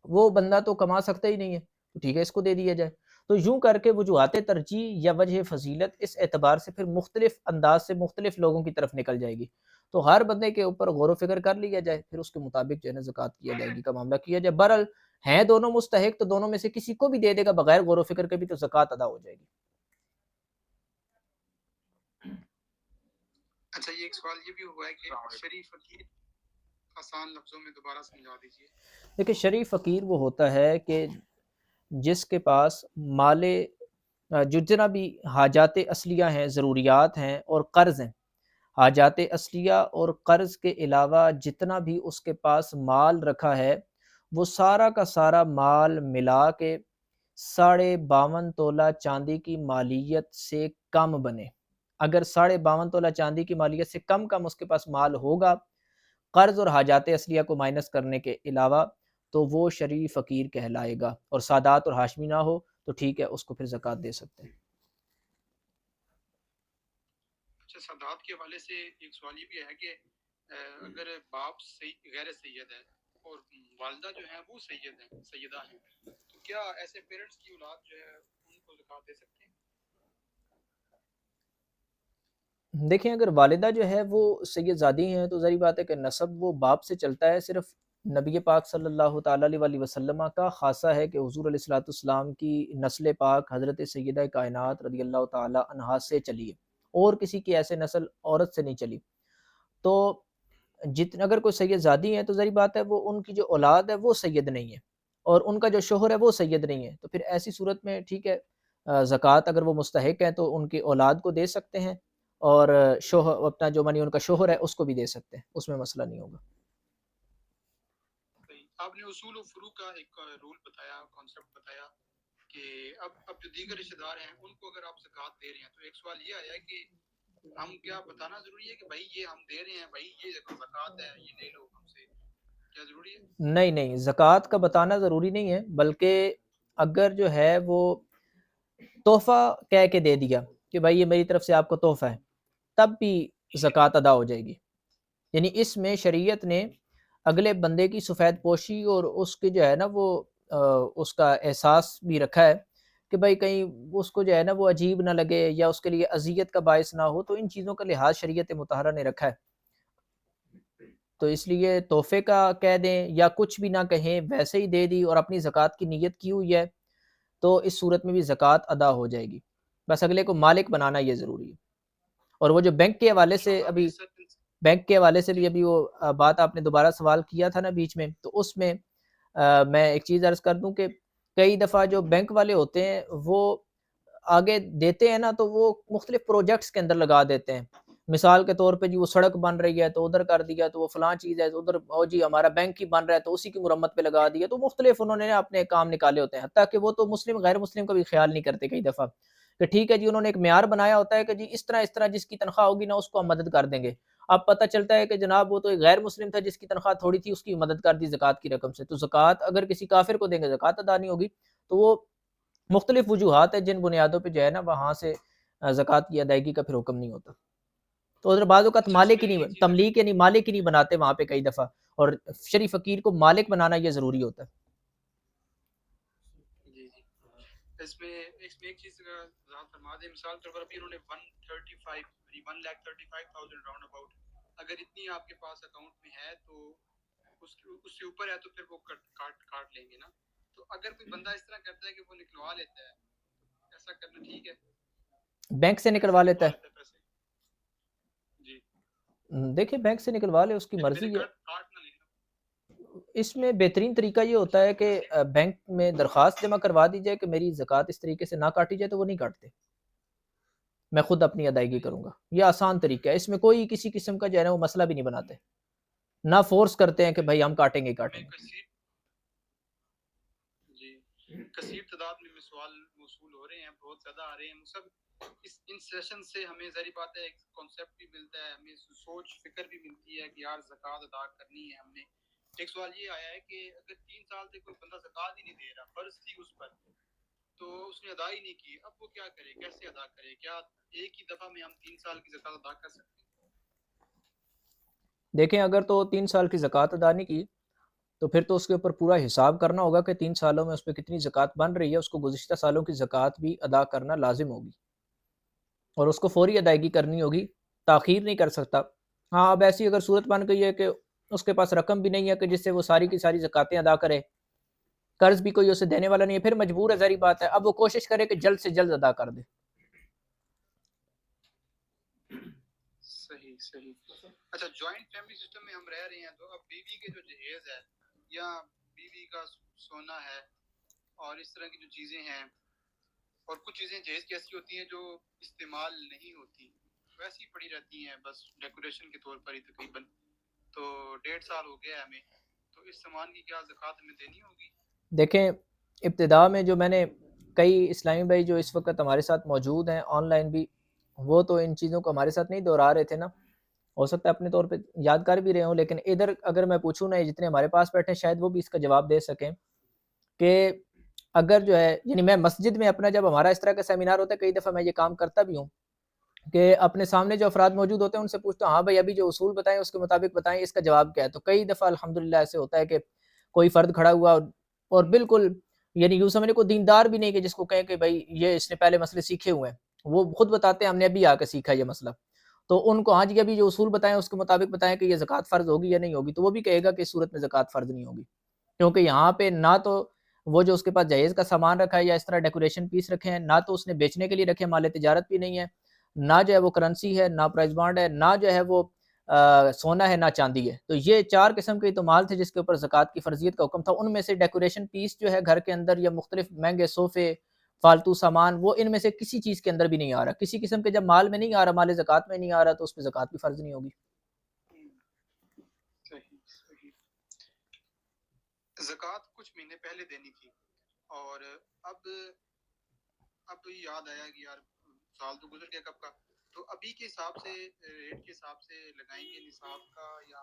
وہ بندہ تو کما سکتا ہی نہیں ہے، تو ٹھیک ہے اس کو دے دیا جائے. تو یوں کر کے وجوہات ترجیح یا وجہ فضیلت اس اعتبار سے پھر مختلف انداز سے مختلف لوگوں کی طرف نکل جائے گی. تو ہر بندے کے اوپر غور و فکر کر لیا جائے، پھر اس کے مطابق جو ہے نا زکوٰۃ کی ادائیگی کا معاملہ کیا جائے. بہرحال ہیں دونوں مستحق تو دونوں میں سے کسی کو بھی دے دے گا بغیر غور و فکر کے بھی تو زکوٰۃ ادا ہو جائے گی. اچھا یہ ایک سوال یہ بھی ہوا ہے کہ شریف فقیر آسان لفظوں میں دوبارہ سمجھا دیجیے. دیکھیں شرعی فقیر وہ ہوتا ہے کہ جس کے پاس مال جتنا بھی حاجات اصلیہ ہیں، ضروریات ہیں اور قرض ہیں، حاجات اصلیہ اور قرض کے علاوہ جتنا بھی اس کے پاس مال رکھا ہے وہ سارا کا سارا مال ملا کے 52.5 تولہ چاندی کی مالیت سے کم بنے. اگر 52.5 تولہ چاندی کی مالیت سے کم اس کے پاس مال ہوگا قرض اور حاجات اصلیہ کو مائنس کرنے کے علاوہ، تو وہ شرعی فقیر کہلائے گا. اور سادات اور ہاشمی نہ ہو تو ٹھیک ہے اس کو پھر زکوٰۃ دے سکتے ہیں. اچھا سادات کے حوالے سے ایک سوال یہ بھی ہے کہ اگر باپ غیر سید ہے اور والدہ جو ہے وہ سیدہ ہیں، تو کیا ایسے پیرنٹس کی اولاد جو ہے ان کو زکوٰۃ دے سکتے ہیں؟ دیکھیں اگر والدہ جو ہے وہ سید زادی ہیں تو ظاہر بات ہے کہ نسب وہ باپ سے چلتا ہے، صرف نبی پاک صلی اللہ تعالیٰ علیہ وسلم کا خاصہ ہے کہ حضور علیہ الصلوۃ والسلام کی نسل پاک حضرت سیدہ کائنات رضی اللہ تعالیٰ عنہا سے چلی ہے، اور کسی کی ایسے نسل عورت سے نہیں چلی۔ تو جتنا اگر کوئی سید زادی ہیں تو ظاہر بات ہے وہ ان کی جو اولاد ہے وہ سید نہیں ہے، اور ان کا جو شوہر ہے وہ سید نہیں ہے، تو پھر ایسی صورت میں ٹھیک ہے زکوٰۃ اگر وہ مستحق ہیں تو ان کی اولاد کو دے سکتے ہیں، اور شوہر اپنا جو منی ان کا شوہر ہے اس کو بھی دے سکتے ہیں، اس میں مسئلہ نہیں ہوگا۔ آپ نے اصول و فروع کا ایک رول بتایا، کانسیپٹ بتایا کہ اب جو دیگر رشتہ دار ہیں ان کو اگر آپ زکوٰۃ دے رہے ہیں تو ایک سوال یہ آیا ہے کہ ہم کیا بتانا ضروری ہے کہ بھائی یہ ہم دے رہے ہیں، بھائی یہ زکوٰۃ ہے، یہ لے لو ہم سے، کیا ضروری ہے؟ نہیں نہیں، زکوٰۃ کا بتانا ضروری نہیں ہے، بلکہ اگر جو ہے وہ تحفہ کہہ کے دے دیا کہ بھائی یہ میری طرف سے آپ کو تحفہ ہے، تب بھی زکوٰۃ ادا ہو جائے گی۔ یعنی اس میں شریعت نے اگلے بندے کی سفید پوشی اور اس کی جو ہے نا وہ اس کا احساس بھی رکھا ہے کہ بھائی کہیں اس کو جو ہے نا وہ عجیب نہ لگے یا اس کے لیے اذیت کا باعث نہ ہو، تو ان چیزوں کا لحاظ شریعت مطہرہ نے رکھا ہے۔ تو اس لیے تحفے کا کہہ دیں یا کچھ بھی نہ کہیں، ویسے ہی دے دی اور اپنی زکوٰۃ کی نیت کی ہوئی ہے تو اس صورت میں بھی زکوٰۃ ادا ہو جائے گی، بس اگلے کو مالک بنانا یہ ضروری ہے۔ اور وہ جو بینک کے حوالے سے ابھی بینک کے حوالے سے بھی ابھی وہ بات آپ نے دوبارہ سوال کیا تھا نا بیچ میں، تو اس میں میں ایک چیز عرض کر دوں کہ کئی دفعہ جو بینک والے ہوتے ہیں وہ آگے دیتے ہیں نا تو وہ مختلف پروجیکٹس کے اندر لگا دیتے ہیں، مثال کے طور پہ جی وہ سڑک بن رہی ہے تو ادھر کر دیا، تو وہ فلاں چیز ہے تو ادھر، او جی ہمارا بینک ہی بن رہا ہے تو اسی کی مرمت پہ لگا دیا، تو مختلف انہوں نے اپنے کام نکالے ہوتے ہیں، حتیٰ کہ وہ تو مسلم غیر مسلم کا بھی خیال نہیں کرتے کئی دفعہ کہ ٹھیک ہے جی انہوں نے ایک معیار بنایا ہوتا ہے کہ جی اس طرح جس کی تنخواہ ہوگی نا اس کو ہم مدد کر دیں گے، اب پتہ چلتا ہے کہ جناب وہ تو ایک غیر مسلم تھا جس کی تنخواہ تھوڑی تھی، اس کی مدد کر دی زکوٰۃ کی رقم سے، تو زکوٰۃ اگر کسی کافر کو دیں گے زکوٰۃ ادا نہیں ہوگی۔ تو وہ مختلف وجوہات ہیں جن بنیادوں پہ جو ہے نا وہاں سے زکوٰۃ کی ادائیگی کا پھر حکم نہیں ہوتا۔ تو ادھر بعض اوقات مالک ہی نہیں، تملیک یعنی مالک ہی نہیں بناتے وہاں پہ کئی دفعہ، اور شریف فقیر کو مالک بنانا یہ ضروری ہوتا ہے۔ جی جی، اس میں ایک چیز کا وضاحت فرما دیں، مثال کے طور پر ابھی انہوں نے 1,35,000 راؤنڈ اباؤٹ، اگر اتنی آپ کے پاس اکاؤنٹ میں ہے تو اس سے اوپر ہے تو پھر وہ کاٹ لیں گے نا، تو اگر کوئی بندہ اس طرح کرتا ہے کہ وہ نکلوا لیتا ہے تو ایسا کرنا ٹھیک ہے؟ بینک سے نکلوا لیتا ہے، پیسے جی دیکھیں بینک سے نکلوا لے، اس کی مرضی ہے۔ کاٹ نہ لینا، اس میں بہترین طریقہ یہ ہوتا ہے کہ بینک میں درخواست جمع کروا دی جائے کہ میری زکوٰۃ اس طریقے سے نہ کاٹی جائے، تو وہ نہیں کاٹتے، میں خود اپنی ادائیگی کروں گا، یہ آسان طریقہ ہے، اس میں کوئی کسی قسم کا جو ہے نا وہ مسئلہ بھی نہیں بناتے، نہ فورس کرتے ہیں کہ بھائی ہم کاٹیں گے کاٹیں گے۔ جی کثیر تعداد میں سوال موصول ہو رہے ہیں، بہت زیادہ آ رہے ہیں، سب ان سیشن سے ہمیں ظاہر بات ہے ایک کانسیپٹ بھی ملتا ہے، ہمیں سوچ فکر بھی ملتی ہے کہ یار زکوٰۃ ادا کرنی ہے ہم نے۔ ایک سوال یہ آیا ہے کہ اگر 3 سال سے کوئی بندہ زکوٰۃ ہی نہیں دے رہا، فرض تھی اس پر تو اس نے ادا ہی نہیں کی، اب وہ کیا کرے، کیسے ادا کرے؟ کیا ایک ہی دفعہ میں ہم 3 سال کی زکوٰۃ ادا کر سکتے ہیں؟ دیکھیں اگر تو 3 سال کی زکوٰۃ ادا نہیں کی تو پھر تو اس کے اوپر پورا حساب کرنا ہوگا کہ 3 سالوں میں اس پہ کتنی زکوٰۃ بن رہی ہے، اس کو گزشتہ سالوں کی زکوٰۃ بھی ادا کرنا لازم ہوگی، اور اس کو فوری ادائیگی کرنی ہوگی، تاخیر نہیں کر سکتا۔ ہاں اب ایسی اگر صورت بن گئی ہے کہ اس کے پاس رقم بھی نہیں ہے کہ جس سے وہ ساری کی ساری زکوٰتیں ادا کرے، قرض بھی کوئی اسے دینے والا نہیں ہے، پھر مجبور ہے، ظاہری بات ہے، اب وہ کوشش کرے کہ جلد سے جلد ادا کر دے۔ صحیح اچھا، جوائنٹ فیملی سسٹم میں ہم رہ رہے ہیں تو اب بیوی کے جو جہیز ہے یا بیوی کا سونا ہے اور اس طرح کی جو چیزیں ہیں، اور کچھ چیزیں جہیز کی ایسی ہوتی ہیں جو استعمال نہیں ہوتی، ویسی پڑی رہتی ہیں بس ڈیکوریشن کے طور پر ہی تقریباً، تو 1.5 سال ہو گیا ہے ہمیں، تو اس سامان کی کیا زکوٰۃ ہمیں دینی ہوگی؟ دیکھیں ابتدا میں جو میں نے کئی اسلامی بھائی جو اس وقت ہمارے ساتھ موجود ہیں آن لائن بھی، وہ تو ان چیزوں کو ہمارے ساتھ نہیں دہرا رہے تھے نا، ہو سکتا ہے اپنے طور پہ یاد کر بھی رہے ہوں، لیکن ادھر اگر میں پوچھوں نا، جتنے ہمارے پاس بیٹھے شاید وہ بھی اس کا جواب دے سکیں کہ اگر جو ہے، یعنی میں مسجد میں اپنا جب ہمارا اس طرح کا سیمینار ہوتا ہے، کئی دفعہ میں یہ کام کرتا بھی ہوں کہ اپنے سامنے جو افراد موجود ہوتے ہیں ان سے پوچھتا ہوں، ہاں بھائی ابھی جو اصول بتائیں اس کے مطابق بتائیں اس کا جواب کیا ہے، تو کئی دفعہ الحمدللہ ایسے ہوتا ہے کہ کوئی فرد کھڑا ہوا اور بالکل یعنی یوں سمجھے کوئی دیندار بھی نہیں کہ جس کو کہیں کہ بھائی یہ اس نے پہلے مسئلے سیکھے ہوئے ہیں، وہ خود بتاتے ہیں ہم نے ابھی آ کے سیکھا یہ مسئلہ، تو ان کو ہاں جی ابھی جو اصول بتائیں اس کے مطابق بتائیں کہ یہ زکوٰۃ فرض ہوگی یا نہیں ہوگی، تو وہ بھی کہے گا کہ اس صورت میں زکوٰۃ فرض نہیں ہوگی، کیونکہ یہاں پہ نہ تو وہ جو اس کے پاس جہیز کا سامان رکھا ہے یا اس طرح ڈیکوریشن پیس رکھے ہیں، نہ تو اس نے بیچنے کے لیے رکھے، مال تجارت بھی نہیں ہے، نہ جو ہے وہ کرنسی ہے، نہ پرائز بانڈ ہے، نہ جو ہے وہ سونا ہے، نہ چاندی ہے. تو یہ 4 قسم کے تو مال تھے جس کے اوپر زکوٰۃ کی فرضیت کا حکم تھا. ان میں سے ڈیکوریشن پیس جو ہے گھر کے اندر یا مختلف مہنگے صوفے، فالتو سامان، وہ ان میں سے کسی چیز کے اندر بھی نہیں آ رہا. کسی قسم کے جب مال میں نہیں آ رہا، مال زکوٰۃ میں نہیں آ رہا، تو اس پہ زکوٰۃ بھی فرض نہیں ہوگی. صحیح. زکوٰۃ کچھ مہینے پہلے دینی تھی اور اب یاد آیا کہ یار سال تو گزر گیا کب کا، تو ابھی کے حساب سے ریٹ کے حساب سے لگائیں گے نصاب کا، یا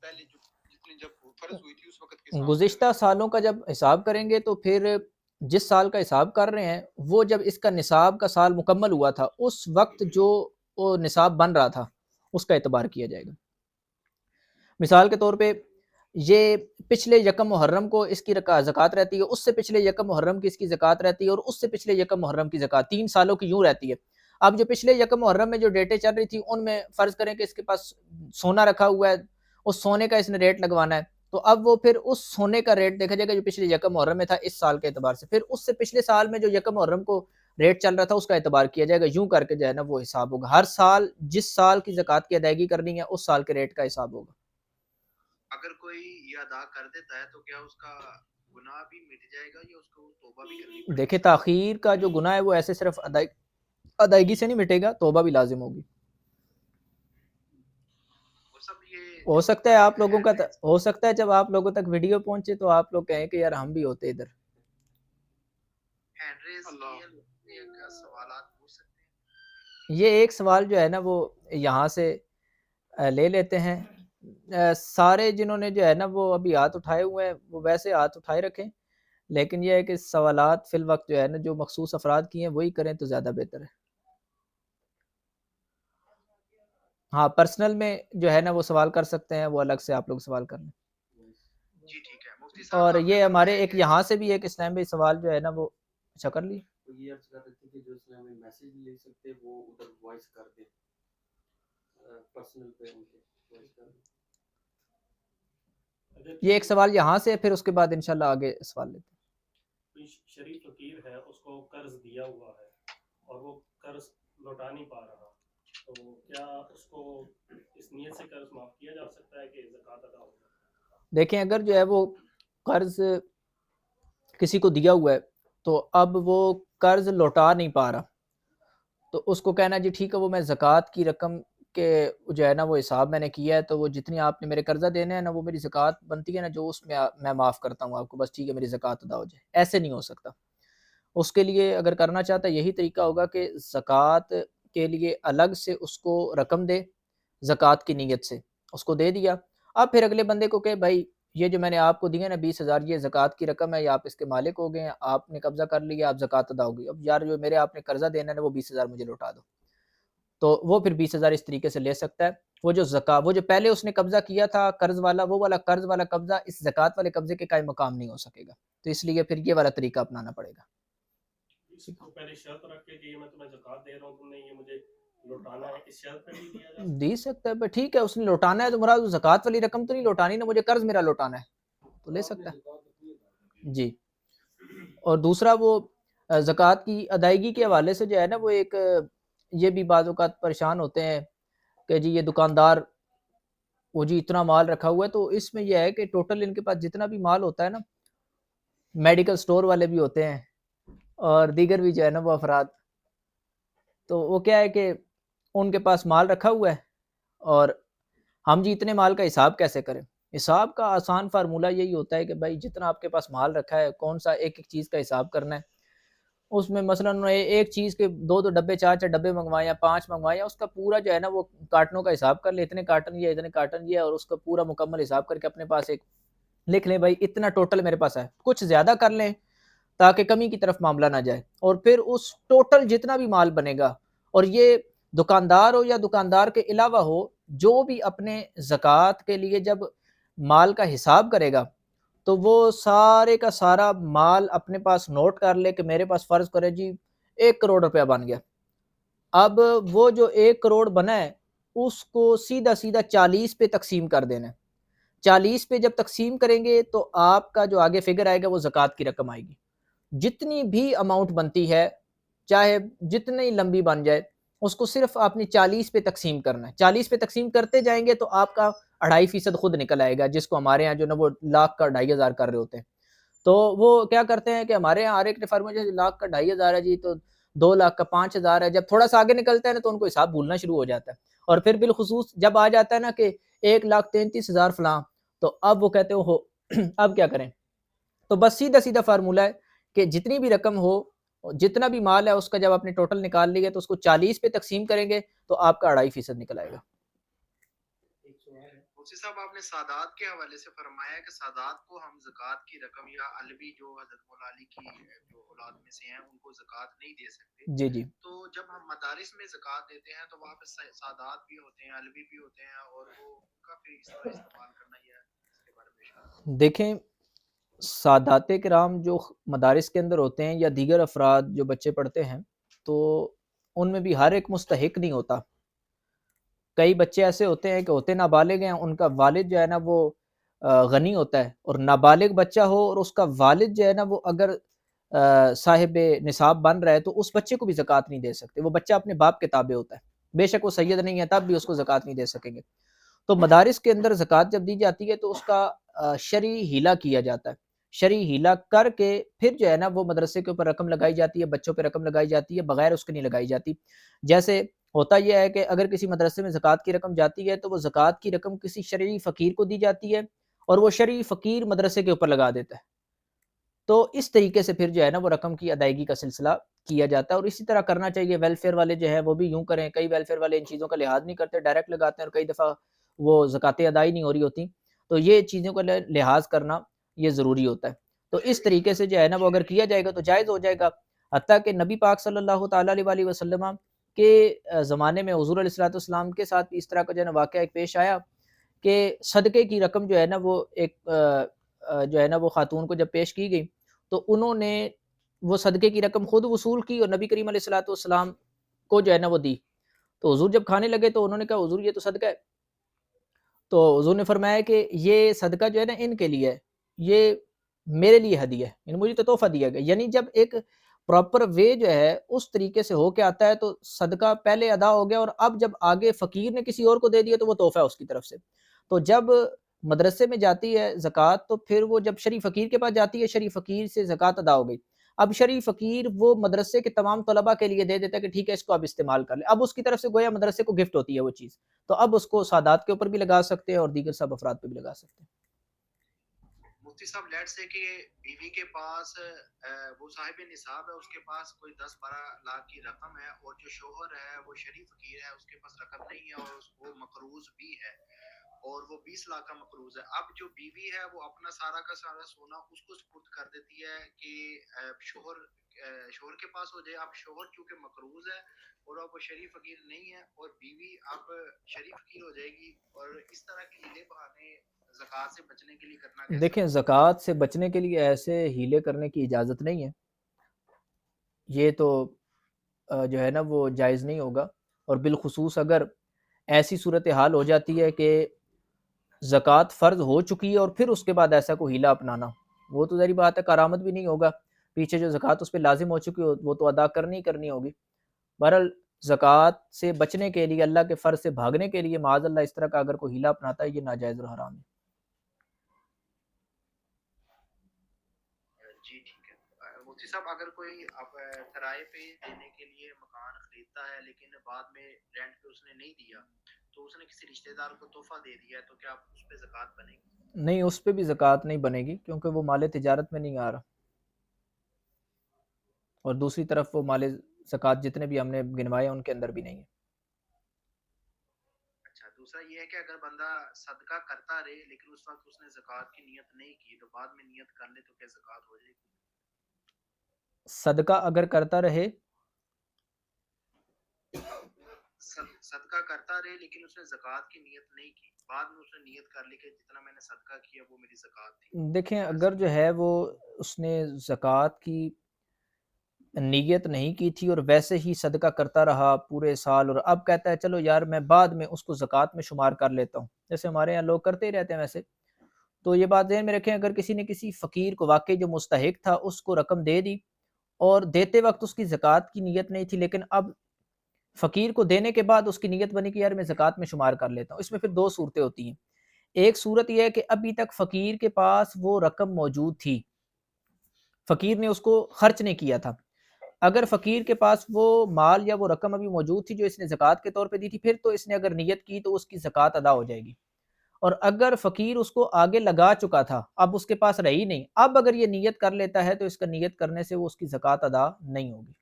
پہلے جو جتنے جب فرض ہوئی تھی اس وقت کے حساب سے؟ گزشتہ سالوں کا جب حساب کریں گے تو پھر جس سال کا حساب کر رہے ہیں وہ جب اس کا نصاب کا سال مکمل ہوا تھا اس وقت جو وہ نصاب بن رہا تھا اس کا اعتبار کیا جائے گا. مثال کے طور پہ یہ پچھلے یکم محرم کو اس کی زکوٰۃ رہتی ہے، اس سے پچھلے یکم محرم کی اس کی زکوٰۃ رہتی ہے، اور اس سے پچھلے یکم محرم کی زکوٰۃ، 3 سالوں کی یوں رہتی ہے. اب جو پچھلے یکم محرم میں جو ڈیٹیں چل رہی تھی ان میں فرض کریں کہ اس کے پاس سونا رکھا ہوا ہے، اس سونے کا اس نے ریٹ لگوانا ہے، تو اب وہ پھر اس سونے کا ریٹ دیکھا جائے گا جو پچھلے یکم محرم میں تھا اس سال کے اعتبار سے، پھر اس سے پچھلے سال میں جو یکم محرم کو ریٹ چل رہا تھا اس کا اعتبار کیا جائے گا. یوں کر کے جو ہے نا وہ حساب ہوگا. ہر سال جس سال کی زکوٰۃ کی ادائیگی کرنی ہے اس سال کے ریٹ کا حساب ہوگا. اگر کوئی یہ ادا کر دیتا ہے تو کیا اس کا گناہ بھی مٹ جائے گا یا اس کو توبہ بھی کرنی پڑے گی؟ دیکھیں تاخیر کا جو گناہ ہے وہ ایسے صرف ادائیگی سے نہیں مٹے گا، توبہ بھی لازم ہوگی. وہ سب یہ ہو سکتا ہے آپ لوگوں کا ہو سکتا ہے جب آپ لوگوں تک ویڈیو پہنچے تو آپ لوگ کہیں کہ یار ہم بھی ہوتے ادھر. ہینڈ ریز اللہ. کیے کا سوالات پوچھ سکتے ہیں؟ یہ ایک سوال جو ہے نا وہ یہاں سے لے لیتے ہیں. سارے جنہوں نے جو ہے نا وہ ابھی ہاتھ اٹھائے ہوئے ہیں وہ ویسے ہاتھ اٹھائے رکھیں، لیکن یہ ہے کہ سوالات فی الوقت جو ہے نا جو مخصوص افراد کی ہیں وہی کریں تو زیادہ بہتر ہے. ہاں پرسنل میں جو ہے نا وہ سوال کر سکتے ہیں، وہ الگ سے آپ لوگ سوال کر لیں. جی ٹھیک ہے مفتی صاحب. اور آپ نے یہ ہمارے فرمایا ایک کہ یہاں سے بھی ایک اسلام بھائی سوال جو ہے نا وہ اچھا کر لی. یہ عرض کر رہے تھے کہ جو اسلام میں میسیج لے سکتے وہ ادھر وائس کر دیں، پرسنل پہ ان کے وائس کر دیں. یہ ایک سوال یہاں سے، پھر اس کے بعد انشاءاللہ آگے سوال لیتے ہیں. کوئی شریف فقیر ہے، اس کو قرض دیا ہوا ہے اور وہ قرض لوٹا نہیں پا رہا، تو کیا اس کو اس نیت سے قرض معاف کیا جا سکتا ہے کہ زکوٰۃ ادا ہوگا؟ دیکھیں اگر جو ہے وہ قرض کسی کو دیا ہوا ہے تو اب وہ قرض لوٹا نہیں پا رہا، تو اس کو کہنا جی ٹھیک ہے وہ میں زکوٰۃ کی رقم کے جو ہے نا وہ حساب میں نے کیا ہے، تو وہ جتنی آپ نے میرے قرضہ دینے ہیں نا وہ میری زکوٰۃ بنتی ہے نا جو اس میں معاف کرتا ہوں آپ کو، بس ٹھیک ہے میری زکوٰۃ ادا ہو جائے. ایسے نہیں ہو سکتا. اس کے لیے اگر کرنا چاہتا ہے یہی طریقہ ہوگا کہ زکوٰۃ کے لیے الگ سے اس کو رقم دے، زکوٰۃ کی نیت سے اس کو دے دیا. اب پھر اگلے بندے کو کہ بھائی یہ جو میں نے آپ کو دیے نا 20,000 یہ زکوٰۃ کی رقم ہے، یا آپ اس کے مالک ہو گئے ہیں، آپ نے قبضہ کر لیا، آپ زکوٰۃ ادا ہوگی. اب یار جو میرے آپ نے قرضہ دینا ہے نا وہ 20,000 مجھے لوٹا دو، تو وہ پھر 20,000 اس طریقے سے لے سکتا ہے. وہ جو پہلے اس نے قبضہ کیا تھا قرض والا، وہ والا قرض والا قبضہ اس زکوٰۃ والے قبضے کے قائم مقام نہیں ہو سکے گا، تو اس لیے پھر یہ والا طریقہ اپنانا پڑے گا. اس کو پہلے شرط رکھ کے کہ یہ میں تمہیں زکوٰۃ دے رہا ہوں، تم نے یہ مجھے لوٹانا ہے، اس شرط پہ بھی دیا جا سکتا ہے؟ دے سکتا ہے ٹھیک ہے، اس نے لوٹانا ہے تو مراد زکوٰۃ والی رقم تو نہیں لوٹانی نا، مجھے قرض میرا لوٹانا ہے تو لے سکتا ہے. جی. اور دوسرا وہ زکوٰۃ کی ادائیگی کے حوالے سے جو ہے نا وہ ایک یہ بھی بعض اوقات پریشان ہوتے ہیں کہ جی یہ دکاندار وہ جی اتنا مال رکھا ہوا ہے، تو اس میں یہ ہے کہ ٹوٹل ان کے پاس جتنا بھی مال ہوتا ہے نا، میڈیکل سٹور والے بھی ہوتے ہیں اور دیگر بھی جو ہے نا وہ افراد، تو وہ کیا ہے کہ ان کے پاس مال رکھا ہوا ہے اور ہم جی اتنے مال کا حساب کیسے کریں. حساب کا آسان فارمولہ یہی ہوتا ہے کہ بھائی جتنا آپ کے پاس مال رکھا ہے کون سا ایک ایک چیز کا حساب کرنا ہے. اس میں مثلا ایک چیز کے 2 ڈبے 4 ڈبے منگوائے یا 5 منگوائے، اس کا پورا جو ہے نا وہ کارٹنوں کا حساب کر لیں، اتنے کارٹن یہ اتنے کارٹن یہ، اور اس کا پورا مکمل حساب کر کے اپنے پاس ایک لکھ لیں بھائی اتنا ٹوٹل میرے پاس ہے. کچھ زیادہ کر لیں تاکہ کمی کی طرف معاملہ نہ جائے، اور پھر اس ٹوٹل جتنا بھی مال بنے گا، اور یہ دکاندار ہو یا دکاندار کے علاوہ ہو، جو بھی اپنے زکوٰۃ کے لیے جب مال کا حساب کرے گا تو وہ سارے کا سارا مال اپنے پاس نوٹ کر لے کہ میرے پاس فرض کرے جی 1 کروڑ روپیہ بن گیا. اب وہ جو 1 کروڑ بنا ہے اس کو سیدھا سیدھا 40 پہ تقسیم کر دینا ہے۔ 40 پہ جب تقسیم کریں گے تو آپ کا جو آگے فگر آئے گا وہ زکوٰۃ کی رقم آئے گی۔ جتنی بھی اماؤنٹ بنتی ہے، چاہے جتنی لمبی بن جائے، اس کو صرف آپ نے 40 پہ تقسیم کرنا ہے۔ 40 پہ تقسیم کرتے جائیں گے تو آپ کا 2.5% خود نکل آئے گا، جس کو ہمارے ہاں جو نا وہ لاکھ کا 2,500 کر رہے ہوتے ہیں۔ تو وہ کیا کرتے ہیں کہ ہمارے ہاں ہر ایک نفر میں جیسے لاکھ کا 2,500 ہے جی، تو 2 لاکھ کا 5,000 ہے۔ جب تھوڑا سا آگے نکلتا ہے نا تو ان کو حساب بھولنا شروع ہو جاتا ہے، اور پھر بالخصوص جب آ جاتا ہے نا کہ 1,33,000 فلاں، تو اب وہ کہتے ہو اب کیا کریں؟ تو بس سیدھا سیدھا فارمولہ ہے کہ جتنی بھی رقم ہو، جتنا بھی مال ہے، اس کا جب آپ نے ٹوٹل نکال لیا تو اس کو 40 پہ تقسیم کریں گے تو آپ کا 2.5% نکل آئے گا۔ ایک سوال ہے، مفتی صاحب آپ نے سادات کے حوالے سے فرمایا کہ سادات کو ہم زکوٰۃ کی رقم یا علوی جو حضرت مولا علی کی جو اولاد میں سے ہیں ان کو زکوٰۃ نہیں دے سکتے، جی جی، تو جب ہم مدارس میں زکوٰۃ دیتے ہیں تو وہاں پہ سادات بھی ہوتے ہیں، علوی بھی ہوتے ہیں، اور وہ ان کا پھر اس طرح استعمال کرنا یہ ہے، اس کے بارے میں ارشاد۔ دیکھیں سادات کرام جو مدارس کے اندر ہوتے ہیں یا دیگر افراد جو بچے پڑھتے ہیں، تو ان میں بھی ہر ایک مستحق نہیں ہوتا۔ کئی بچے ایسے ہوتے ہیں کہ ہوتے نابالغ ہیں، ان کا والد جو ہے نا وہ غنی ہوتا ہے، اور نابالغ بچہ ہو اور اس کا والد جو ہے نا وہ اگر صاحب نصاب بن رہا ہے تو اس بچے کو بھی زکوٰۃ نہیں دے سکتے۔ وہ بچہ اپنے باپ کے تابع ہوتا ہے، بے شک وہ سید نہیں ہے تب بھی اس کو زکوٰۃ نہیں دے سکیں گے۔ تو مدارس کے اندر زکوٰۃ جب دی جاتی ہے تو اس کا شرعی ہیلہ کیا جاتا ہے، شرعی ہیلہ کر کے پھر جو ہے نا وہ مدرسے کے اوپر رقم لگائی جاتی ہے، بچوں پہ رقم لگائی جاتی ہے، بغیر اس کے نہیں لگائی جاتی۔ جیسے ہوتا یہ ہے کہ اگر کسی مدرسے میں زکوٰۃ کی رقم جاتی ہے تو وہ زکوٰۃ کی رقم کسی شرعی فقیر کو دی جاتی ہے، اور وہ شرعی فقیر مدرسے کے اوپر لگا دیتا ہے۔ تو اس طریقے سے پھر جو ہے نا وہ رقم کی ادائیگی کا سلسلہ کیا جاتا ہے، اور اسی طرح کرنا چاہیے۔ ویلفیئر والے جو ہیں وہ بھی یوں کریں، کئی ویلفیئر والے ان چیزوں کا لحاظ نہیں کرتے، ڈائریکٹ لگاتے ہیں، اور کئی دفعہ وہ زکاتیں ادا نہیں ہو رہی ہوتی، تو یہ چیزوں کا لحاظ کرنا یہ ضروری ہوتا ہے۔ تو اس طریقے سے جو ہے نا وہ اگر کیا جائے گا تو جائز ہو جائے گا۔ حتیٰ کہ نبی پاک صلی اللہ تعالیٰ علیہ وسلم کے زمانے میں حضور علیہ الصلوۃ والسلام کے ساتھ اس طرح کا جو ہے نا واقعہ ایک پیش آیا کہ صدقے کی رقم جو ہے نا وہ ایک جو ہے نا وہ خاتون کو جب پیش کی گئی تو انہوں نے وہ صدقے کی رقم خود وصول کی اور نبی کریم علیہ الصلوۃ والسلام کو جو ہے نا وہ دی۔ تو حضور جب کھانے لگے تو انہوں نے کہا حضور یہ تو صدقہ ہے، تو حضور نے فرمایا کہ یہ صدقہ جو ہے نا ان کے لیے ہے، یہ میرے لیے ہدیہ ہے، یعنی مجھے تو تحفہ دیا گیا۔ یعنی جب ایک پراپر وے جو ہے اس طریقے سے ہو کے آتا ہے تو صدقہ پہلے ادا ہو گیا، اور اب جب آگے فقیر نے کسی اور کو دے دیا تو وہ تحفہ ہے اس کی طرف سے۔ تو جب مدرسے میں جاتی ہے زکوٰۃ تو پھر وہ جب شرعی فقیر کے پاس جاتی ہے، شرعی فقیر سے زکوٰۃ ادا ہو گئی، اب شرعی فقیر وہ مدرسے کے تمام طلباء کے لیے دے دیتا ہے کہ ٹھیک ہے اس کو آپ استعمال کر لیں، اب اس کی طرف سے گویا مدرسے کو گفٹ ہوتی ہے وہ چیز، تو اب اس کو سادات کے اوپر بھی لگا سکتے ہیں اور دیگر سب افراد پہ بھی لگا سکتے ہیں۔ مفتی صاحب لیٹ سے کہ بیوی کے پاس وہ صاحب نصاب ہے، اس کے پاس کوئی 10-12 لاکھ کی رقم ہے، اور جو شوہر ہے وہ شریف فقیر ہے، اس کے پاس رقم نہیں ہے اور وہ مقروض بھی ہے، اور وہ 20 لاکھ کا مقروض ہے۔ اب جو بیوی ہے وہ اپنا سارا کا سارا سونا اس کو سپرد کر دیتی ہے کہ شوہر کے پاس ہو جائے۔ اب شوہر چونکہ مقروض ہے اور اب وہ شریف فقیر نہیں ہے، اور بیوی اب شریف فقیر ہو جائے گی، اور اس طرح کے ہیلے بہانے زکوٰۃ سے بچنے کے لیے کرنا کیسا؟ دیکھیں زکوٰۃ سے بچنے کے لیے ایسے ہیلے کرنے کی اجازت نہیں ہے، یہ تو جو ہے نا وہ جائز نہیں ہوگا، اور بالخصوص اگر ایسی صورتحال ہو جاتی ہے کہ زکوٰۃ فرض ہو چکی ہے اور پھر اس کے بعد ایسا کوئی ہیلہ اپنانا، وہ تو ظاہر بات ہے کارآمد بھی نہیں ہوگا، پیچھے جو زکوٰۃ اس پہ لازم ہو چکی ہو وہ تو ادا کرنی کرنی ہوگی۔ بہرحال زکوٰۃ سے بچنے کے لیے، اللہ کے فرض سے بھاگنے کے لیے معاذ اللہ اس طرح کا اگر کوئی ہیلہ اپناتا ہے یہ ناجائز اور حرام ہے۔ جی ٹھیک ہے مفتی صاحب، اگر کوئی اب کرائے پہ دینے کے لیے مکان خریدتا ہے لیکن بعد میں رینٹ پہ اس نے نہیں دیا، تو اس نے کسی رشتہ دار کو تحفہ دے دیا ہے، تو کیا اس پہ زکوٰۃ بنے گی؟ نہیں، اس پہ بھی زکوٰۃ نہیں بنے گی کیونکہ وہ مال تجارت میں نہیں آ رہا، اور دوسری طرف وہ مال زکوٰۃ جتنے بھی ہم نے گنوائے ان کے اندر بھی نہیں ہے۔ اچھا، دوسرا یہ ہے کہ اگر بندہ صدقہ کرتا رہے لیکن اس وقت اس نے زکوٰۃ کی نیت نہیں کی، تو بعد میں نیت کر لے تو کیا زکوٰۃ ہو جائے گی؟ صدقہ اگر کرتا رہے، صدقہ کرتا رہے لیکن اس نے زکوٰۃ کی نیت نہیں کی، بعد میں اس نے نیت کر لی کہ جتنا میں نے صدقہ کیا وہ میری زکوٰۃ تھی۔ دیکھیں اگر جو ہے وہ اس نے زکوٰۃ کی نیت نہیں کی تھی اور ویسے ہی صدقہ کرتا رہا پورے سال، اور اب کہتا ہے چلو یار میں بعد میں اس کو زکوٰۃ میں شمار کر لیتا ہوں، جیسے ہمارے یہاں لوگ کرتے ہی رہتے ہیں ویسے. تو یہ بات ذہن میں رکھیں، اگر کسی نے کسی فقیر کو واقعی جو مستحق تھا اس کو رقم دے دی اور دیتے وقت اس کی زکوٰۃ کی نیت نہیں تھی، لیکن اب فقیر کو دینے کے بعد اس کی نیت بنی کہ یار میں زکوٰۃ میں شمار کر لیتا ہوں. اس میں پھر دو صورتیں ہوتی ہیں. ایک صورت یہ ہے کہ ابھی تک فقیر کے پاس وہ رقم موجود تھی، فقیر نے اس کو خرچ نہیں کیا تھا. اگر فقیر کے پاس وہ مال یا وہ رقم ابھی موجود تھی جو اس نے زکوٰۃ کے طور پہ دی تھی، پھر تو اس نے اگر نیت کی تو اس کی زکوٰۃ ادا ہو جائے گی. اور اگر فقیر اس کو آگے لگا چکا تھا، اب اس کے پاس رہی نہیں، اب اگر یہ نیت کر لیتا ہے تو اس کا نیت کرنے سے وہ اس کی زکوٰۃ ادا نہیں ہوگی.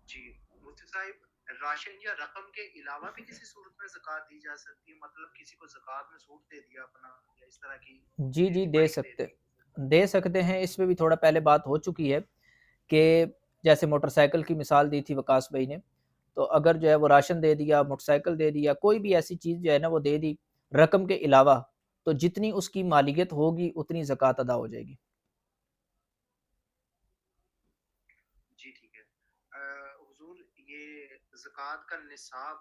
جی مفتی صاحب، راشن یا رقم کے علاوہ بھی کسی صورت میں زکوٰۃ دی جا سکتی ہے؟ مطلب کسی کو زکوٰۃ میں سوٹ دے دیا اپنا، یا اس طرح کی جی کسی دے بائک سکتے ہیں. اس میں بھی تھوڑا پہلے بات ہو چکی ہے کہ جیسے موٹر سائیکل کی مثال دی تھی وقاص بھائی نے، تو اگر جو ہے وہ راشن دے دیا، موٹر سائیکل دے دیا، کوئی بھی ایسی چیز جو ہے نا وہ دے دی رقم کے علاوہ، تو جتنی اس کی مالیت ہوگی اتنی زکوٰۃ ادا ہو جائے گی. جی ٹھیک ہے. حضور یہ زکوٰۃ کا نصاب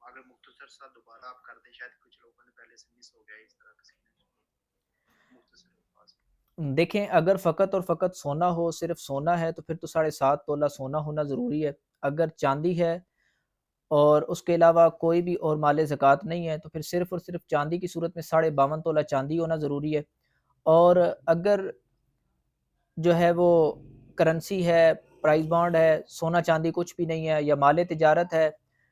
اگر مختصر سا دوبارہ آپ کر دیں، شاید کچھ لوگوں نے پہلے سے مس ہو گیا اس طرح کسی نے مختصر الفاظ میں. دیکھیں اگر فقط اور فقط سونا ہو، صرف سونا ہے، تو پھر تو 7.5 تولہ سونا ہونا ضروری ہے. اگر چاندی ہے اور اس کے علاوہ کوئی بھی اور مال زکوٰۃ نہیں ہے تو پھر صرف اور صرف چاندی کی صورت میں 52.5 تولہ چاندی ہونا ضروری ہے. اور اگر جو ہے وہ کرنسی ہے، پرائز بانڈ ہے، سونا چاندی کچھ بھی نہیں ہے، یا مال تجارت ہے،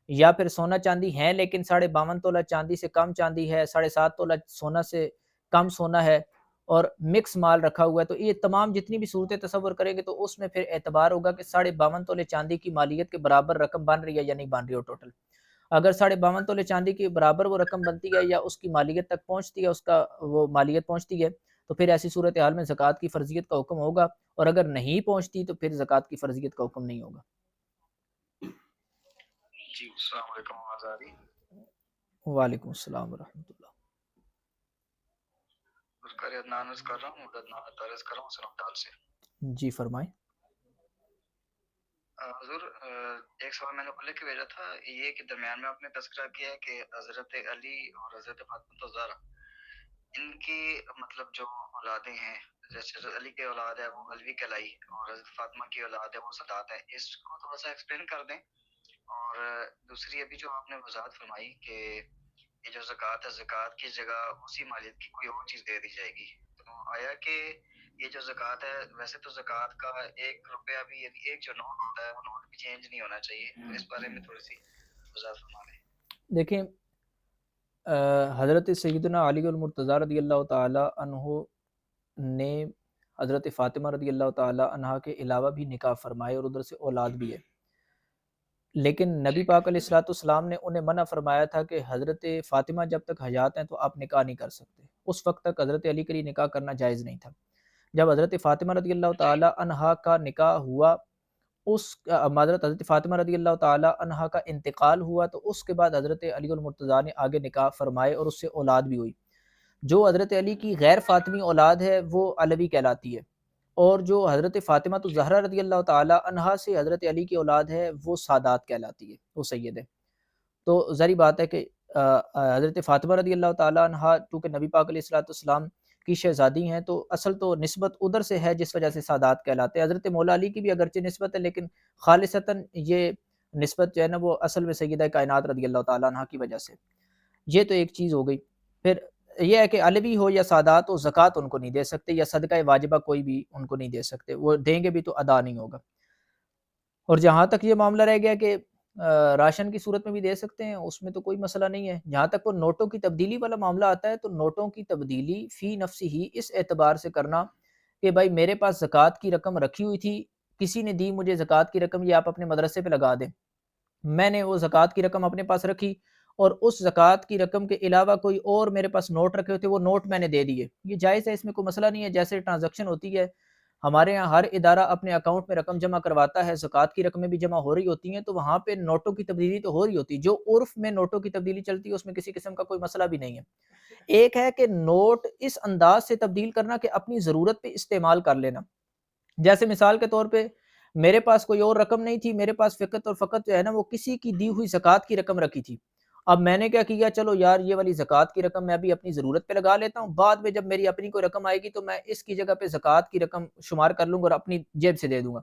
یا پھر سونا چاندی ہیں لیکن 52.5 تولہ چاندی سے کم چاندی ہے، 7.5 تولہ سونا سے کم سونا ہے، اور مکس مال رکھا ہوا ہے، تو یہ تمام جتنی بھی صورتیں تصور کریں گے تو اس میں پھر اعتبار ہوگا کہ 52.5 تولے چاندی کی مالیت کے برابر رقم بن رہی ہے یا نہیں بن رہی ہو ٹوٹل. اگر 52.5 تولے چاندی کے برابر وہ رقم بنتی ہے یا اس کی مالیت تک پہنچتی ہے، اس کا وہ مالیت پہنچتی ہے، تو پھر ایسی صورتحال میں زکوٰۃ کی فرضیت کا حکم ہوگا، اور اگر نہیں پہنچتی تو پھر زکوٰۃ کی فرضیت کا حکم نہیں ہوگا. جی السلام علیکم آزادی. وعلیکم السلام ورحمۃ اللہ. اس کا عدنان عرض کر رہا ہوں، عدنان عرض کر رہا ہوں سنمٹال سے. جی فرمائیں. حضور ایک سوال میں نے کھلے کے بھیجا تھا، یہ کہ درمیان میں آپ نے تذکرہ کیا ہے کہ حضرت علی اور حضرت فاطمہ الزہرا ان کی مطلب جو اولادیں ہیں، جیسے حضرت علی کی اولاد ہے وہ علوی کہلائی اور حضرت فاطمہ کی اولاد ہے وہ سادات ہے. اس کو تھوڑا سا ایکسپلین کر دیں. اور دوسری ابھی جو آپ نے وضاحت فرمائی کہ یہ جو زکوٰۃ ہے، زکوٰۃ کی جگہ اسی مالیت کی کوئی اور چیز دے دی جائے گی، تو آیا کہ یہ جو زکوٰۃ ہے، ویسے تو زکوٰۃ کا 1 روپیہ بھی، یعنی ایک جو نوٹ ہوتا ہے وہ نوٹ بھی چینج نہیں ہونا چاہیے، تو اس بارے میں تھوڑی سی وضاحت فرما دیں. دیکھیں حضرت سیدنا علی المرتضیٰ رضی اللہ تعالی عنہ نے حضرت فاطمہ رضی اللہ تعالی عنہ کے علاوہ بھی نکاح فرمائے اور ادھر سے اولاد بھی ہے، لیکن نبی پاک علیہ الصلوۃ والسلام نے انہیں منع فرمایا تھا کہ حضرت فاطمہ جب تک حیات ہیں تو آپ نکاح نہیں کر سکتے. اس وقت تک حضرت علی کے لیے نکاح کرنا جائز نہیں تھا. جب حضرت فاطمہ رضی اللہ تعالی عنہا کا نکاح ہوا، حضرت فاطمہ رضی اللہ تعالی عنہا کا انتقال ہوا، تو اس کے بعد حضرت علی المرتضیٰ نے آگے نکاح فرمائے اور اس سے اولاد بھی ہوئی. جو حضرت علی کی غیر فاطمی اولاد ہے وہ علوی کہلاتی ہے، اور جو حضرت فاطمہ الزہرا رضی اللہ تعالی عنہا سے حضرت علی کی اولاد ہے وہ سادات کہلاتی ہے، وہ سید ہے. تو ظاہری بات ہے کہ حضرت فاطمہ رضی اللہ تعالی عنہا چونکہ نبی پاک علیہ الصلوۃ والسلام کی شہزادی ہیں، تو اصل تو نسبت ادھر سے ہے جس وجہ سے سادات کہلاتے ہیں. حضرت مولا علی کی بھی اگرچہ نسبت ہے لیکن خالصتاً یہ نسبت جو ہے نا وہ اصل میں سیدہ کائنات رضی اللہ تعالیٰ عنہ کی وجہ سے. یہ تو ایک چیز ہو گئی. پھر یہ ہے کہ علوی ہو یا سادات ہو، زکوٰۃ ان کو نہیں دے سکتے، یا صدقہ واجبہ کوئی بھی ان کو نہیں دے سکتے، وہ دیں گے بھی تو ادا نہیں ہوگا. اور جہاں تک یہ معاملہ رہ گیا کہ راشن کی صورت میں بھی دے سکتے ہیں، اس میں تو کوئی مسئلہ نہیں ہے. جہاں تک وہ نوٹوں کی تبدیلی والا معاملہ آتا ہے، تو نوٹوں کی تبدیلی فی نفسی ہی اس اعتبار سے کرنا کہ بھائی میرے پاس زکوٰۃ کی رقم رکھی ہوئی تھی، کسی نے دی مجھے زکوٰۃ کی رقم، یہ آپ اپنے مدرسے پہ لگا دیں. میں نے وہ زکوٰۃ کی رقم اپنے پاس رکھی اور اس زکوٰۃ کی رقم کے علاوہ کوئی اور میرے پاس نوٹ رکھے ہوتے، وہ نوٹ میں نے دے دیے، یہ جائز ہے، اس میں کوئی مسئلہ نہیں ہے. جیسے ٹرانزیکشن ہوتی ہے ہمارے ہاں، ہر ادارہ اپنے اکاؤنٹ میں رقم جمع کرواتا ہے، زکوٰۃ کی رقمیں بھی جمع ہو رہی ہوتی ہیں، تو وہاں پہ نوٹوں کی تبدیلی تو ہو رہی ہوتی ہے. جو عرف میں نوٹوں کی تبدیلی چلتی ہے اس میں کسی قسم کا کوئی مسئلہ بھی نہیں ہے. ایک ہے کہ نوٹ اس انداز سے تبدیل کرنا کہ اپنی ضرورت پہ استعمال کر لینا. جیسے مثال کے طور پہ میرے پاس کوئی اور رقم نہیں تھی، میرے پاس فقط اور فقط جو ہے نا وہ کسی کی دی ہوئی زکوٰۃ کی رقم رکھی تھی۔ اب میں نے کیا کیا، چلو یار یہ والی زکوٰۃ کی رقم میں ابھی اپنی ضرورت پہ لگا لیتا ہوں، بعد میں جب میری اپنی کوئی رقم آئے گی تو میں اس کی جگہ پہ زکوٰۃ کی رقم شمار کر لوں گا اور اپنی جیب سے دے دوں گا۔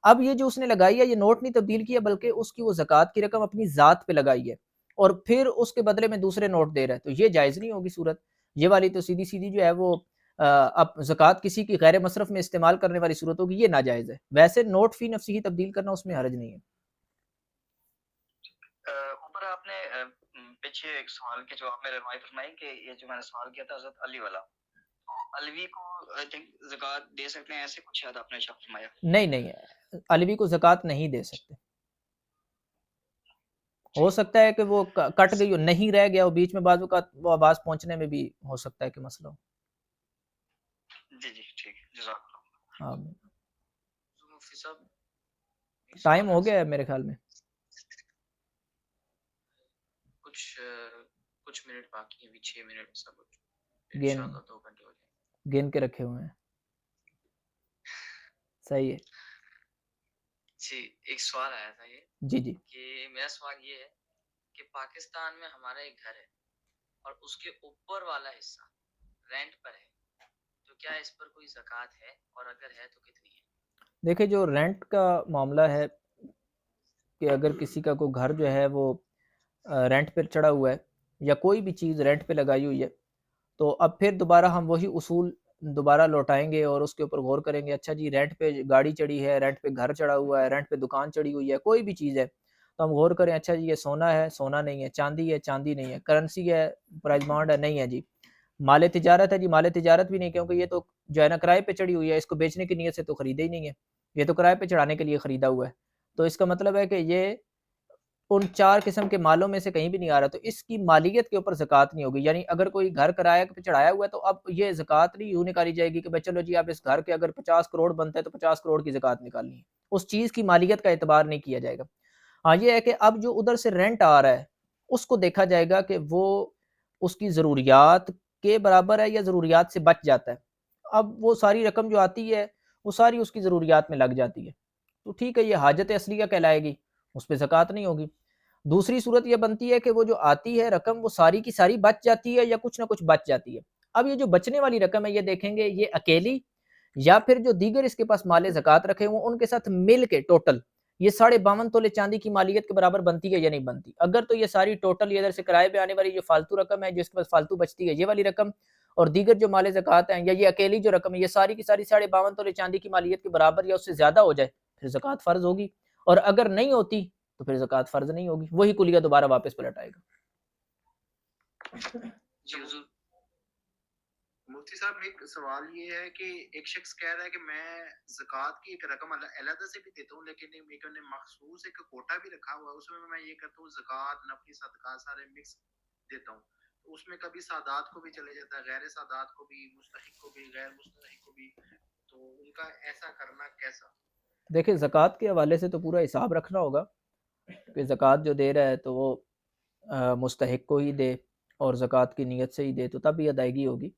اب یہ جو اس نے لگائی ہے، یہ نوٹ نہیں تبدیل کیا، بلکہ اس کی وہ زکوٰۃ کی رقم اپنی ذات پہ لگائی ہے اور پھر اس کے بدلے میں دوسرے نوٹ دے رہا ہے، تو یہ جائز نہیں ہوگی صورت۔ یہ والی تو سیدھی سیدھی جو ہے وہ اب زکوٰۃ کسی کی غیر مصرف میں استعمال کرنے والی صورت ہوگی، یہ ناجائز ہے۔ ویسے نوٹ فی نفسی ہی تبدیل کرنا اس میں حرج نہیں ہے۔ اوپر آپ نے پیچھے ایک سوال کے جواب میں رہنمائی فرمائی کہ یہ جو میں نے سوال کیا تھا حضرت علی والا، علوی کو آئی تھنک زکوٰۃ دے سکتے ہیں، ایسے کچھ شاید آپ نے ارشاد فرمایا۔ نہیں، علوی کو زکوٰۃ نہیں دے سکتے۔ ہو سکتا ہے کہ وہ کٹ گئی ہو، نہیں رہ گیا ہو بیچ میں، بعض اوقات وہ آواز پہنچنے میں بھی ہو سکتا ہے کہ مسئلہ ہو۔ جی ٹھیک ہے، جزاک اللہ۔ ہاں، مفتی صاحب ٹائم ہو گیا ہے میرے خیال میں، کچھ منٹ باقی ہیں، ابھی 6 منٹ سب گن انشاءاللہ 2 گھنٹے ہو جائیں۔ گن کے رکھے ہوئے ہیں، صحیح ہے۔ جی ایک سوال آیا تھا یہ جی کہ میرا سوال یہ ہے کہ پاکستان میں ہمارا ایک گھر ہے اور اس کے اوپر والا حصہ رینٹ پر ہے، تو کیا اس پر کوئی زکوٰۃ ہے اور اگر ہے تو کتنی ہے؟ دیکھیں جو رینٹ کا معاملہ ہے کہ اگر کسی کا کوئی گھر جو ہے وہ رینٹ پہ چڑھا ہوا ہے یا کوئی بھی چیز رینٹ پہ لگائی ہوئی ہے، تو اب پھر دوبارہ ہم وہی اصول دوبارہ لوٹائیں گے اور اس کے اوپر غور کریں گے۔ اچھا جی رینٹ پہ گاڑی چڑھی ہے، رینٹ پہ گھر چڑھا ہوا ہے، رینٹ پہ دکان چڑھی ہوئی ہے، کوئی بھی چیز ہے، تو ہم غور کریں، اچھا جی یہ سونا ہے، سونا نہیں ہے، چاندی ہے، چاندی نہیں ہے، کرنسی ہے، پرائز بانڈ ہے، نہیں ہے جی، مال تجارت ہے جی، مال تجارت بھی نہیں، کیونکہ یہ تو جو ہے نا کرائے پہ چڑھی ہوئی ہے، اس کو بیچنے کی نیت سے تو خریدا ہی نہیں ہے، یہ تو کرائے پہ چڑھانے کے لیے خریدا ہوا ہے، تو اس کا مطلب ہے کہ یہ ان 4 قسم کے مالوں میں سے کہیں بھی نہیں آ رہا، تو اس کی مالیت کے اوپر زکوٰۃ نہیں ہوگی۔ یعنی اگر کوئی گھر کرایہ پہ چڑھایا ہوا ہے تو اب یہ زکوٰۃ نہیں یوں نکالی جائے گی کہ بھائی چلو جی آپ اس گھر کے اگر 50 کروڑ بنتا ہے تو 50 کروڑ کی زکوٰۃ نکالنی ہے، اس چیز کی مالیت کا اعتبار نہیں کیا جائے گا۔ ہاں یہ ہے کہ اب جو ادھر سے رینٹ آ رہا ہے اس کو دیکھا جائے گا کہ وہ اس کی ضروریات کے برابر ہے یا ضروریات سے بچ جاتا ہے۔ اب وہ ساری رقم جو آتی ہے وہ ساری اس کی ضروریات میں لگ جاتی ہے، تو ٹھیک ہے یہ حاجت اصلیہ کہلائے گی، اس پہ زکوٰۃ نہیں ہوگی۔ دوسری صورت یہ بنتی ہے کہ وہ جو آتی ہے رقم وہ ساری کی ساری بچ جاتی ہے یا کچھ نہ کچھ بچ جاتی ہے۔ اب یہ جو بچنے والی رقم ہے یہ دیکھیں گے یہ اکیلی یا پھر جو دیگر اس کے پاس مال زکوٰۃ رکھے ہوئے ان کے ساتھ مل کے ٹوٹل یہ 52.5 تولے چاندی کی مالیت کے برابر بنتی ہے یا نہیں بنتی۔ اگر تو یہ ساری ٹوٹل یہ ادھر سے کرائے پہ آنے والی جو فالتو رقم ہے جس کے پاس فالتو بچتی ہے یہ والی رقم اور دیگر جو مال زکوٰۃ ہیں یا یہ اکیلی جو رقم ہے یہ ساری کی ساری 52.5 تولے چاندی کی مالیت کے برابر یا اس سے زیادہ ہو جائے پھر زکوٰۃ فرض ہوگی، اور اگر نہیں ہوتی تو پھر زکوٰۃ فرض نہیں ہوگی، وہی کلیہ دوبارہ واپس پلٹ آئے گا۔ جی حضور مفتی صاحب ایک سوال یہ ہے کہ ایک شخص کہہ رہا ہے کہ میں زکوٰۃ کی ایک رقم علیحدہ سے بھی دیتا ہوں، لیکن ایک نے مخصوص ایک کوٹا بھی رکھا ہوا ہے، اس میں یہ کرتا ہوں زکوٰۃ نفلی صدقات سارے مکس دیتا ہوں، تو اس میں کبھی سادات کو بھی چلے جاتا ہے، غیر سادات کو بھی، مستحق کو بھی، غیر مستحق کو بھی، تو ان کا ایسا کرنا کیسا؟ دیکھیں زکوٰۃ کے حوالے سے تو پورا حساب رکھنا ہوگا کہ زکوٰۃ جو دے رہا ہے تو وہ مستحق کو ہی دے اور زکوٰۃ کی نیت سے ہی دے، تو تب بھی ادائیگی ہوگی۔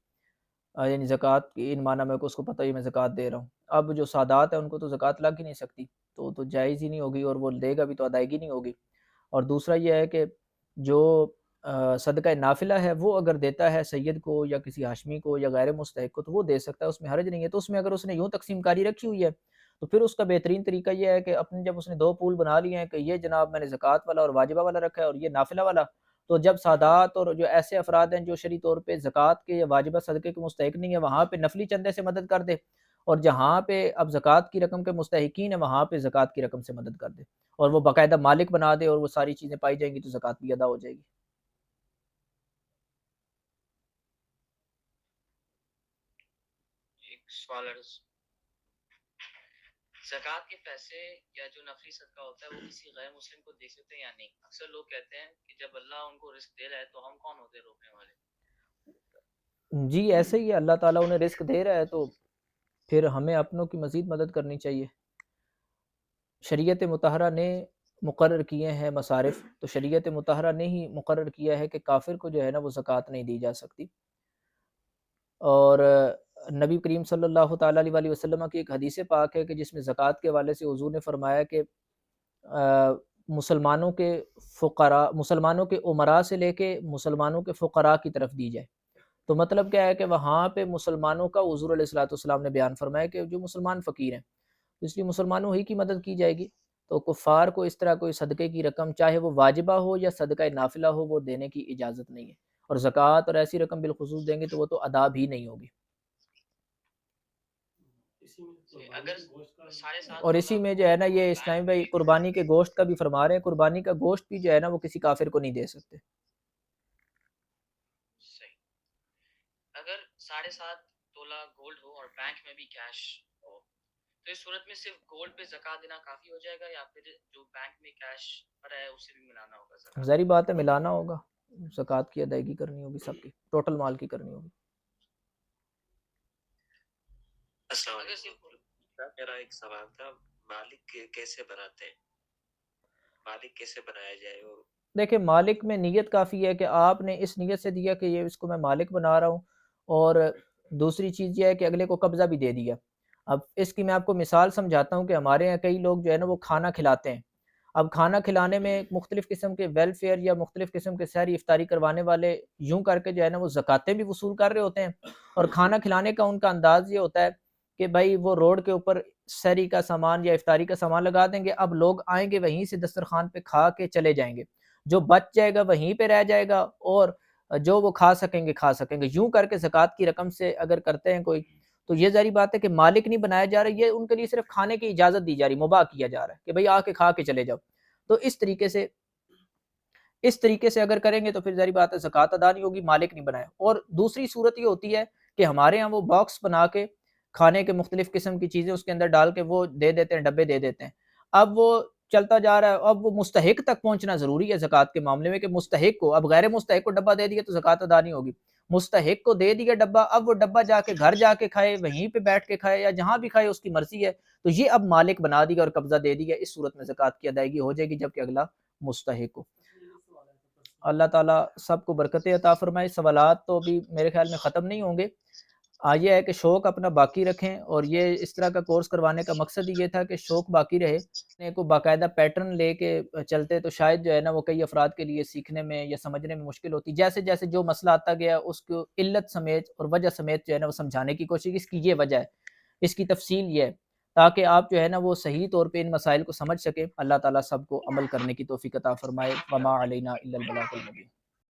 یعنی زکوٰۃ کی ان معنی میں کہ اس کو پتہ ہی میں زکوٰۃ دے رہا ہوں۔ اب جو سادات ہیں ان کو تو زکوٰۃ لگ ہی نہیں سکتی، تو جائز ہی نہیں ہوگی اور وہ دے گا بھی تو ادائیگی نہیں ہوگی۔ اور دوسرا یہ ہے کہ جو صدقہ نافلہ ہے وہ اگر دیتا ہے سید کو یا کسی ہاشمی کو یا غیر مستحق کو تو وہ دے سکتا ہے، اس میں حرج نہیں ہے۔ تو اس میں اگر اس نے یوں تقسیم کاری رکھی ہوئی ہے تو پھر اس کا بہترین طریقہ یہ ہے کہ اپنے جب اس نے 2 پول بنا لیے ہیں کہ یہ جناب میں نے زکوٰۃ والا اور واجبہ والا رکھا ہے اور یہ نافلہ والا، تو جب سادات اور جو ایسے افراد ہیں جو شرعی طور پہ زکوٰۃ کے یا واجبہ صدقے کے مستحق نہیں ہے وہاں پہ نفلی چندے سے مدد کر دے، اور جہاں پہ اب زکوٰۃ کی رقم کے مستحقین ہیں وہاں پہ زکوٰۃ کی رقم سے مدد کر دے اور وہ باقاعدہ مالک بنا دے اور وہ ساری چیزیں پائی جائیں گی تو زکوٰۃ بھی ادا ہو جائے گی۔ ایک سوال زکوٰۃ کے پیسے یا جو نفلی صدقہ ہوتا ہے وہ کسی غیر مسلم کو دے سکتے ہیں یا نہیں؟ اکثر لوگ کہتے ہیں کہ جب اللہ ان کو رزق دے رہا ہے تو ہم کون ہوتے ہیں روکنے والے؟ جی ایسے ہی ہے، اللہ تعالیٰ انہیں رزق دے رہا ہے تو پھر ہمیں اپنوں کی مزید مدد کرنی چاہیے۔ شریعت مطہرہ نے مقرر کیے ہیں مصارف، تو شریعت مطہرہ نے ہی مقرر کیا ہے کہ کافر کو جو ہے نا وہ زکوٰۃ نہیں دی جا سکتی، اور نبی کریم صلی اللہ تعالیٰ علیہ وسلم کی ایک حدیث پاک ہے کہ جس میں زکوٰۃ کے حوالے سے حضور نے فرمایا کہ مسلمانوں کے فقراء، مسلمانوں کے امراء سے لے کے مسلمانوں کے فقراء کی طرف دی جائے۔ تو مطلب کیا ہے کہ وہاں پہ مسلمانوں کا حضور علیہ الصلوۃ والسلام نے بیان فرمایا کہ جو مسلمان فقیر ہیں، اس لیے مسلمانوں ہی کی مدد کی جائے گی۔ تو کفار کو اس طرح کوئی صدقے کی رقم، چاہے وہ واجبہ ہو یا صدقہ نافلہ ہو، وہ دینے کی اجازت نہیں ہے، اور زکوٰۃ اور ایسی رقم بالخصوص دیں گے تو وہ تو ادا بھی نہیں ہوگی۔ اسی میں اگر قربانی کے گوشت کا ساڑھے سات اور اسی میں جو ہے نا یہ اسلامی بھائی قربانی کے گوشت کا بھی فرما رہے ہیں، قربانی کا گوشت بھی جو ہے نا وہ کسی کافر کو نہیں دے سکتے۔ صحیح، اگر 7.5 تولہ گولڈ ہو اور بینک میں بھی کیش ہو تو اس صورت میں صرف گولڈ پہ زکوٰۃ دینا کافی ہو جائے گا یا پھر جو بینک میں کیش پڑا ہے اسے بھی ملانا ہوگا زکوٰۃ؟ ظاہری بات ہے ملانا ہوگا، زکوٰۃ کی ادائیگی کرنی ہوگی، سب کی ٹوٹل مال کی کرنی ہوگی۔ السلام اگر علیکم۔ میرا ایک سوال تھا، مالک کیسے بناتے ہیں؟ مالک کیسے بنایا جائے؟ اور دیکھیں مالک میں نیت کافی ہے کہ آپ نے اس نیت سے دیا کہ یہ اس کو میں مالک بنا رہا ہوں، اور دوسری چیز یہ ہے کہ اگلے کو قبضہ بھی دے دیا۔ اب اس کی میں آپ کو مثال سمجھاتا ہوں کہ ہمارے یہاں کئی لوگ جو ہے نا وہ کھانا کھلاتے ہیں۔ اب کھانا کھلانے میں مختلف قسم کے ویلفیئر یا مختلف قسم کے سحری افطاری کروانے والے یوں کر کے جو ہے نا وہ زکاتیں بھی وصول کر رہے ہوتے ہیں، اور کھانا کھلانے کا ان کا انداز یہ ہوتا ہے کہ بھائی وہ روڈ کے اوپر سحری کا سامان یا افطاری کا سامان لگا دیں گے، اب لوگ آئیں گے وہیں سے دسترخوان پہ کھا کے چلے جائیں گے، جو بچ جائے گا وہیں پہ رہ جائے گا، اور جو وہ کھا سکیں گے۔ یوں کر کے زکوٰۃ کی رقم سے اگر کرتے ہیں کوئی، تو یہ ظاہری بات ہے کہ مالک نہیں بنایا جا رہا، یہ ان کے لیے صرف کھانے کی اجازت دی جا رہی، مباح کیا جا رہا ہے کہ بھئی آ کے کھا کے چلے جاؤ۔ تو اس طریقے سے اگر کریں گے تو پھر ظاہری بات ہے زکوٰۃ ادا نہیں ہوگی، مالک نہیں بنایا۔ اور دوسری صورت یہ ہوتی ہے کہ ہمارے ہاں وہ باکس بنا کے کھانے کے مختلف قسم کی چیزیں اس کے اندر ڈال کے وہ دے دیتے ہیں، ڈبے دے دیتے ہیں۔ اب وہ چلتا جا رہا ہے، اب وہ مستحق تک پہنچنا ضروری ہے زکوٰۃ کے معاملے میں کہ مستحق کو، اب غیر مستحق کو ڈبہ دے دیا تو زکوٰۃ ادا نہیں ہوگی۔ مستحق کو دے دیا ڈبہ، اب وہ ڈبہ جا کے گھر جا کے کھائے، وہیں پہ بیٹھ کے کھائے یا جہاں بھی کھائے اس کی مرضی ہے، تو یہ اب مالک بنا دیا اور قبضہ دے دیا، اس صورت میں زکوٰۃ کی ادائیگی ہو جائے گی جبکہ اگلا مستحق ہو۔ اللہ تعالیٰ سب کو برکتیں عطا فرمائے۔ سوالات تو ابھی میرے خیال میں ختم نہیں ہوں گے، یہ ہے کہ شوق اپنا باقی رکھیں، اور یہ اس طرح کا کورس کروانے کا مقصد ہی یہ تھا کہ شوق باقی رہے۔ کو باقاعدہ پیٹرن لے کے چلتے تو شاید جو ہے نا وہ کئی افراد کے لیے سیکھنے میں یا سمجھنے میں مشکل ہوتی، جیسے جیسے جو مسئلہ آتا گیا اس کو علت سمیت اور وجہ سمیت جو ہے نا وہ سمجھانے کی کوشش، اس کی یہ وجہ ہے، اس کی تفصیل یہ ہے، تاکہ آپ جو ہے نا وہ صحیح طور پہ ان مسائل کو سمجھ سکیں۔ اللہ تعالیٰ سب کو عمل کرنے کی توفیق عطا فرمائے۔ وما علینا الا البلاغ المبین۔